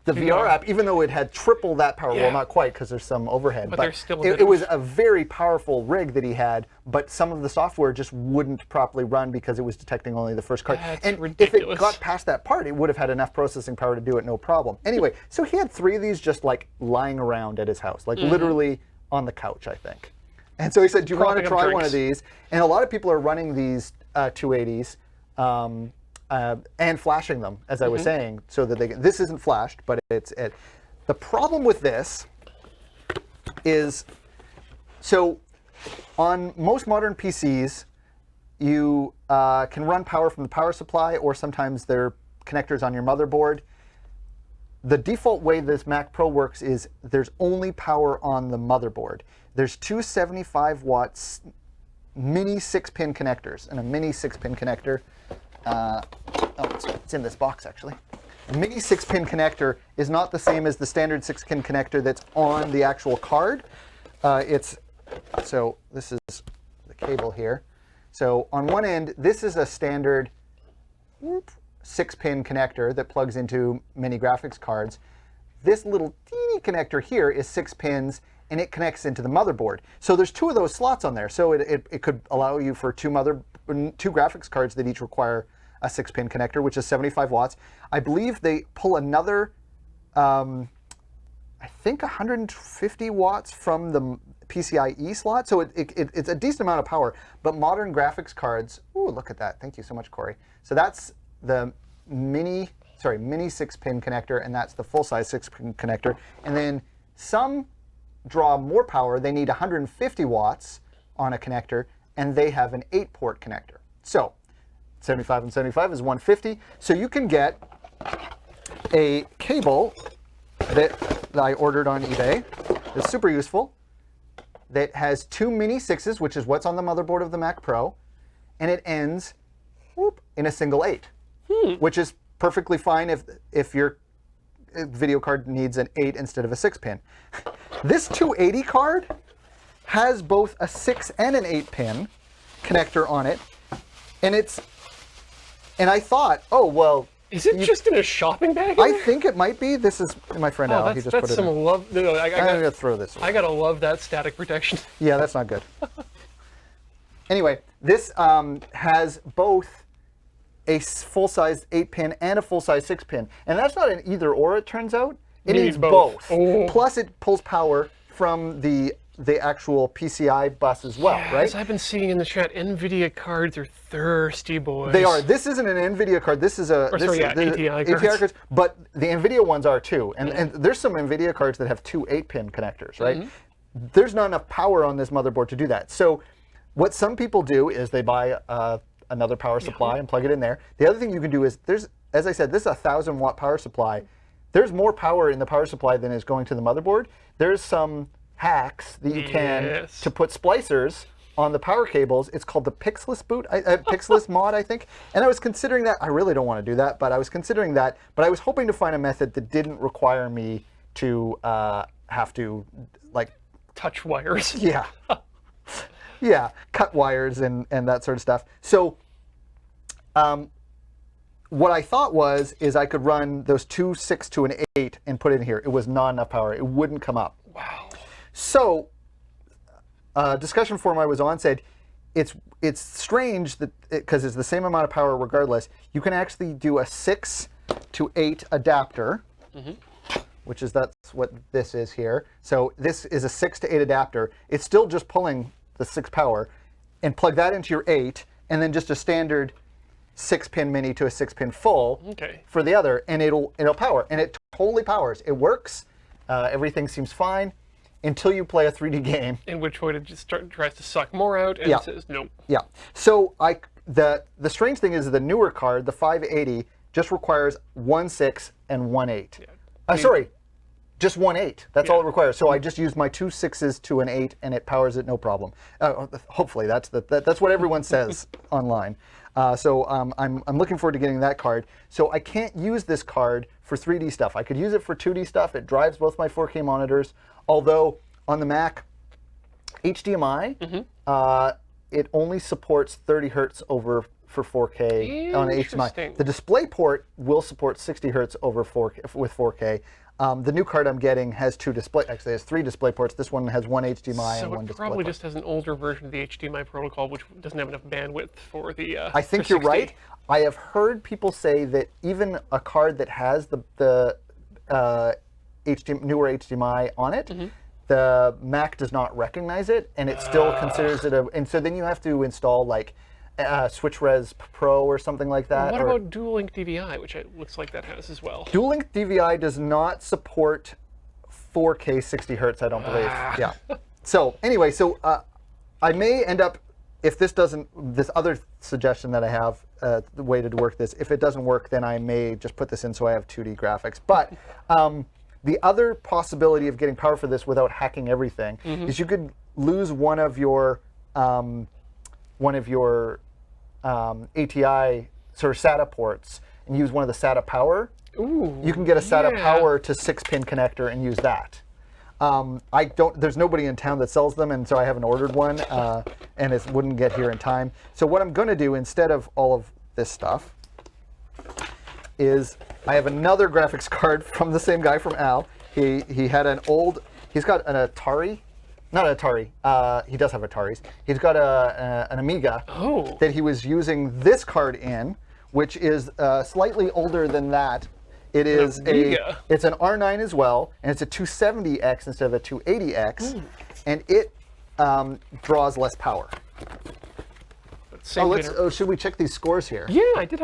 [SPEAKER 2] the VR app, even though it had triple that power. Well, not quite, because there's some overhead. But
[SPEAKER 1] there's still
[SPEAKER 2] it was a very powerful rig that he had, but some of the software just wouldn't properly run because it was detecting only the first card.
[SPEAKER 1] That's
[SPEAKER 2] and
[SPEAKER 1] ridiculous.
[SPEAKER 2] if it got past that part, it would have had enough processing power to do it, no problem. Anyway, so he had 3 of these just like lying around at his house, like literally on the couch, I think. And so he said, do you want to try one of these? And a lot of people are running these 280s. And flashing them, as I was saying, so that they can, this isn't flashed, but it's it. The problem with this is, so on most modern PCs, you can run power from the power supply, or sometimes they're connectors on your motherboard. The default way this Mac Pro works is there's only power on the motherboard. There's 2 75 watts mini 6-pin connectors, and a mini 6-pin connector. It's in this box actually. The mini 6-pin connector is not the same as the standard 6-pin connector that's on the actual card. So this is the cable here. So on one end, this is a standard 6-pin connector that plugs into many graphics cards. This little teeny connector here is 6 pins, and it connects into the motherboard. So there's 2 of those slots on there. So it could allow you for 2 graphics cards that each require a 6-pin connector, which is 75 watts. I believe they pull another, I think 150 watts from the PCIe slot. So it's a decent amount of power, but modern graphics cards, ooh, look at that. Thank you so much, Corey. So that's the mini 6-pin connector, and that's the full-size 6-pin connector. And then some draw more power. They need 150 watts on a connector, and they have an 8-port connector. So 75 and 75 is 150. So you can get a cable that I ordered on eBay. It's super useful. That has 2 mini 6s, which is what's on the motherboard of the Mac Pro, and it ends in a single 8, which is perfectly fine if your video card needs an 8 instead of a 6-pin. This 280 card has both a 6 and an 8-pin connector on it, and I thought, oh well.
[SPEAKER 1] Is it just in a shopping bag?
[SPEAKER 2] I think it might be. This is my friend Al. He just put it
[SPEAKER 1] some
[SPEAKER 2] in.
[SPEAKER 1] love. No,
[SPEAKER 2] I'm gonna throw this away.
[SPEAKER 1] I gotta love that static protection.
[SPEAKER 2] Yeah, that's not good. Anyway, this has both a full-size 8-pin and a full-size 6-pin, and that's not an either-or. It turns out it needs both.
[SPEAKER 1] Oh.
[SPEAKER 2] Plus, it pulls power from the actual PCI bus as well, right?
[SPEAKER 1] As I've been seeing in the chat, NVIDIA cards are thirsty boys.
[SPEAKER 2] They are. This isn't an NVIDIA card. This is
[SPEAKER 1] ATI cards.
[SPEAKER 2] But the NVIDIA ones are too. And there's some NVIDIA cards that have 2 8-pin connectors, right? There's not enough power on this motherboard to do that. So what some people do is they buy another power supply and plug it in there. The other thing you can do is, as I said, this is a 1,000-watt power supply. There's more power in the power supply than is going to the motherboard. There's some hacks that you can to put splicers on the power cables. It's called the Pixeless Pixeless mod, I think. And I was considering that. I really don't want to do that, but I was considering that. But I was hoping to find a method that didn't require me to have to like
[SPEAKER 1] touch wires.
[SPEAKER 2] Yeah, yeah, cut wires and that sort of stuff. So what I thought is I could run those 2 6 to an 8 and put it in here. It was not enough power. It wouldn't come up.
[SPEAKER 1] Wow.
[SPEAKER 2] So, discussion forum I was on said it's strange that because it's the same amount of power regardless, you can actually do a 6 to 8 adapter which is that's what this is here. So this is a 6 to 8 adapter. It's still just pulling the 6 power, and plug that into your 8, and then just a standard 6-pin mini to a 6-pin full for the other, and it'll power, and it totally powers. It works. Everything seems fine until you play a 3D game.
[SPEAKER 1] In which point it just tries to suck more out and says nope.
[SPEAKER 2] Yeah. So the strange thing is the newer card, the 580, just requires 1 6 and 1 8. Yeah. Sorry, just 1 8. That's all it requires. So I just used my 2 6s to an 8, and it powers it no problem. Hopefully, that's what everyone says online. So I'm looking forward to getting that card. So I can't use this card for 3D stuff. I could use it for 2D stuff. It drives both my 4K monitors. Although on the Mac, HDMI, it only supports 30 hertz over for 4K on HDMI. The DisplayPort will support 60 hertz over 4K with 4K. The new card I'm getting has 2 display. Actually, it has 3 display ports. This one has 1 HDMI and 1 DisplayPort. So it probably
[SPEAKER 1] just has an older version of the HDMI protocol, which doesn't have enough bandwidth for the.
[SPEAKER 2] I think you're right. I have heard people say that even a card that has the newer HDMI on it, the Mac does not recognize it, and it still considers it and so then you have to install like SwitchRes Pro or something like that.
[SPEAKER 1] What about Dual Link DVI, which it looks like that has as well?
[SPEAKER 2] Dual Link DVI does not support 4K 60 hertz, I don't believe. Yeah. So anyway, I may end up, if this other suggestion that I have, the way to work this, if it doesn't work, then I may just put this in so I have 2D graphics. But the other possibility of getting power for this without hacking everything is you could lose one of your ATI sort of SATA ports and use one of the SATA power.
[SPEAKER 1] Ooh,
[SPEAKER 2] you can get a SATA power to 6-pin connector and use that. There's nobody in town that sells them, and so I haven't ordered one, and it wouldn't get here in time. So what I'm going to do instead of all of this stuff is I have another graphics card from the same guy from Al. He had he's got an Atari. Not an Atari. He does have Ataris. He's got an Amiga that he was using this card in, which is slightly older than that. It is it's an R9 as well, and it's a 270X instead of a 280X, and it draws less power. Should we check these scores here?
[SPEAKER 1] Yeah, I did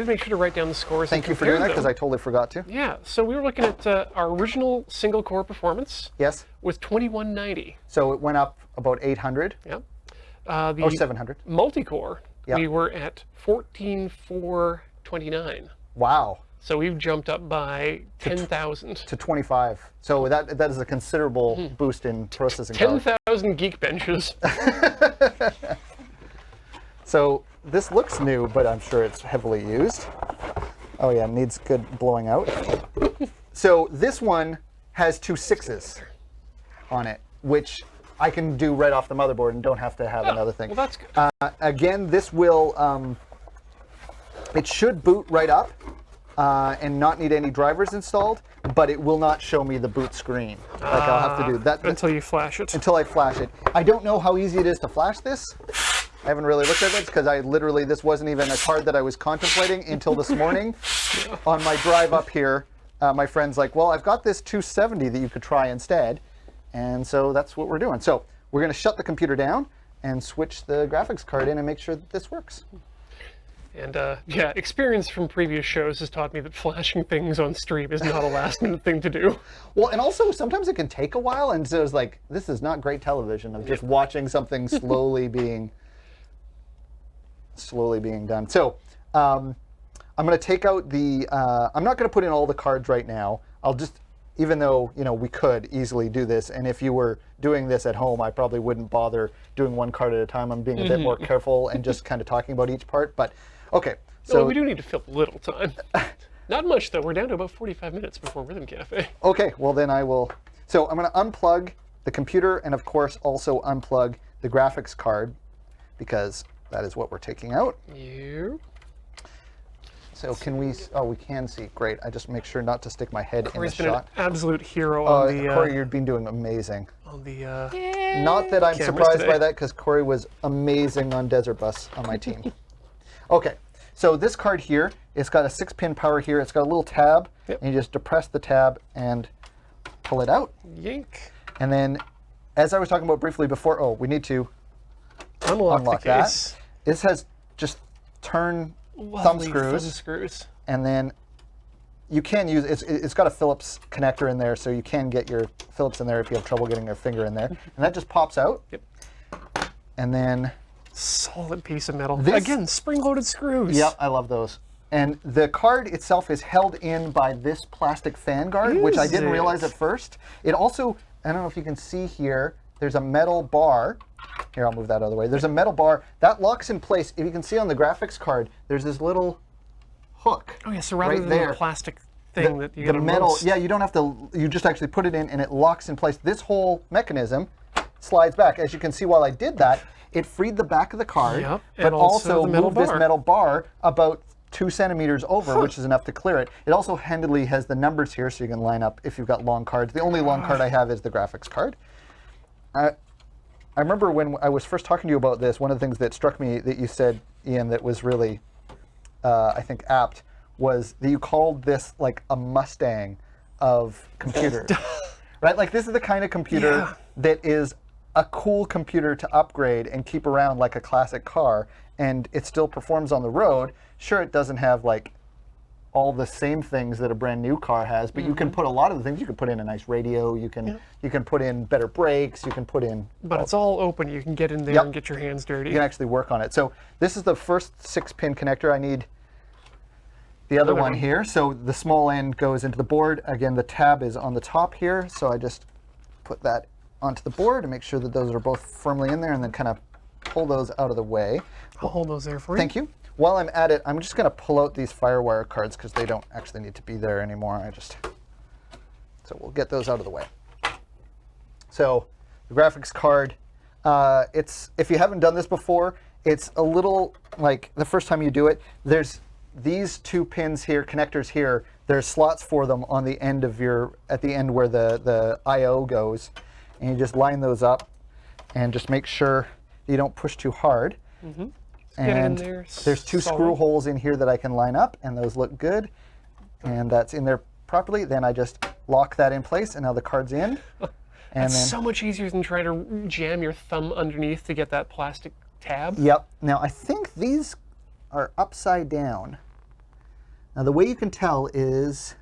[SPEAKER 1] make sure to write down the scores.
[SPEAKER 2] Thank you for doing that, because I totally forgot to.
[SPEAKER 1] Yeah, so we were looking at our original single core performance.
[SPEAKER 2] Yes.
[SPEAKER 1] With 2190.
[SPEAKER 2] So it went up about 800.
[SPEAKER 1] Yeah.
[SPEAKER 2] 700.
[SPEAKER 1] Multi-core, we were at 14429.
[SPEAKER 2] Wow.
[SPEAKER 1] So we've jumped up by 10,000.
[SPEAKER 2] To 25. So that is a considerable boost in processing power.
[SPEAKER 1] 10,000 geek benches.
[SPEAKER 2] So this looks new, but I'm sure it's heavily used. Oh yeah, needs good blowing out. So this one has 2 6s on it, which I can do right off the motherboard and don't have to have another thing.
[SPEAKER 1] Well, that's good.
[SPEAKER 2] Again, this will, it should boot right up and not need any drivers installed, but it will not show me the boot screen. Like I'll have to do that.
[SPEAKER 1] Until you flash it.
[SPEAKER 2] Until I flash it. I don't know how easy it is to flash this. I haven't really looked at this because this wasn't even a card that I was contemplating until this morning. On my drive up here, my friend's like, well, I've got this 270 that you could try instead. And so that's what we're doing. So we're going to shut the computer down and switch the graphics card in and make sure that this works.
[SPEAKER 1] And yeah, experience from previous shows has taught me that flashing things on stream is not a last-minute thing to do.
[SPEAKER 2] Well, and also sometimes it can take a while, and so it's like, this is not great television of just watching something slowly being done. So I'm going to take out the, I'm not going to put in all the cards right now. I'll just, even though, we could easily do this, and if you were doing this at home, I probably wouldn't bother doing one card at a time. I'm being a bit more careful and just kind of talking about each part, but okay. So
[SPEAKER 1] we do need to fill a little time. Not much, though. We're down to about 45 minutes before Rhythm Cafe.
[SPEAKER 2] Okay, well then I will, so I'm going to unplug the computer and of course also unplug the graphics card, because that is what we're taking out.
[SPEAKER 1] You.
[SPEAKER 2] So can we, we can see, great. I just make sure not to stick my head in the shot.
[SPEAKER 1] Corey's been an absolute hero on the...
[SPEAKER 2] Corey, you've been doing amazing.
[SPEAKER 1] On the...
[SPEAKER 2] Not that I'm surprised by that, because Corey was amazing on Desert Bus on my team. Okay, So this card here, it's got a 6-pin power here. It's got a little tab, and you just depress the tab and pull it out.
[SPEAKER 1] Yank.
[SPEAKER 2] And then, as I was talking about briefly before, we need to
[SPEAKER 1] Unlock the
[SPEAKER 2] that.
[SPEAKER 1] case.
[SPEAKER 2] This has just thumb
[SPEAKER 1] Lovely
[SPEAKER 2] screws,
[SPEAKER 1] thumb screws.
[SPEAKER 2] and then you can use it's got a Phillips connector in there, so you can get your Phillips in there if you have trouble getting your finger in there, and that just pops out.
[SPEAKER 1] Yep.
[SPEAKER 2] And then
[SPEAKER 1] Solid piece of metal.
[SPEAKER 2] This-
[SPEAKER 1] Again, spring-loaded screws.
[SPEAKER 2] Yep, I love those. And the card itself is held in by this plastic fan guard, which I
[SPEAKER 1] Is
[SPEAKER 2] didn't realize
[SPEAKER 1] it?
[SPEAKER 2] at first. It also, I don't know if you can see here, there's a metal bar. Here, I'll move that out of the way. There's a metal bar that locks in place. If you can see on the graphics card, there's this little hook.
[SPEAKER 1] Oh yeah, so rather
[SPEAKER 2] right
[SPEAKER 1] than
[SPEAKER 2] there.
[SPEAKER 1] the plastic thing that you
[SPEAKER 2] The
[SPEAKER 1] get
[SPEAKER 2] metal,
[SPEAKER 1] most.
[SPEAKER 2] yeah, you don't have to, you just actually put it in and it locks in place. This whole mechanism slides back. As you can see, while I did that, it freed the back of the card,
[SPEAKER 1] Yep,
[SPEAKER 2] but
[SPEAKER 1] and also
[SPEAKER 2] also
[SPEAKER 1] the metal
[SPEAKER 2] moved this
[SPEAKER 1] bar.
[SPEAKER 2] metal bar about 2 centimeters over, which is enough to clear it. It also handily has the numbers here, so you can line up if you've got long cards. The only long card I have is the graphics card. I remember when I was first talking to you about this, one of the things that struck me that you said, Ian, that was really, I think, apt, was that you called this like a Mustang of computers. Right? Like this is the kind of computer
[SPEAKER 1] Yeah.
[SPEAKER 2] that is a cool computer to upgrade and keep around like a classic car, and it still performs on the road. Sure, it doesn't have like all the same things that a brand new car has, but you can put a lot of the things. You can put in a nice radio. You can put in better brakes. You can put in.
[SPEAKER 1] But it's all open. You can get in there
[SPEAKER 2] Yep.
[SPEAKER 1] and get your hands dirty.
[SPEAKER 2] You can actually work on it. So this is the first 6-pin connector. I need the other one here. So the small end goes into the board. Again, the tab is on the top here. So I just put that onto the board and make sure that those are both firmly in there, and then kind of pull those out of the way.
[SPEAKER 1] I'll hold those there for you.
[SPEAKER 2] Thank you. While I'm at it, I'm just going to pull out these FireWire cards because they don't actually need to be there anymore. So we'll get those out of the way. So the graphics card, if you haven't done this before, it's a little like the first time you do it, there's these 2 pins here, connectors here, there's slots for them on the end of at the end where the I/O goes, and you just line those up and just make sure you don't push too hard.
[SPEAKER 1] Get in
[SPEAKER 2] And
[SPEAKER 1] there,
[SPEAKER 2] there's 2
[SPEAKER 1] solid.
[SPEAKER 2] screw holes in here that I can line up, and those look good. And that's in there properly. Then I just lock that in place, and now the card's in. And
[SPEAKER 1] That's
[SPEAKER 2] then,
[SPEAKER 1] so much easier than trying to jam your thumb underneath to get that plastic tab.
[SPEAKER 2] yep. Now I think these are upside down. Now the way you can tell is,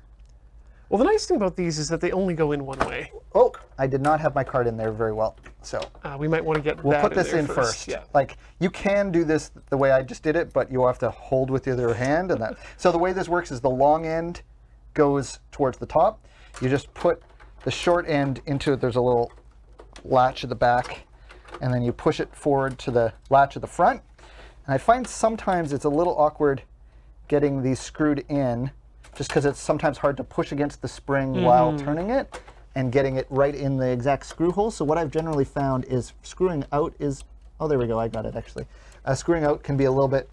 [SPEAKER 1] Well, the nice thing about these is that they only go in one way.
[SPEAKER 2] oh, I did not have my card in there very well. So
[SPEAKER 1] We might want to get
[SPEAKER 2] we'll
[SPEAKER 1] that
[SPEAKER 2] put this
[SPEAKER 1] there
[SPEAKER 2] in first.
[SPEAKER 1] Yeah.
[SPEAKER 2] Like you can do this the way I just did it, but you have to hold with the other hand, and that. So the way this works is the long end goes towards the top. You just put the short end into it. There's a little latch at the back, and then you push it forward to the latch at the front. And I find sometimes it's a little awkward getting these screwed in, just because it's sometimes hard to push against the spring while turning it and getting it right in the exact screw hole. So what I've generally found is screwing out is, oh, there we go, I got it actually. Screwing out can be a little bit,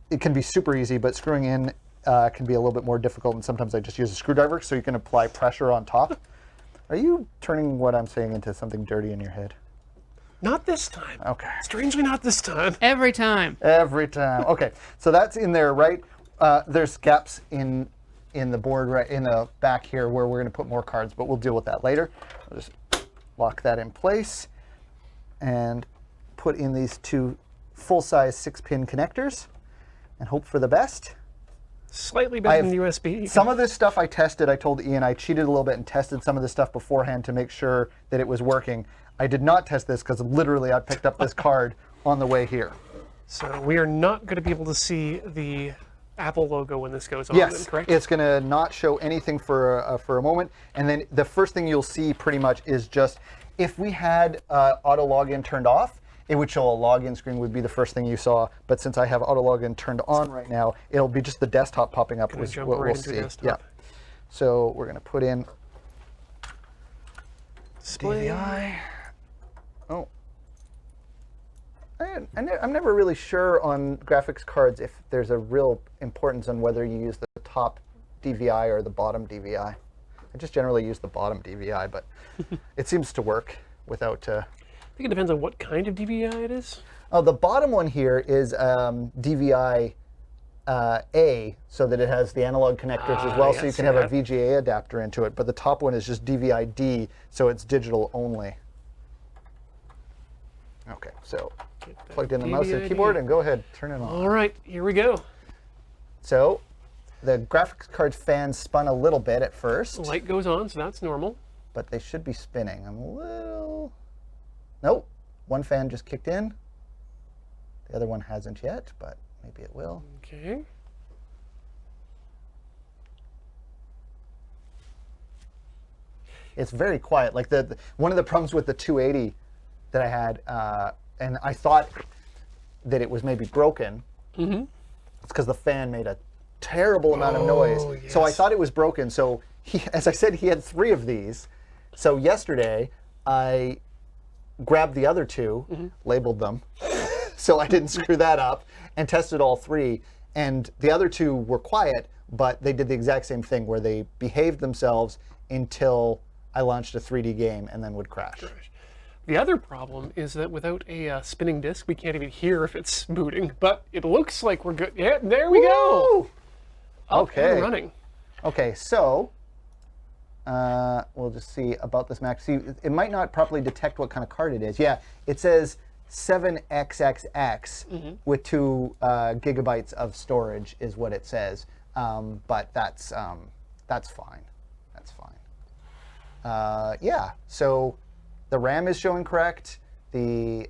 [SPEAKER 2] it can be super easy, but screwing in can be a little bit more difficult, and sometimes I just use a screwdriver so you can apply pressure on top. Are you turning what I'm saying into something dirty in your head?
[SPEAKER 1] Not this time.
[SPEAKER 2] Okay.
[SPEAKER 1] Strangely, not this time.
[SPEAKER 3] Every time.
[SPEAKER 2] Every time. Okay, so that's in there, right? There's gaps in the board right in the back here where we're going to put more cards, but we'll deal with that later. I'll just lock that in place and put in these 2 full-size 6-pin connectors and hope for the best.
[SPEAKER 1] Slightly better than USB.
[SPEAKER 2] Some of this stuff I tested. I told Ian I cheated a little bit and tested some of this stuff beforehand to make sure that it was working. I did not test this because literally I picked up this card on the way here.
[SPEAKER 1] So we are not going to be able to see the Apple logo when this goes on,
[SPEAKER 2] Yes,
[SPEAKER 1] then, correct?
[SPEAKER 2] it's going to not show anything for a moment, and then the first thing you'll see pretty much is just if we had auto login turned off, it would show a login screen would be the first thing you saw. But since I have auto login turned on right now, it'll be just the desktop popping up. Is
[SPEAKER 1] jump
[SPEAKER 2] what
[SPEAKER 1] right
[SPEAKER 2] we'll
[SPEAKER 1] into
[SPEAKER 2] see.
[SPEAKER 1] desktop.
[SPEAKER 2] Yeah. So we're going to put in
[SPEAKER 1] Display.
[SPEAKER 2] DVI. Oh. I'm never really sure on graphics cards if there's a real importance on whether you use the top DVI or the bottom DVI. I just generally use the bottom DVI, but it seems to work without...
[SPEAKER 1] I think it depends on what kind of DVI it is.
[SPEAKER 2] Oh, the bottom one here is DVI A so that it has the analog connectors as well, so you
[SPEAKER 1] yes,
[SPEAKER 2] can have a VGA adapter into it. But the top one is just DVI-D, so it's digital only. Okay, so plugged in the mouse and keyboard, and go ahead, turn it on.
[SPEAKER 1] All right, here we go.
[SPEAKER 2] So the graphics card fan spun a little bit at first.
[SPEAKER 1] The light goes on, so that's normal.
[SPEAKER 2] But they should be spinning. I'm a little... Nope, one fan just kicked in. The other one hasn't yet, but maybe it will.
[SPEAKER 1] Okay.
[SPEAKER 2] It's very quiet. Like one of the problems with the 280 that I had, and I thought that it was maybe broken. It's because the fan made a terrible amount of noise.
[SPEAKER 1] Yes.
[SPEAKER 2] So I thought it was broken. So as I said, he had 3 of these. So yesterday I grabbed the other 2, labeled them, so I didn't screw that up, and tested all 3. And the other 2 were quiet, but they did the exact same thing where they behaved themselves until I launched a 3D game and then would crash.
[SPEAKER 1] The other problem is that without a spinning disc, we can't even hear if it's booting, but it looks like we're good. Yeah, there we go. Up and running.
[SPEAKER 2] Okay, so we'll just see about this Mac. See, it might not properly detect what kind of card it is. Yeah, it says 7XXX with 2 gigabytes of storage is what it says. But that's fine. That's fine. Yeah. So the RAM is showing correct. The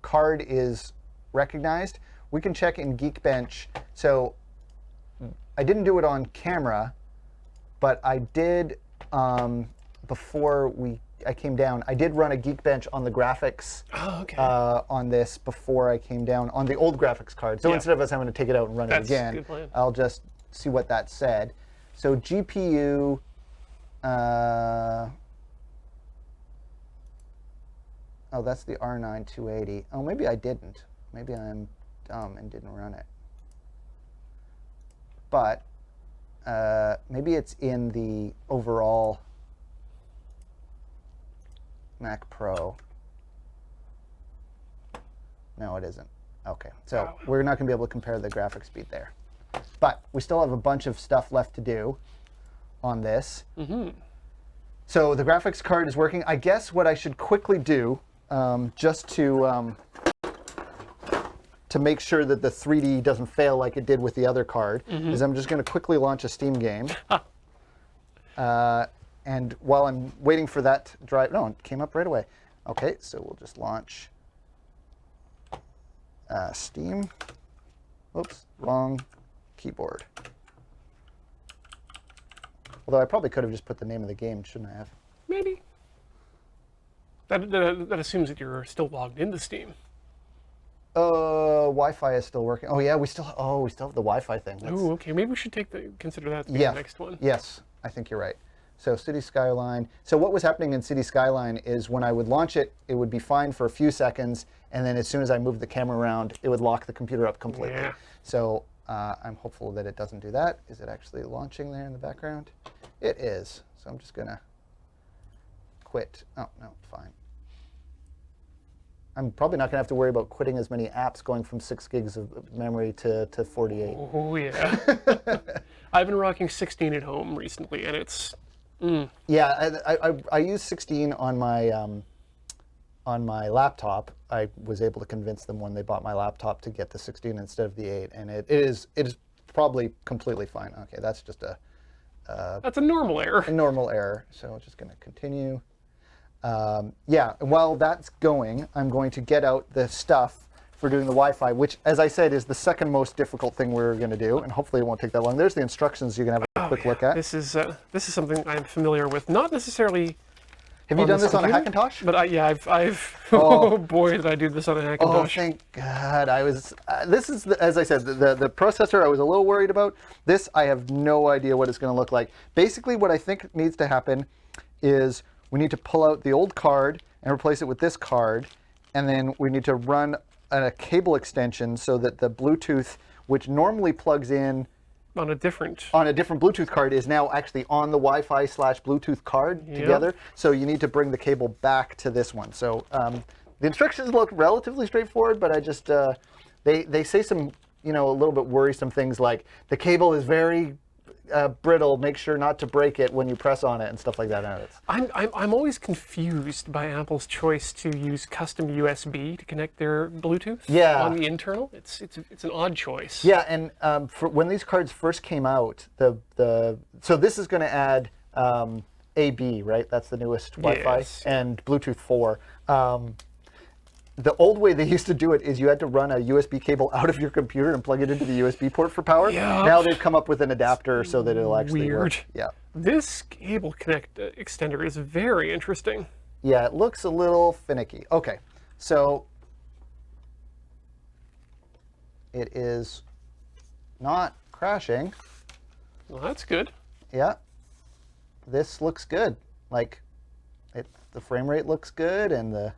[SPEAKER 2] card is recognized. We can check in Geekbench. So I didn't do it on camera, but I did before I came down. I did run a Geekbench on the graphics on this before I came down on the old graphics card. So instead of us having to take it out and run it again,
[SPEAKER 1] a good plan.
[SPEAKER 2] I'll just see what that said. So GPU. Oh, that's the R9 280. Oh, maybe I didn't. Maybe I'm dumb and didn't run it. But maybe it's in the overall MacPro. No, it isn't. Okay, so we're not going to be able to compare the graphics speed there. But we still have a bunch of stuff left to do on this. So the graphics card is working. I guess what I should quickly do, just to make sure that the 3D doesn't fail like it did with the other card, is I'm just going to quickly launch a Steam game. And while I'm waiting for that to drive, no, it came up right away. Okay, so we'll just launch Steam. Oops, wrong keyboard. Although I probably could have just put the name of the game, shouldn't I have?
[SPEAKER 1] Maybe. That assumes that you're still logged into Steam.
[SPEAKER 2] Wi-Fi is still working. Oh yeah, we still have the Wi-Fi thing.
[SPEAKER 1] Oh, okay. Maybe we should consider that to be the next one.
[SPEAKER 2] Yes, I think you're right. So City Skyline. So what was happening in City Skyline is when I would launch it, it would be fine for a few seconds, and then as soon as I moved the camera around, it would lock the computer up completely.
[SPEAKER 1] Yeah.
[SPEAKER 2] So I'm hopeful that it doesn't do that. Is it actually launching there in the background? It is. So I'm just gonna quit. Oh no, fine. I'm probably not gonna have to worry about quitting as many apps going from 6 gigs of memory to 48.
[SPEAKER 1] Oh yeah. I've been rocking 16 at home recently, and it's.
[SPEAKER 2] Yeah, I use 16 on my laptop. I was able to convince them when they bought my laptop to get the 16 instead of the 8, and it is probably completely fine. Okay, that's just
[SPEAKER 1] That's a normal error.
[SPEAKER 2] a normal error. So I'm just going to continue. Yeah, while that's going, I'm going to get out the stuff for doing the Wi-Fi, which, as I said, is the second most difficult thing we're going to do, and hopefully it won't take that long. There's the instructions you can have a quick look at.
[SPEAKER 1] This is something I'm familiar with, not necessily.
[SPEAKER 2] Have you done this on a
[SPEAKER 1] computer,
[SPEAKER 2] Hackintosh?
[SPEAKER 1] But I've oh boy, did I do this on a Hackintosh.
[SPEAKER 2] Oh, thank God! I was. This is, as I said, the processor I was a little worried about. This, I have no idea what it's going to look like. Basically, what I think needs to happen is we need to pull out the old card and replace it with this card, and then we need to run a cable extension so that the Bluetooth, which normally plugs in
[SPEAKER 1] on a different
[SPEAKER 2] Bluetooth card, is now actually on the Wi-Fi / Bluetooth card together. So you need to bring the cable back to this one. So the instructions look relatively straightforward, but I just they say some you know, a little bit worrisome things like the cable is very brittle. Make sure not to break it when you press on it and stuff like that.
[SPEAKER 1] I'm always confused by Apple's choice to use custom USB to connect their Bluetooth on the internal. It's an odd choice.
[SPEAKER 2] Yeah, and for when these cards first came out, so this is going to add AB, right? That's the newest Wi-Fi,
[SPEAKER 1] Yes.
[SPEAKER 2] and Bluetooth 4. The old way they used to do it is you had to run a USB cable out of your computer and plug it into the USB port for power.
[SPEAKER 1] Yeah.
[SPEAKER 2] Now they've come up with an adapter so that it'll actually
[SPEAKER 1] Weird.
[SPEAKER 2] work. Yeah.
[SPEAKER 1] This cable connect extender is very interesting.
[SPEAKER 2] Yeah, it looks a little finicky. Okay, so it is not crashing.
[SPEAKER 1] Well, that's good.
[SPEAKER 2] Yeah, this looks good. Like, the frame rate looks good, and the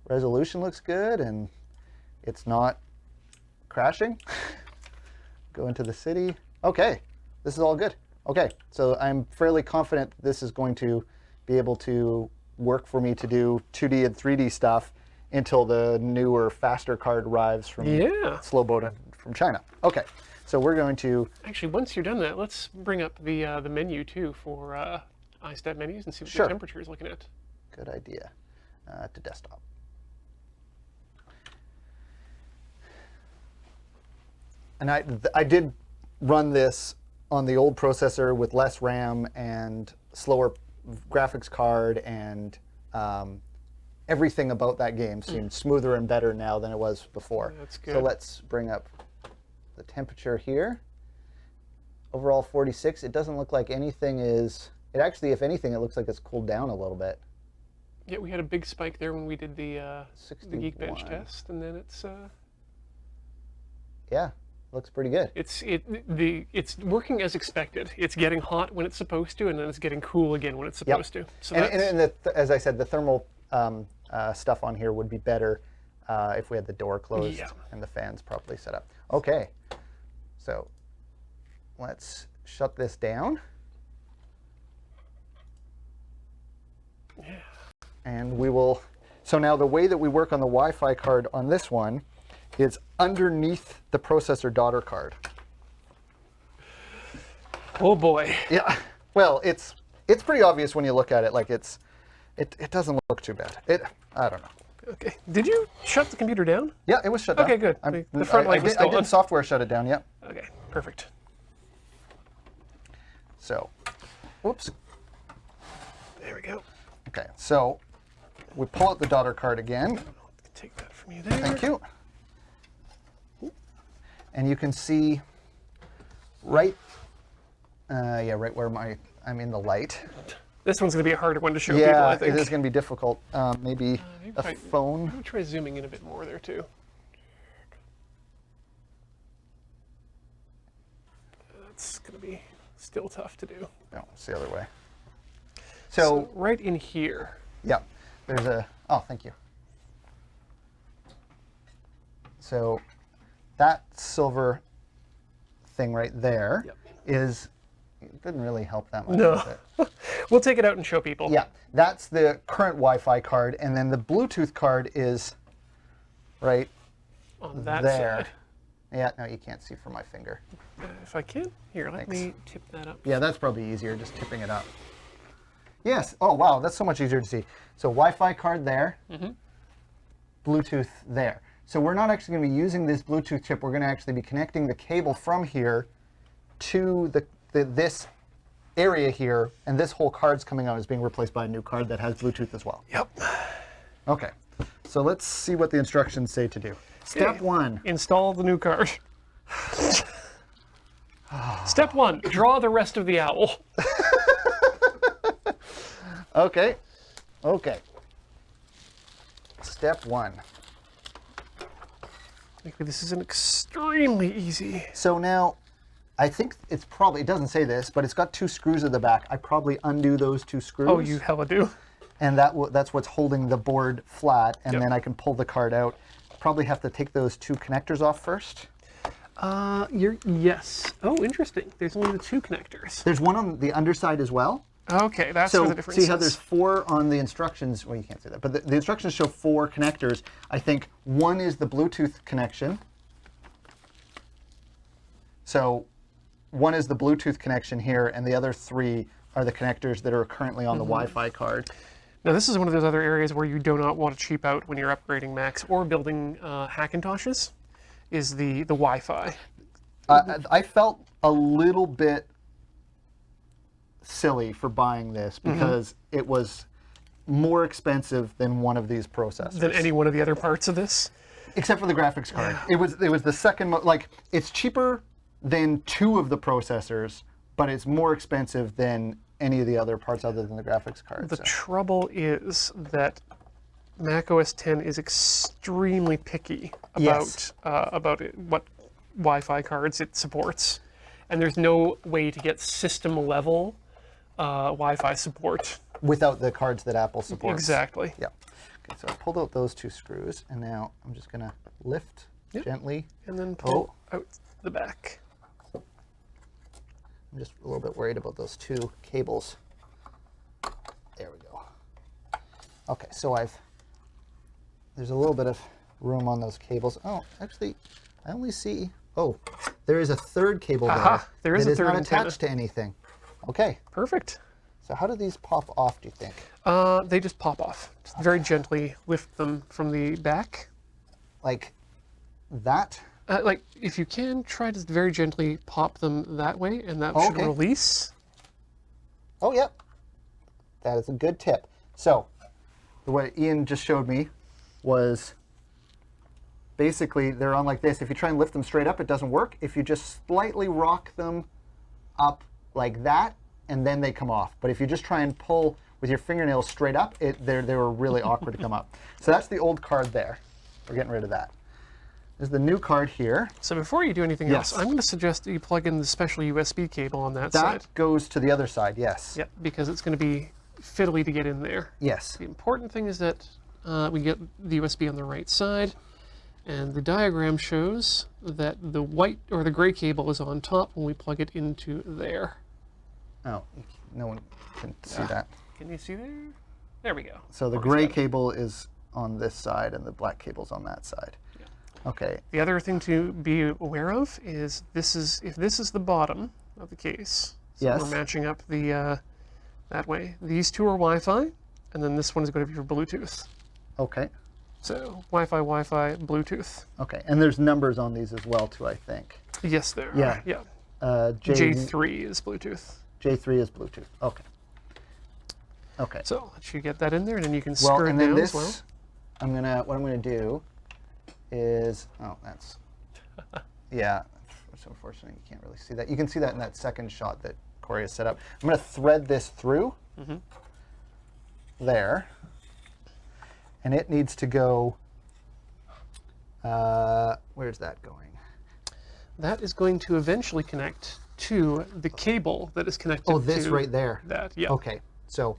[SPEAKER 2] resolution looks good, and it's not crashing. Go into the city. Okay, this is all good. Okay, so I'm fairly confident this is going to be able to work for me to do 2D and 3D stuff until the newer, faster card arrives from Slowboat and from China. Okay, so we're going to...
[SPEAKER 1] Actually, once you're done that, let's bring up the menu too for iStat menus and see what
[SPEAKER 2] Sure.
[SPEAKER 1] the temperature is looking at.
[SPEAKER 2] Good idea. To desktop. And I did run this on the old processor with less RAM and slower graphics card, and everything about that game seems smoother and better now than it was before.
[SPEAKER 1] That's good.
[SPEAKER 2] So let's bring up the temperature here. Overall 46. It doesn't look like anything is... It actually, if anything, it looks like it's cooled down a little bit.
[SPEAKER 1] Yeah, we had a big spike there when we did the Geekbench
[SPEAKER 2] 61.
[SPEAKER 1] test, and then it's
[SPEAKER 2] Yeah, looks pretty good.
[SPEAKER 1] it's working as expected. It's getting hot when it's supposed to, and then it's getting cool again when it's supposed to. So
[SPEAKER 2] And as I said, the thermal stuff on here would be better if we had the door closed and the fans properly set up. Okay, so let's shut this down.
[SPEAKER 1] Yeah.
[SPEAKER 2] And we will, so now the way that we work on the Wi-Fi card on this one is underneath the processor daughter card.
[SPEAKER 1] Oh boy.
[SPEAKER 2] Yeah, well, it's pretty obvious when you look at it. Like it doesn't look too bad. I don't know.
[SPEAKER 1] Okay. Did you shut the computer down?
[SPEAKER 2] Yeah, it was shut down.
[SPEAKER 1] Okay, good. The front light was still
[SPEAKER 2] I did
[SPEAKER 1] on.
[SPEAKER 2] software shut it down, yeah.
[SPEAKER 1] Okay, perfect.
[SPEAKER 2] So, whoops.
[SPEAKER 1] There we go.
[SPEAKER 2] Okay, so we pull out the daughter card again.
[SPEAKER 1] Take that from you there.
[SPEAKER 2] Thank you. And you can see right where I'm in the light.
[SPEAKER 1] This one's going to be a harder one to show people,
[SPEAKER 2] Yeah,
[SPEAKER 1] I think.
[SPEAKER 2] it is going to be difficult. Maybe a
[SPEAKER 1] I'm
[SPEAKER 2] phone.
[SPEAKER 1] going to try zooming in a bit more there, too. That's going to be still tough to do.
[SPEAKER 2] No, it's the other way.
[SPEAKER 1] So right in here.
[SPEAKER 2] Yeah, there's a, oh, thank you. So that silver thing right there is, it didn't really help that much.
[SPEAKER 1] No.
[SPEAKER 2] Does it?
[SPEAKER 1] We'll take it out and show people.
[SPEAKER 2] Yeah, that's the current Wi-Fi card, and then the Bluetooth card is right
[SPEAKER 1] On that
[SPEAKER 2] there.
[SPEAKER 1] side.
[SPEAKER 2] Yeah, no, you can't see from my finger.
[SPEAKER 1] If I can. Here, let me tip that up.
[SPEAKER 2] Yeah, that's probably easier, just tipping it up. Yes, oh wow, that's so much easier to see. So Wi-Fi card there, Bluetooth there. So we're not actually going to be using this Bluetooth chip, we're going to actually be connecting the cable from here to this area here, and this whole card's coming out as being replaced by a new card that has Bluetooth as well.
[SPEAKER 1] Yep.
[SPEAKER 2] Okay, so let's see what the instructions say to do. Step 1.
[SPEAKER 1] Install the new card. Step 1, draw the rest of the owl.
[SPEAKER 2] Okay, okay. Step 1.
[SPEAKER 1] This is an extremely easy.
[SPEAKER 2] So now, I think it's probably, it doesn't say this, but it's got 2 screws at the back. I probably undo those 2 screws.
[SPEAKER 1] Oh, you hella do.
[SPEAKER 2] And that's what's holding the board flat, and then I can pull the card out. Probably have to take those 2 connectors off first.
[SPEAKER 1] Yes. Oh, interesting. There's only the 2 connectors.
[SPEAKER 2] There's one on the underside as well.
[SPEAKER 1] Okay, that's where the difference is.
[SPEAKER 2] See how there's 4 on the instructions? Well, you can't say that, but the instructions show 4 connectors. I think 1 is the Bluetooth connection. So one is the Bluetooth connection here, and the other 3 are the connectors that are currently on the Wi-Fi card.
[SPEAKER 1] Now this is one of those other areas where you do not want to cheap out when you're upgrading Macs or building Hackintoshes, is the Wi-Fi.
[SPEAKER 2] I felt a little bit silly for buying this because it was more expensive than one of these processors.
[SPEAKER 1] Than any one of the other parts of this?
[SPEAKER 2] Except for the graphics card. It was the second, like, it's cheaper than 2 of the processors, but it's more expensive than any of the other parts other than the graphics card.
[SPEAKER 1] The trouble is that Mac OS X is extremely picky about what Wi-Fi cards it supports, and there's no way to get system-level Wi-Fi support.
[SPEAKER 2] Without the cards that Apple supports.
[SPEAKER 1] Exactly.
[SPEAKER 2] Yeah. Okay, so I pulled out those 2 screws, and now I'm just going to lift gently.
[SPEAKER 1] And then pull out the back.
[SPEAKER 2] I'm just a little bit worried about those 2 cables. There we go. Okay, so there's a little bit of room on those cables. Oh, actually, I only see, there is a 3rd cable
[SPEAKER 1] there is
[SPEAKER 2] that
[SPEAKER 1] a
[SPEAKER 2] is
[SPEAKER 1] 3rd
[SPEAKER 2] not
[SPEAKER 1] antenna.
[SPEAKER 2] attached to anything. Okay,
[SPEAKER 1] Perfect.
[SPEAKER 2] so how do these pop off, do you think?
[SPEAKER 1] They just pop off. Just very gently lift them from the back.
[SPEAKER 2] Like that?
[SPEAKER 1] Like, if you can, try to very gently pop them that way, and that should
[SPEAKER 2] okay.
[SPEAKER 1] release.
[SPEAKER 2] Oh, yep. That is a good tip. So, what Ian just showed me was basically they're on like this. If you try and lift them straight up, it doesn't work. If you just slightly rock them up like that, and then they come off. But if you just try and pull with your fingernails straight up, they were really awkward to come up. So that's the old card there. We're getting rid of that. There's the new card here.
[SPEAKER 1] So before you do anything else, I'm going to suggest that you plug in the special USB cable on that side.
[SPEAKER 2] That goes to the other side, yes.
[SPEAKER 1] Yep, because it's going to be fiddly to get in there.
[SPEAKER 2] Yes.
[SPEAKER 1] The important thing is that we get the USB on the right side, and the diagram shows that the white or the gray cable is on top when we plug it into there.
[SPEAKER 2] Oh, no one can see that.
[SPEAKER 1] Can you see there? There we go.
[SPEAKER 2] So the gray cable is on this side and the black cable's on that side.
[SPEAKER 1] Yeah.
[SPEAKER 2] Okay.
[SPEAKER 1] The other thing to be aware of is if this is the bottom of the case, so
[SPEAKER 2] yes.
[SPEAKER 1] we're matching up the that way. These 2 are Wi-Fi, and then this one is going to be for Bluetooth.
[SPEAKER 2] Okay.
[SPEAKER 1] So Wi-Fi, Bluetooth.
[SPEAKER 2] Okay, and there's numbers on these as well too, I think.
[SPEAKER 1] Yes, there
[SPEAKER 2] Yeah.
[SPEAKER 1] are. Yeah.
[SPEAKER 2] J3
[SPEAKER 1] is Bluetooth.
[SPEAKER 2] J3 is Bluetooth. Okay. Okay.
[SPEAKER 1] So I'll let you get that in there, and then you can
[SPEAKER 2] Well,
[SPEAKER 1] screw it
[SPEAKER 2] and then
[SPEAKER 1] down
[SPEAKER 2] this,
[SPEAKER 1] as well.
[SPEAKER 2] what I'm gonna do is, that's, yeah, it's unfortunate you can't really see that. You can see that in that second shot that Corey has set up. I'm gonna thread this through there, and it needs to go, where's that going?
[SPEAKER 1] That is going to eventually connect to the cable that is connected to
[SPEAKER 2] this right there.
[SPEAKER 1] that. Yeah.
[SPEAKER 2] Okay, so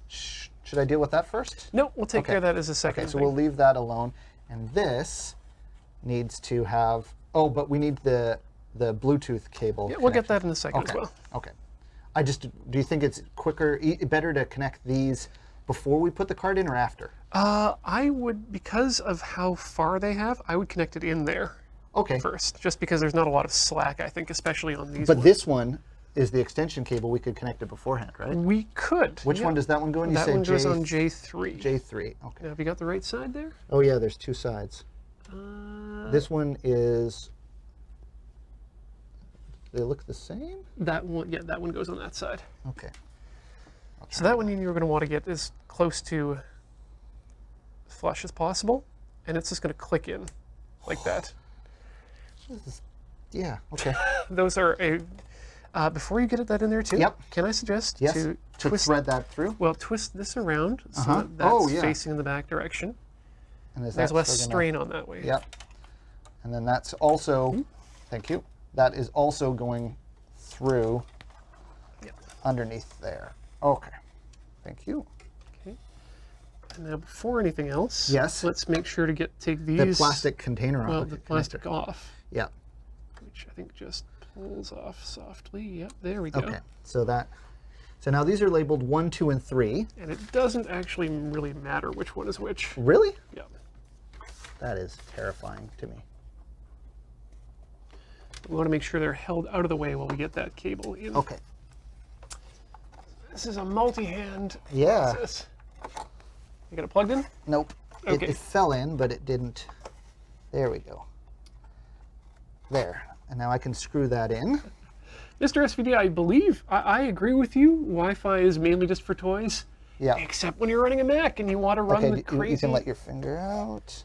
[SPEAKER 2] should I deal with that first?
[SPEAKER 1] No, we'll take care of that as a second
[SPEAKER 2] Okay, so
[SPEAKER 1] thing.
[SPEAKER 2] we'll leave that alone. And this needs to have, but we need the Bluetooth cable.
[SPEAKER 1] Yeah, we'll get
[SPEAKER 2] connection.
[SPEAKER 1] that in a second as well.
[SPEAKER 2] Okay. Do you think it's better to connect these before we put the card in or after?
[SPEAKER 1] I would, because of how far they have, I would connect it in there first, just because there's not a lot of slack, I think, especially on these
[SPEAKER 2] But
[SPEAKER 1] ones.
[SPEAKER 2] this one is the extension cable. We could connect it beforehand, right?
[SPEAKER 1] We could.
[SPEAKER 2] Which one does that one go in? You
[SPEAKER 1] That
[SPEAKER 2] said
[SPEAKER 1] one goes on J3.
[SPEAKER 2] J3, okay.
[SPEAKER 1] Now, have you got the right side there?
[SPEAKER 2] Oh yeah, there's 2 sides. This one is, they look the same?
[SPEAKER 1] That one, yeah, that one goes on that side.
[SPEAKER 2] Okay.
[SPEAKER 1] So that one you're going to want to get as close to flush as possible, and it's just going to click in like that.
[SPEAKER 2] Yeah, okay.
[SPEAKER 1] Those are before you get that in there too,
[SPEAKER 2] Yep.
[SPEAKER 1] can I suggest
[SPEAKER 2] Yes,
[SPEAKER 1] to
[SPEAKER 2] to
[SPEAKER 1] twist,
[SPEAKER 2] thread that through.
[SPEAKER 1] well, twist this around so
[SPEAKER 2] Uh-huh.
[SPEAKER 1] that that's
[SPEAKER 2] Oh, yeah.
[SPEAKER 1] facing in the back direction.
[SPEAKER 2] And is
[SPEAKER 1] There's
[SPEAKER 2] that
[SPEAKER 1] less
[SPEAKER 2] still gonna-
[SPEAKER 1] strain on that way.
[SPEAKER 2] Yep. And then that's also, thank you, that is also going through
[SPEAKER 1] Yep.
[SPEAKER 2] underneath there. Okay, thank you.
[SPEAKER 1] Okay. And now before anything else,
[SPEAKER 2] Yes.
[SPEAKER 1] let's make sure to take these
[SPEAKER 2] The plastic container
[SPEAKER 1] well,
[SPEAKER 2] off.
[SPEAKER 1] the plastic off,
[SPEAKER 2] Yeah,
[SPEAKER 1] which I think just pulls off softly. Yep, there we go.
[SPEAKER 2] okay. So now these are labeled 1, 2, and 3.
[SPEAKER 1] And it doesn't actually really matter which one is which.
[SPEAKER 2] Really?
[SPEAKER 1] Yeah.
[SPEAKER 2] That is terrifying to me.
[SPEAKER 1] We want to make sure they're held out of the way while we get that cable in.
[SPEAKER 2] Okay.
[SPEAKER 1] This is a multi-hand
[SPEAKER 2] Yeah.
[SPEAKER 1] process. You got it plugged in?
[SPEAKER 2] Nope.
[SPEAKER 1] Okay.
[SPEAKER 2] It fell in, but it didn't. There we go. There. And now I can screw that in.
[SPEAKER 1] Mr. SVD, I believe, I agree with you. Wi-Fi is mainly just for toys.
[SPEAKER 2] Yeah.
[SPEAKER 1] Except when you're running a Mac and you want to run
[SPEAKER 2] Okay,
[SPEAKER 1] the crazy,
[SPEAKER 2] you can let your finger out.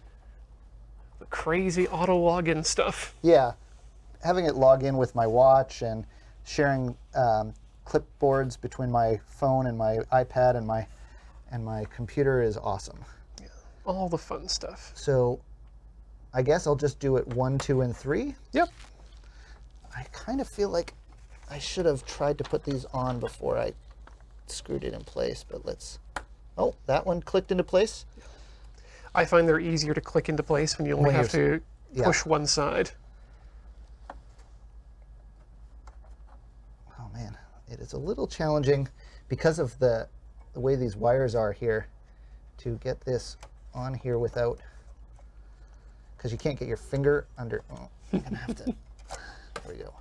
[SPEAKER 1] the crazy auto login stuff.
[SPEAKER 2] Yeah. Having it log in with my watch and sharing clipboards between my phone and my iPad and my computer is awesome.
[SPEAKER 1] All the fun stuff.
[SPEAKER 2] So I guess I'll just do it 1, 2, and 3.
[SPEAKER 1] Yep.
[SPEAKER 2] I kind of feel like I should have tried to put these on before I screwed it in place, but let's... Oh, that one clicked into place.
[SPEAKER 1] I find they're easier to click into place when you only
[SPEAKER 2] When
[SPEAKER 1] have to
[SPEAKER 2] yeah.
[SPEAKER 1] push one side.
[SPEAKER 2] Oh man, it is a little challenging because of the way these wires are here to get this on here without, because you can't get your finger under. Oh, you're gonna have to. There we go.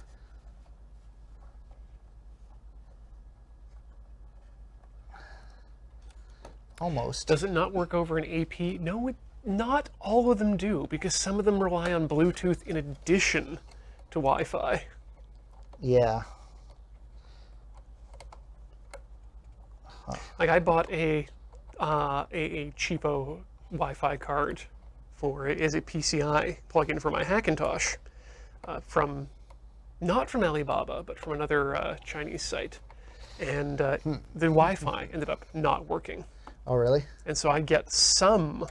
[SPEAKER 2] Almost.
[SPEAKER 1] Does it not work over an AP? No, not all of them do, because some of them rely on Bluetooth in addition to Wi-Fi.
[SPEAKER 2] Yeah.
[SPEAKER 1] Like I bought a cheapo Wi-Fi card for as a PCI plugin for my Hackintosh from not from Alibaba but from another Chinese site, and the Wi-Fi ended up not working.
[SPEAKER 2] Oh really?
[SPEAKER 1] And so I get some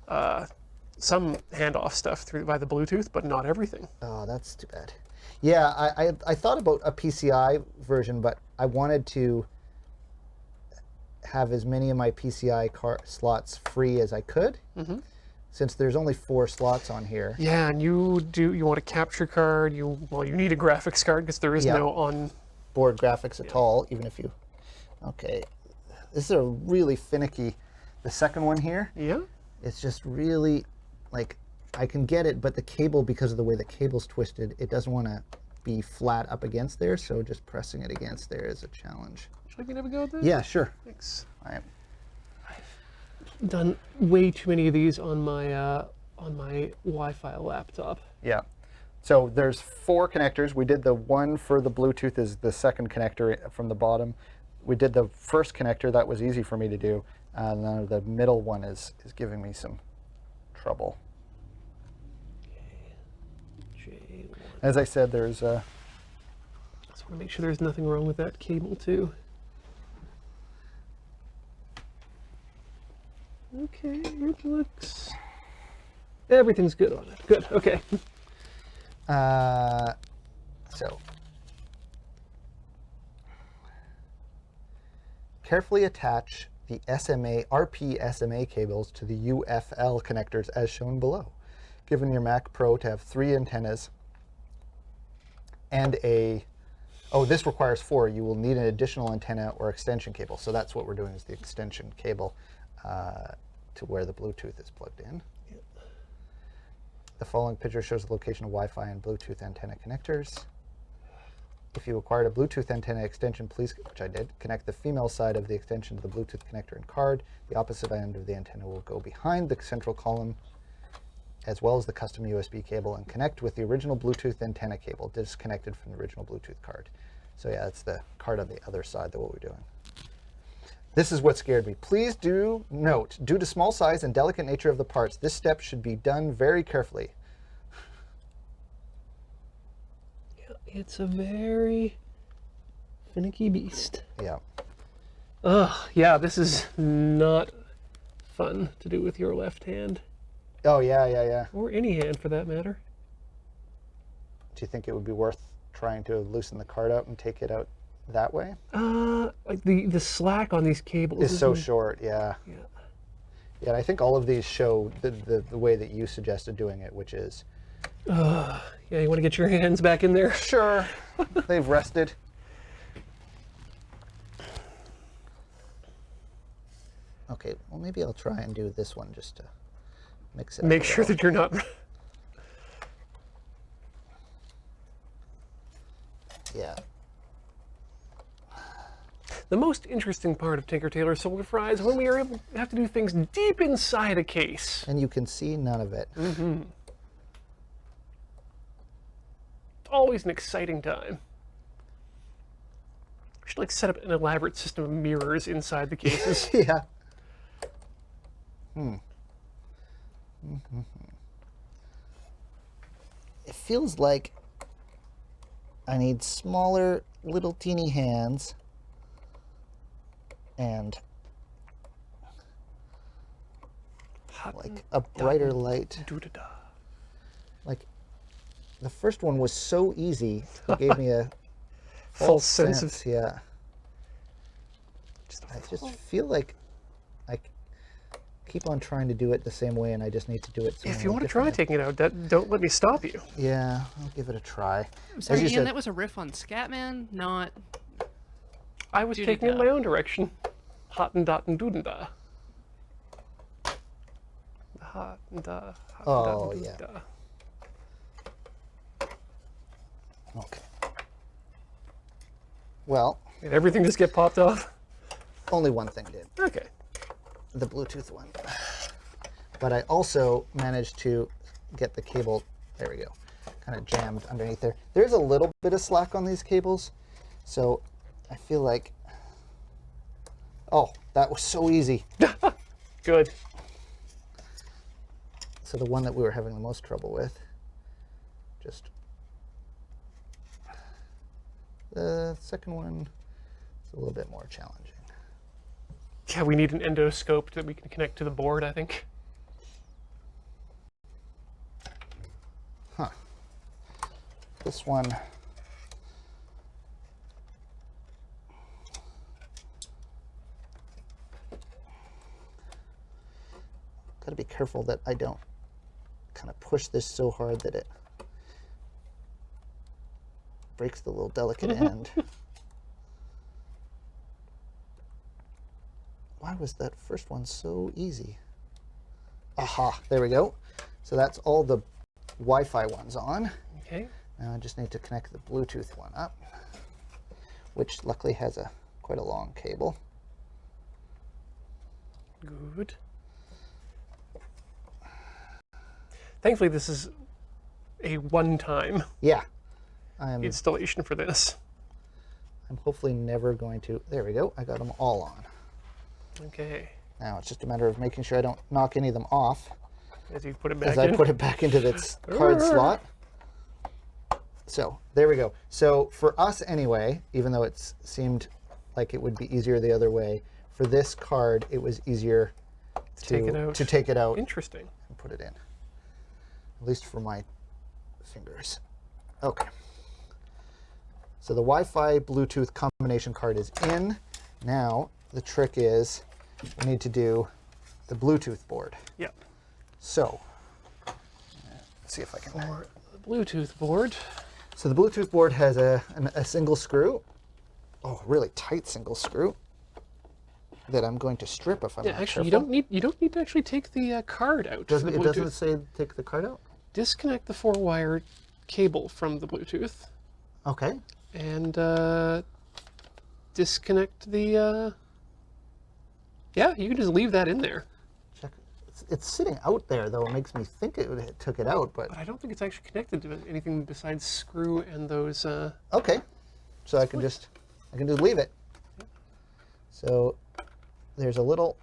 [SPEAKER 1] handoff stuff through by the Bluetooth, but not everything.
[SPEAKER 2] Oh, that's too bad. Yeah, I thought about a PCI version, but I wanted to have as many of my PCI slots free as I could, since there's only 4 slots on here.
[SPEAKER 1] Yeah, and you want a capture card. You need a graphics card because there is no on
[SPEAKER 2] board graphics at all, even if you... Okay, this is a really finicky... The second one here, it's just really, like, I can get it, but the cable, because of the way the cable's twisted, it doesn't want to be flat up against there, so just pressing it against there is a challenge.
[SPEAKER 1] Should I get have a go at that?
[SPEAKER 2] Yeah, sure.
[SPEAKER 1] Thanks.
[SPEAKER 2] I've
[SPEAKER 1] Done way too many of these on my Wi-Fi laptop.
[SPEAKER 2] Yeah. So there's 4 connectors. We did the one for the Bluetooth is the second connector from the bottom. We did the first connector. That was easy for me to do. And then the middle one is giving me some trouble.
[SPEAKER 1] J1.
[SPEAKER 2] As I said, there's
[SPEAKER 1] Just want to make sure there's nothing wrong with that cable too. Okay, it looks... Everything's good on it. Good, okay.
[SPEAKER 2] so carefully attach the RP SMA cables to the UFL connectors as shown below. Given your MacPro to have 3 antennas and this requires 4. You will need an additional antenna or extension cable. So that's what we're doing, is the extension cable to where the Bluetooth is plugged in. The following picture shows the location of Wi-Fi and Bluetooth antenna connectors. If you acquired a Bluetooth antenna extension, please, which I did, connect the female side of the extension to the Bluetooth connector and card. The opposite end of the antenna will go behind the central column, as well as the custom USB cable, and connect with the original Bluetooth antenna cable disconnected from the original Bluetooth card. So yeah, that's the card on the other side that what we're doing. This is what scared me. Please do note, due to small size and delicate nature of the parts, this step should be done very carefully.
[SPEAKER 1] Yeah, it's a very finicky beast.
[SPEAKER 2] Yeah.
[SPEAKER 1] Ugh, yeah, this is not fun to do with your left hand.
[SPEAKER 2] Oh yeah.
[SPEAKER 1] Or any hand for that matter.
[SPEAKER 2] Do you think it would be worth trying to loosen the card out and take it out that way?
[SPEAKER 1] Like the slack on these cables
[SPEAKER 2] is so short, yeah.
[SPEAKER 1] Yeah.
[SPEAKER 2] Yeah, and I think all of these show the way that you suggested doing it, which is...
[SPEAKER 1] Yeah, you want to get your hands back in there?
[SPEAKER 2] Sure. They've rested. Okay, well maybe I'll try and do this one just to mix it up.
[SPEAKER 1] Make sure that you're not...
[SPEAKER 2] Yeah.
[SPEAKER 1] The most interesting part of Tinker Tailor Solder Fry is when we are able to have to do things deep inside a case.
[SPEAKER 2] And you can see none of it.
[SPEAKER 1] It's always an exciting time. We should like set up an elaborate system of mirrors inside the cases.
[SPEAKER 2] Yeah. It feels like I need smaller, little teeny hands and like a brighter light.
[SPEAKER 1] Doo-da-da.
[SPEAKER 2] Like the first one was so easy, it gave me a
[SPEAKER 1] False sense of...
[SPEAKER 2] yeah. I just feel like I keep on trying to do it the same way, and I just need to do it.
[SPEAKER 1] If you want to try taking it out, don't let me stop you.
[SPEAKER 2] Yeah, I'll give it a try.
[SPEAKER 3] I'm sorry,
[SPEAKER 2] you
[SPEAKER 3] Ian,
[SPEAKER 2] said-
[SPEAKER 3] that was a riff on Scatman, not...
[SPEAKER 1] I was taking it in my own direction. Hot and dot and doo-da-da. Hot and da.
[SPEAKER 2] Oh, yeah. Okay. Well,
[SPEAKER 1] Did everything just get popped off?
[SPEAKER 2] only one thing did.
[SPEAKER 1] Okay.
[SPEAKER 2] The Bluetooth one. But I also managed to get the cable, there we go, kind of jammed underneath there. There's a little bit of slack on these cables, so I feel like, oh, that was so easy.
[SPEAKER 1] Good.
[SPEAKER 2] So the one that we were having the most trouble with, just the second one is a little bit more challenging.
[SPEAKER 1] Yeah, we need an endoscope that we can connect to the board, I think.
[SPEAKER 2] Huh. This one, gotta be careful that I don't kind of push this so hard that it breaks the little delicate end. Why was that first one so easy? Aha, there we go. So that's all the Wi-Fi ones on.
[SPEAKER 1] Okay.
[SPEAKER 2] Now I just need to connect the Bluetooth one up, which luckily has quite a long cable.
[SPEAKER 1] Good. Thankfully, this is a one-time
[SPEAKER 2] Yeah, I'm
[SPEAKER 1] installation for this.
[SPEAKER 2] hopefully never going to, there we go, I got them all on.
[SPEAKER 1] Okay.
[SPEAKER 2] Now it's just a matter of making sure I don't knock any of them off
[SPEAKER 1] As you put it back
[SPEAKER 2] as
[SPEAKER 1] in.
[SPEAKER 2] I put it back into its card slot. So there we go. So for us anyway, even though it seemed like it would be easier the other way, for this card it was easier
[SPEAKER 1] take it out.
[SPEAKER 2] to take it out
[SPEAKER 1] Interesting.
[SPEAKER 2] and put it in. At least for my fingers. Okay. So the Wi-Fi Bluetooth combination card is in. Now the trick is we need to do the Bluetooth board.
[SPEAKER 1] Yep.
[SPEAKER 2] So let's see if I can.
[SPEAKER 1] For the Bluetooth board.
[SPEAKER 2] So the Bluetooth board has a single screw. Oh, a really tight single screw that I'm going to strip if I'm
[SPEAKER 1] Yeah,
[SPEAKER 2] not
[SPEAKER 1] actually,
[SPEAKER 2] careful.
[SPEAKER 1] you don't need to actually take the card out.
[SPEAKER 2] Doesn't,
[SPEAKER 1] from
[SPEAKER 2] it
[SPEAKER 1] the
[SPEAKER 2] doesn't
[SPEAKER 1] Bluetooth.
[SPEAKER 2] say take the card out?
[SPEAKER 1] Disconnect the 4-wire cable from the Bluetooth
[SPEAKER 2] Okay.
[SPEAKER 1] and disconnect the. Yeah, you can just leave that in there.
[SPEAKER 2] Check. It's sitting out there though. It makes me think it took it out, but
[SPEAKER 1] But I don't think it's actually connected to anything besides screw and those.
[SPEAKER 2] okay. So I can just leave it. So there's a little.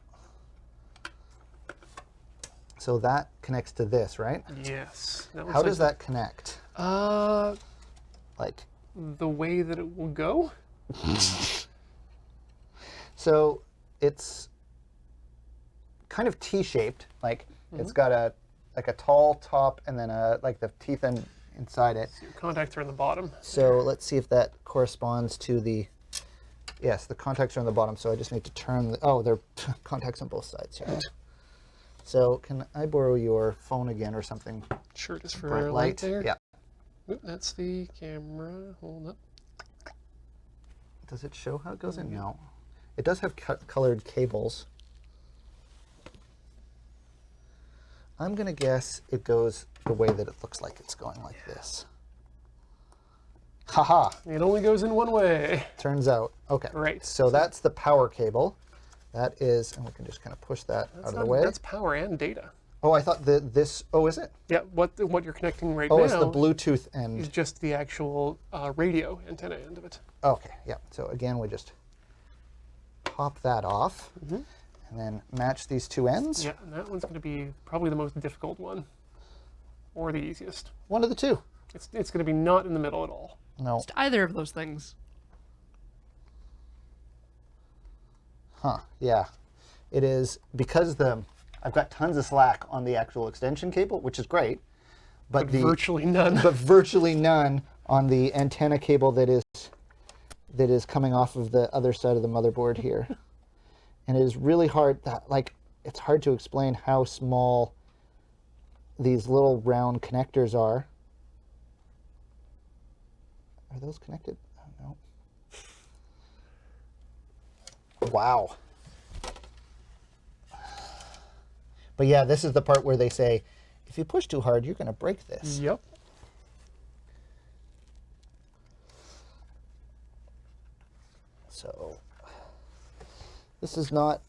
[SPEAKER 2] So that connects to this, right?
[SPEAKER 1] Yes.
[SPEAKER 2] How does that connect? Like,
[SPEAKER 1] The way that it will go.
[SPEAKER 2] so it's kind of T-shaped. Like it's got a tall top and then like the teeth inside it.
[SPEAKER 1] Your contacts are in the bottom.
[SPEAKER 2] So let's see if that corresponds to the. Yes, the contacts are on the bottom. So I just need to turn. They're contacts on both sides here. So can I borrow your phone again or something?
[SPEAKER 1] Sure, just for
[SPEAKER 2] Bright
[SPEAKER 1] a
[SPEAKER 2] light.
[SPEAKER 1] light there.
[SPEAKER 2] Yeah.
[SPEAKER 1] Oop, that's the camera. Hold up.
[SPEAKER 2] Does it show how it goes in? No. It does have colored cables. I'm going to guess it goes the way that it looks like it's going, like this. Haha.
[SPEAKER 1] It only goes in one way.
[SPEAKER 2] Turns out. Okay.
[SPEAKER 1] Right.
[SPEAKER 2] So that's the power cable. That is, and we can just kind of push that out of the way.
[SPEAKER 1] That's power and data.
[SPEAKER 2] Oh, I thought this. Oh, is it?
[SPEAKER 1] Yeah, what you're connecting right
[SPEAKER 2] Oh,
[SPEAKER 1] now
[SPEAKER 2] it's the Bluetooth end.
[SPEAKER 1] is just the actual radio antenna end of it.
[SPEAKER 2] Okay. Yeah. So again, we just pop that off, and then match these two ends.
[SPEAKER 1] Yeah, and that one's going to be probably the most difficult one, or the easiest.
[SPEAKER 2] One of the two.
[SPEAKER 1] It's going to be not in the middle at all.
[SPEAKER 2] No.
[SPEAKER 3] Just either of those things.
[SPEAKER 2] Huh, yeah. It is because I've got tons of slack on the actual extension cable, which is great, but
[SPEAKER 1] Virtually none.
[SPEAKER 2] but virtually none on the antenna cable that is coming off of the other side of the motherboard here. And it is really hard it's hard to explain how small these little round connectors are. Are those connected? Oh, no. Wow. But yeah, this is the part where they say, if you push too hard, you're going to break this.
[SPEAKER 1] Yep.
[SPEAKER 2] So this is not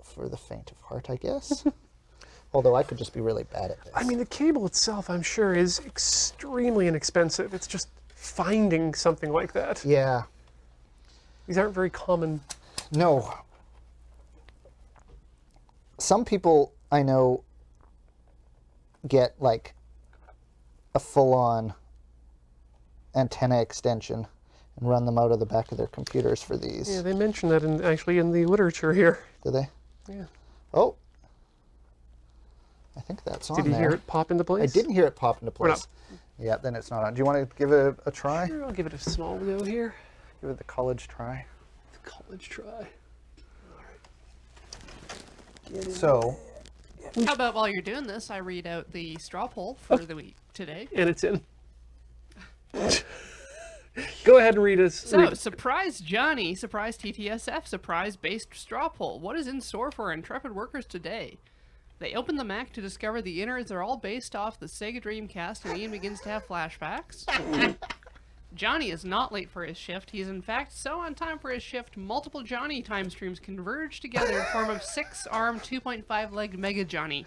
[SPEAKER 2] for the faint of heart, I guess. Although I could just be really bad at this.
[SPEAKER 1] I mean, the cable itself, I'm sure, is extremely inexpensive. It's just finding something like that.
[SPEAKER 2] Yeah.
[SPEAKER 1] These aren't very common.
[SPEAKER 2] No. Some people I know get like a full-on antenna extension and run them out of the back of their computers for these.
[SPEAKER 1] Yeah, they mention that actually in the literature here.
[SPEAKER 2] Do they?
[SPEAKER 1] Yeah.
[SPEAKER 2] Oh. I think that's on
[SPEAKER 1] Did you
[SPEAKER 2] there.
[SPEAKER 1] hear it pop into place?
[SPEAKER 2] I didn't hear it pop into
[SPEAKER 1] Or
[SPEAKER 2] place. Yeah, then it's not on. Do you want to give it a try?
[SPEAKER 1] Sure, I'll give it a small go here.
[SPEAKER 2] Give it the college try.
[SPEAKER 1] The college try.
[SPEAKER 2] So,
[SPEAKER 3] How about while you're doing this, I read out the straw poll for the week today.
[SPEAKER 1] And it's in. Go ahead and read us.
[SPEAKER 3] So, surprise Johnny, surprise TTSF, surprise based straw poll. What is in store for intrepid workers today? They open the Mac to discover the innards are all based off the Sega Dreamcast and Ian begins to have flashbacks. Johnny is not late for his shift. He is in fact so on time for his shift, multiple Johnny time streams converge together in form of 6-armed, 2.5-legged Mega Johnny.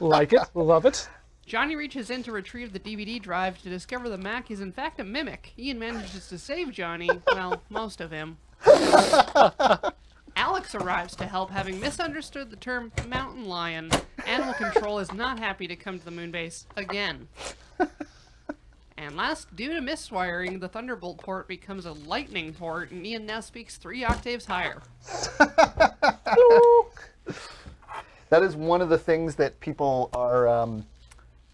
[SPEAKER 1] Like it, love it.
[SPEAKER 3] Johnny reaches in to retrieve the DVD drive to discover the Mac is in fact a mimic. Ian manages to save Johnny, well, most of him. Alex arrives to help, having misunderstood the term mountain lion. Animal Control is not happy to come to the moon base again. And last, due to miswiring, the Thunderbolt port becomes a lightning port, and Ian now speaks 3 octaves higher.
[SPEAKER 2] that is one of the things that people are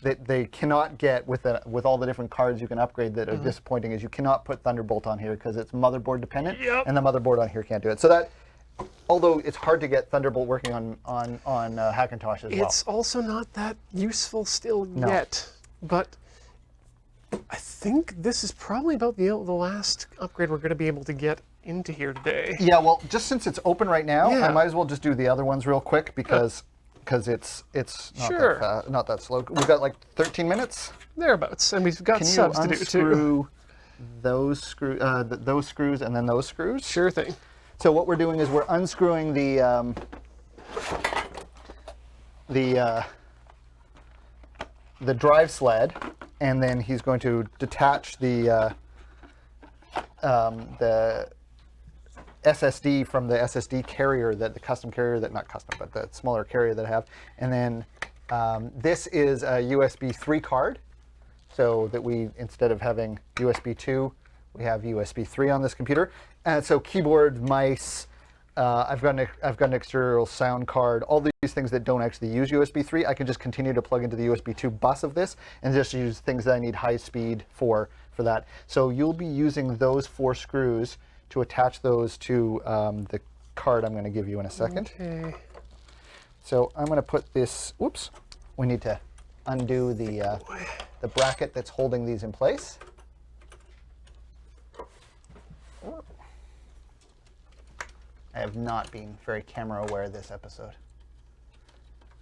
[SPEAKER 2] that they cannot get with all the different cards you can upgrade that are disappointing. Is you cannot put Thunderbolt on here because it's motherboard dependent, and the motherboard on here can't do it. So that, although it's hard to get Thunderbolt working on Hackintosh as well.
[SPEAKER 1] It's also not that useful still yet, but I think this is probably about the last upgrade we're going to be able to get into here today.
[SPEAKER 2] Yeah, well, just since it's open right now,
[SPEAKER 1] Yeah.
[SPEAKER 2] I might as well just do the other ones real quick because it's not,
[SPEAKER 1] Sure.
[SPEAKER 2] not that slow. We've got like 13 minutes.
[SPEAKER 1] Thereabouts, and we've got
[SPEAKER 2] Can you
[SPEAKER 1] subs to do too.
[SPEAKER 2] unscrew those screws and then those screws?
[SPEAKER 1] Sure thing.
[SPEAKER 2] So what we're doing is we're unscrewing the drive sled, and then he's going to detach the SSD from the SSD carrier, that the custom carrier, that not custom, but the smaller carrier that I have. And then this is a USB 3 card, so that we, instead of having USB 2, we have USB 3 on this computer. And so keyboard, mice, I've got an external sound card, all these things that don't actually use USB 3, I can just continue to plug into the USB 2 bus of this and just use things that I need high speed for that. So you'll be using those 4 screws to attach those to the card I'm going to give you in a second.
[SPEAKER 1] Okay.
[SPEAKER 2] So I'm going to put this, whoops, we need to undo the bracket that's holding these in place. I have not been very camera aware this episode.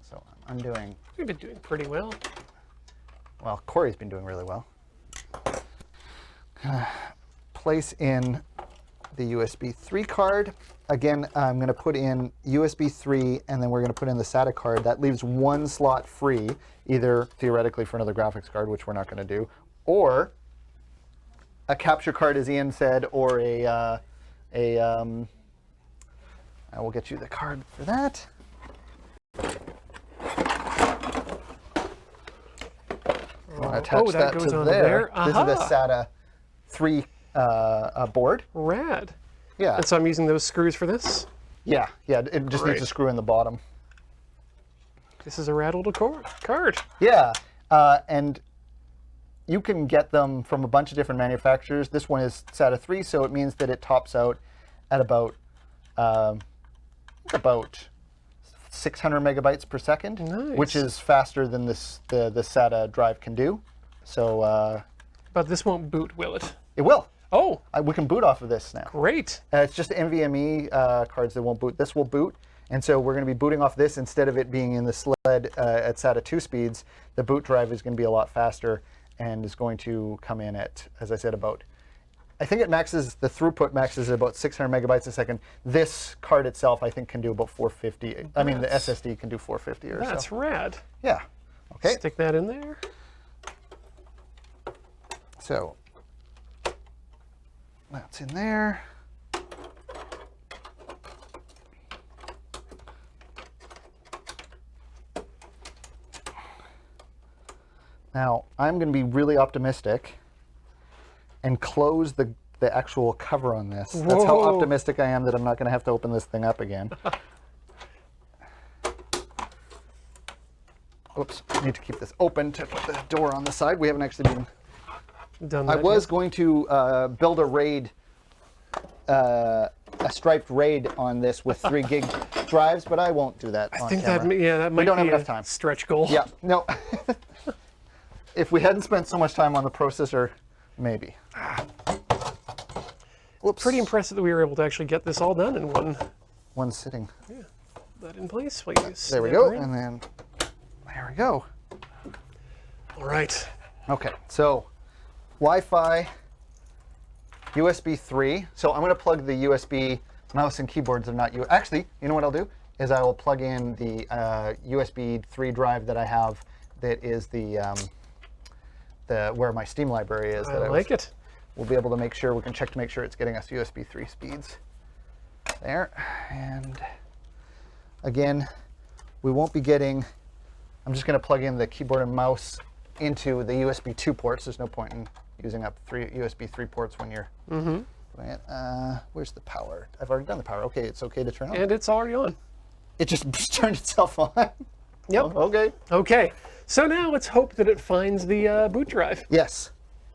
[SPEAKER 2] So I'm undoing,
[SPEAKER 1] We've been doing pretty well.
[SPEAKER 2] well, Corey's been doing really well. place in the USB 3 card. Again, I'm going to put in USB 3, and then we're going to put in the SATA card. That leaves one slot free, either theoretically for another graphics card, which we're not going to do, or a capture card, as Ian said, or I will get you the card for that. Attach that
[SPEAKER 1] goes
[SPEAKER 2] to
[SPEAKER 1] on
[SPEAKER 2] there.
[SPEAKER 1] there.
[SPEAKER 2] This is the
[SPEAKER 1] Aha.
[SPEAKER 2] SATA 3 board.
[SPEAKER 1] Rad.
[SPEAKER 2] Yeah.
[SPEAKER 1] And so I'm using those screws for this.
[SPEAKER 2] Yeah. It just needs
[SPEAKER 1] Great.
[SPEAKER 2] a screw in the bottom.
[SPEAKER 1] This is a rad little card.
[SPEAKER 2] Yeah. And you can get them from a bunch of different manufacturers. This one is SATA 3, so it means that it tops out at about 600 megabytes per second,
[SPEAKER 1] Nice.
[SPEAKER 2] which is faster than the SATA drive can do. So
[SPEAKER 1] But this won't boot, will it?
[SPEAKER 2] it will.
[SPEAKER 1] Oh,
[SPEAKER 2] We can boot off of this now.
[SPEAKER 1] great.
[SPEAKER 2] It's just NVMe cards that won't boot. This will boot, and so we're going to be booting off this instead of it being in the sled at SATA 2 speeds. The boot drive is going to be a lot faster and is going to come in at, as I said, about, I think it maxes, the throughput maxes at about 600 megabytes a second. This card itself, I think, can do about 450. I mean, the SSD can do 450 or so.
[SPEAKER 1] That's rad.
[SPEAKER 2] Yeah. Okay.
[SPEAKER 1] Stick that in there.
[SPEAKER 2] So that's in there. Now, I'm going to be really optimistic and close the actual cover on this. That's how
[SPEAKER 1] Whoa.
[SPEAKER 2] optimistic I am that I'm not going to have to open this thing up again. Oops, I need to keep this open to put the door on the side. We haven't actually been...
[SPEAKER 1] Done that
[SPEAKER 2] I was
[SPEAKER 1] yet?
[SPEAKER 2] going to build a RAID, a striped RAID on this with 3 gig drives, but I won't do that on
[SPEAKER 1] I think
[SPEAKER 2] camera.
[SPEAKER 1] that might
[SPEAKER 2] don't
[SPEAKER 1] be
[SPEAKER 2] have enough
[SPEAKER 1] a
[SPEAKER 2] time.
[SPEAKER 1] stretch goal.
[SPEAKER 2] Yeah, no. If we hadn't spent so much time on the processor, maybe. Whoops.
[SPEAKER 1] Pretty impressive that we were able to actually get this all done in
[SPEAKER 2] One sitting.
[SPEAKER 1] that in place, please.
[SPEAKER 2] There we go, and then there we go.
[SPEAKER 1] All right.
[SPEAKER 2] Okay, so Wi-Fi, USB 3. So I'm going to plug the USB mouse and keyboards are not Actually, you know what I'll do? Is I will plug in the USB 3 drive that I have that is the where my Steam library is.
[SPEAKER 1] I
[SPEAKER 2] that
[SPEAKER 1] like it.
[SPEAKER 2] We'll be able to make sure, we can check to make sure it's getting us USB 3 speeds. There, and again, we won't be getting, I'm just going to plug in the keyboard and mouse into the USB 2 ports. There's no point in using up USB 3 ports when you're doing it. Where's the power? I've already done the power. Okay, it's okay to turn on.
[SPEAKER 1] And it's already on.
[SPEAKER 2] It just turned itself on.
[SPEAKER 1] Yep.
[SPEAKER 2] Oh, okay.
[SPEAKER 1] Okay. So now let's hope that it finds the boot drive.
[SPEAKER 2] Yes.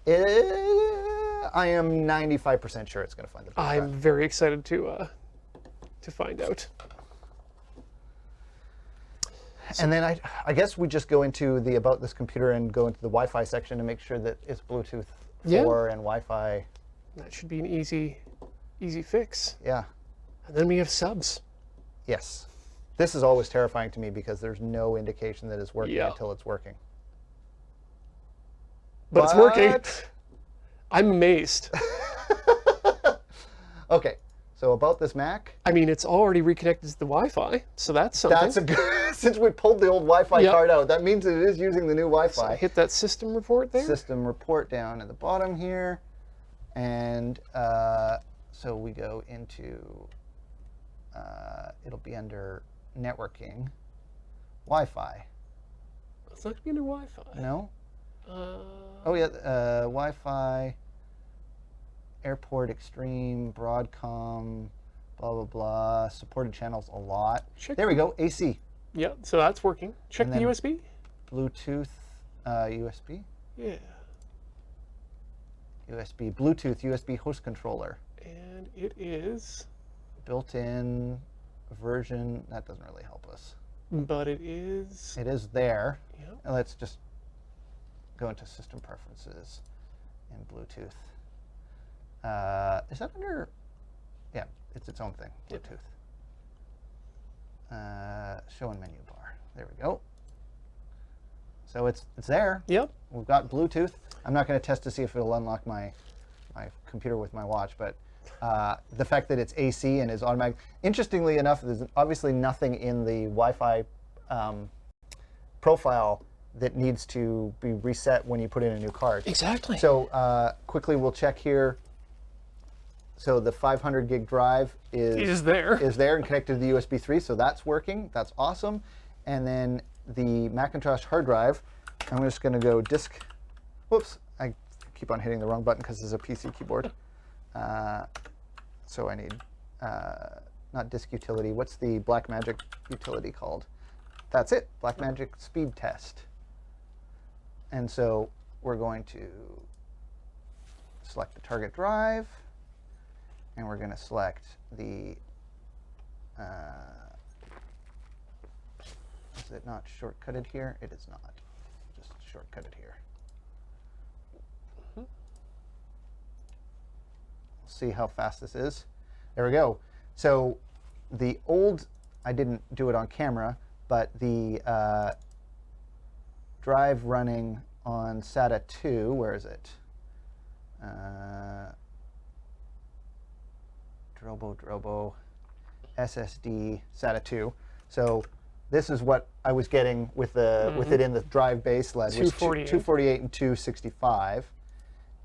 [SPEAKER 2] I am 95% sure it's going to find the boot
[SPEAKER 1] I'm
[SPEAKER 2] drive.
[SPEAKER 1] very excited to find out.
[SPEAKER 2] And then I guess we just go into the about this computer and go into the Wi-Fi section to make sure that it's Bluetooth 4
[SPEAKER 1] Yeah.
[SPEAKER 2] and Wi-Fi.
[SPEAKER 1] That should be an easy fix.
[SPEAKER 2] Yeah.
[SPEAKER 1] And then we have subs.
[SPEAKER 2] Yes. This is always terrifying to me because there's no indication that it's working
[SPEAKER 1] Yeah.
[SPEAKER 2] until it's working.
[SPEAKER 1] But it's working.
[SPEAKER 2] But-
[SPEAKER 1] I'm amazed.
[SPEAKER 2] Okay. So about this Mac,
[SPEAKER 1] I mean, it's already reconnected to the Wi-Fi, so that's something.
[SPEAKER 2] that's a good, since we pulled the old Wi-Fi
[SPEAKER 1] Yep.
[SPEAKER 2] card out, that means it is using the new
[SPEAKER 1] So
[SPEAKER 2] Wi-Fi.
[SPEAKER 1] hit that system report there.
[SPEAKER 2] System report down at the bottom here. And so we go into, it'll be under networking, Wi-Fi.
[SPEAKER 1] It's not going to be under Wi-Fi.
[SPEAKER 2] No?
[SPEAKER 1] Uh,
[SPEAKER 2] Oh yeah, Wi-Fi, Airport Extreme, Broadcom, blah, blah, blah. Supported channels a lot.
[SPEAKER 1] Check
[SPEAKER 2] There we go, AC.
[SPEAKER 1] yeah, so that's working. Check
[SPEAKER 2] And
[SPEAKER 1] the
[SPEAKER 2] then-
[SPEAKER 1] USB.
[SPEAKER 2] Bluetooth, USB.
[SPEAKER 1] Yeah.
[SPEAKER 2] USB, Bluetooth, USB host controller.
[SPEAKER 1] And it is,
[SPEAKER 2] Built-in version, that doesn't really help us.
[SPEAKER 1] but it is.
[SPEAKER 2] It is there.
[SPEAKER 1] Yep.
[SPEAKER 2] And let's just go into system preferences and Bluetooth. Is that under, yeah, it's its own thing,
[SPEAKER 1] Yep.
[SPEAKER 2] Bluetooth. Show in menu bar, there we go. So it's there.
[SPEAKER 1] Yep.
[SPEAKER 2] We've got Bluetooth. I'm not going to test to see if it'll unlock my my computer with my watch, but the fact that it's AC and is automatic. Interestingly enough, there's obviously nothing in the Wi-Fi profile that needs to be reset when you put in a new card.
[SPEAKER 1] Exactly.
[SPEAKER 2] So quickly we'll check here. So the 500 gig drive is
[SPEAKER 1] there
[SPEAKER 2] and connected to the USB 3, so that's working. That's awesome. And then the Macintosh hard drive, I'm just going to go disk. Whoops, I keep on hitting the wrong button because this is a PC keyboard. So I need not disk utility. What's the Blackmagic utility called? That's it, Blackmagic speed test. And so we're going to select the target drive, and we're going to select the, is it not shortcutted here? It is not. Just shortcutted here. See how fast this is. There we go. So the old, I didn't do it on camera, but the drive running on SATA 2, where is it? Drobo, SSD, SATA 2. So this is what I was getting with the with it in the drive base LED, which is 248 and 265.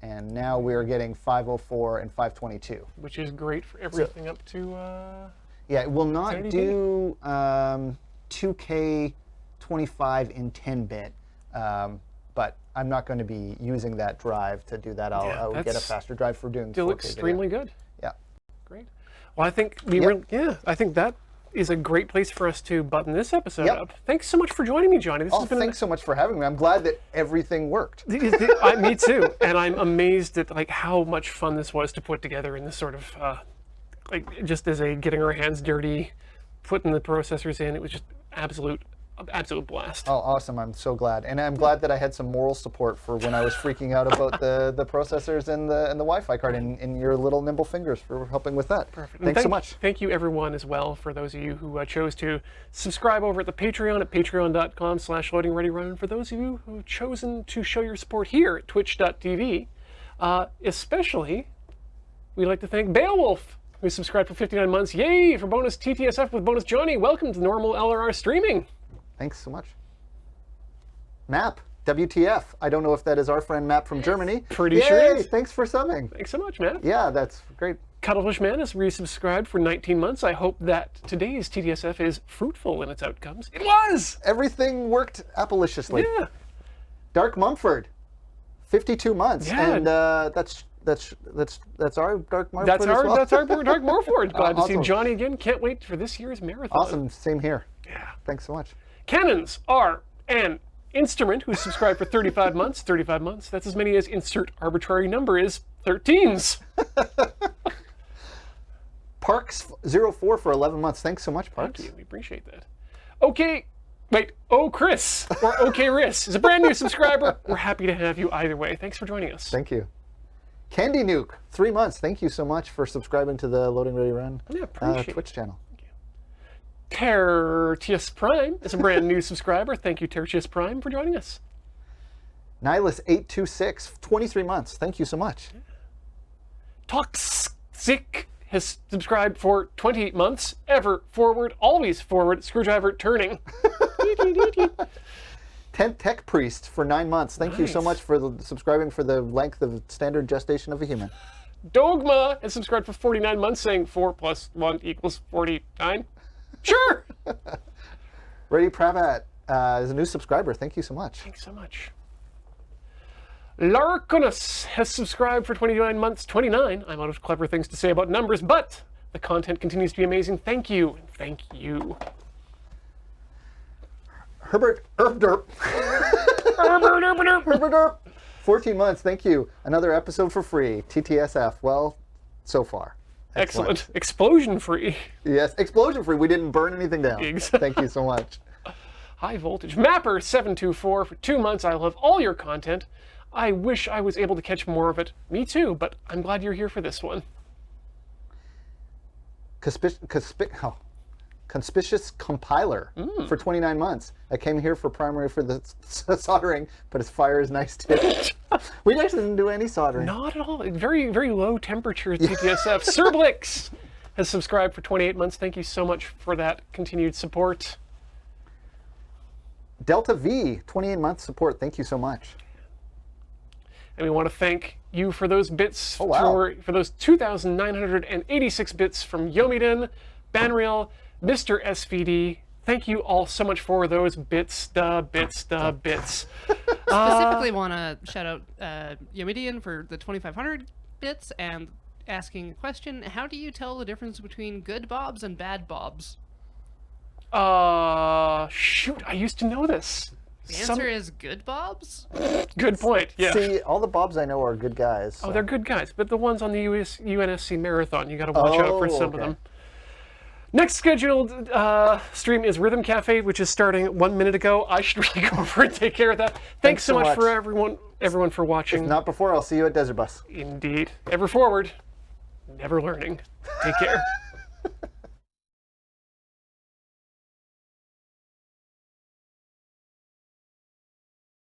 [SPEAKER 2] And now we're getting 504 and 522.
[SPEAKER 1] Which is great for everything up to...
[SPEAKER 2] yeah, it will not do 2K 25 in 10-bit, but I'm not going to be using that drive to do that. I'll get a faster drive for doing 4K
[SPEAKER 1] still extremely
[SPEAKER 2] video.
[SPEAKER 1] good.
[SPEAKER 2] Yeah.
[SPEAKER 1] Great. Well, I think I think that is a great place for us to button this episode up. Thanks so much for joining me, Johnny.
[SPEAKER 2] Thanks so much for having me. I'm glad that everything worked.
[SPEAKER 1] Me too. And I'm amazed at like how much fun this was to put together in this sort of like just as a getting our hands dirty, putting the processors in. It was just absolute blast.
[SPEAKER 2] Oh, awesome. I'm so glad. And I'm glad that I had some moral support for when I was freaking out about the processors and the Wi-Fi card and your little nimble fingers for helping with that.
[SPEAKER 1] Perfect.
[SPEAKER 2] Thanks so much.
[SPEAKER 1] Thank you everyone as well for those of you who chose to subscribe over at the Patreon at patreon.com/loadingreadyrun. And for those of you who have chosen to show your support here at twitch.tv, especially we'd like to thank Beowulf, who subscribed for 59 months. Yay for bonus TTSF with bonus Johnny. Welcome to normal LRR streaming.
[SPEAKER 2] Thanks so much. Map, WTF. I don't know if that is our friend Map from Germany.
[SPEAKER 1] Pretty sure it is.
[SPEAKER 2] Thanks for subbing.
[SPEAKER 1] Thanks so much, Matt.
[SPEAKER 2] Yeah, that's great.
[SPEAKER 1] Cuttlefish Man has resubscribed for 19 months. I hope that today's TTSF is fruitful in its outcomes. It was!
[SPEAKER 2] Everything worked apolliciously.
[SPEAKER 1] Yeah.
[SPEAKER 2] Dark Mumford, 52 months.
[SPEAKER 1] Yeah.
[SPEAKER 2] And that's our Dark Mumford
[SPEAKER 1] That's our Dark Morford. Glad to see
[SPEAKER 2] Awesome.
[SPEAKER 1] Johnny again. Can't wait for this year's marathon.
[SPEAKER 2] Awesome. Same here.
[SPEAKER 1] Yeah.
[SPEAKER 2] Thanks so much.
[SPEAKER 1] Cannons are an instrument who subscribed for 35 months. 35 months. That's as many as insert arbitrary number is 13s.
[SPEAKER 2] Parks04 for 11 months. Thanks so much, Parks.
[SPEAKER 1] Thank you. We appreciate that. Okay. Wait. Oh, Chris or OK Riss is a brand new subscriber. We're happy to have you either way. Thanks for joining us.
[SPEAKER 2] Thank you. Candy Nuke, 3 months. Thank you so much for subscribing to the Loading Ready Run Twitch channel.
[SPEAKER 1] Tertius Prime is a brand new subscriber. Thank you, Tertius Prime, for joining us.
[SPEAKER 2] Nihilus826, 23 months. Thank you so much.
[SPEAKER 1] Toxic has subscribed for 28 months. Ever forward, always forward, screwdriver turning.
[SPEAKER 2] 10th Tech Priest for 9 months. Thank you so much for subscribing for the length of standard gestation of a human.
[SPEAKER 1] Dogma has subscribed for 49 months, saying 4 + 1 = 49. Sure!
[SPEAKER 2] Ready Pravat is a new subscriber. Thank you so much.
[SPEAKER 1] Thanks so much. Larkunus has subscribed for 29 months. 29. I'm out of clever things to say about numbers, but the content continues to be amazing. Thank you. Thank you.
[SPEAKER 2] Herbert Herbderp. Herbert Derp. 14 months. Thank you. Another episode for free. TTSF. Well, so far.
[SPEAKER 1] Excellent. Explosion free.
[SPEAKER 2] Yes, explosion free. We didn't burn anything down.
[SPEAKER 1] Exactly.
[SPEAKER 2] Thank you so much.
[SPEAKER 1] High voltage. Mapper724 for 2 months. I love all your content. I wish I was able to catch more of it. Me too, but I'm glad you're here for this one.
[SPEAKER 2] Conspicuous Compiler for 29 months. I came here for primary for the soldering, but his fire is nice too. We actually didn't do any soldering.
[SPEAKER 1] Not at all. Very, very low temperature TTSF. Serblix has subscribed for 28 months. Thank you so much for that continued support.
[SPEAKER 2] Delta V, 28 months support. Thank you so much.
[SPEAKER 1] And we want to thank you for those bits,
[SPEAKER 2] Oh, wow.
[SPEAKER 1] for those 2,986 bits from Yomiden, Banreal, Mr. SVD. Thank you all so much for those bits, bits.
[SPEAKER 3] Specifically want to shout out Yomidian for the 2,500 bits and asking a question. How do you tell the difference between good bobs and bad bobs?
[SPEAKER 1] Shoot, I used to know this.
[SPEAKER 3] The answer is good bobs?
[SPEAKER 1] Good point, yeah.
[SPEAKER 2] See, all the Bobs I know are good guys. So.
[SPEAKER 1] Oh, they're good guys, but the ones on the UNSC Marathon, you gotta watch out for some of them. Next scheduled stream is Rhythm Cafe, which is starting 1 minute ago. I should really go over and take care of that. Thanks so much for everyone for watching.
[SPEAKER 2] If not before, I'll see you at Desert Bus.
[SPEAKER 1] Indeed. Ever forward, never learning. Take care.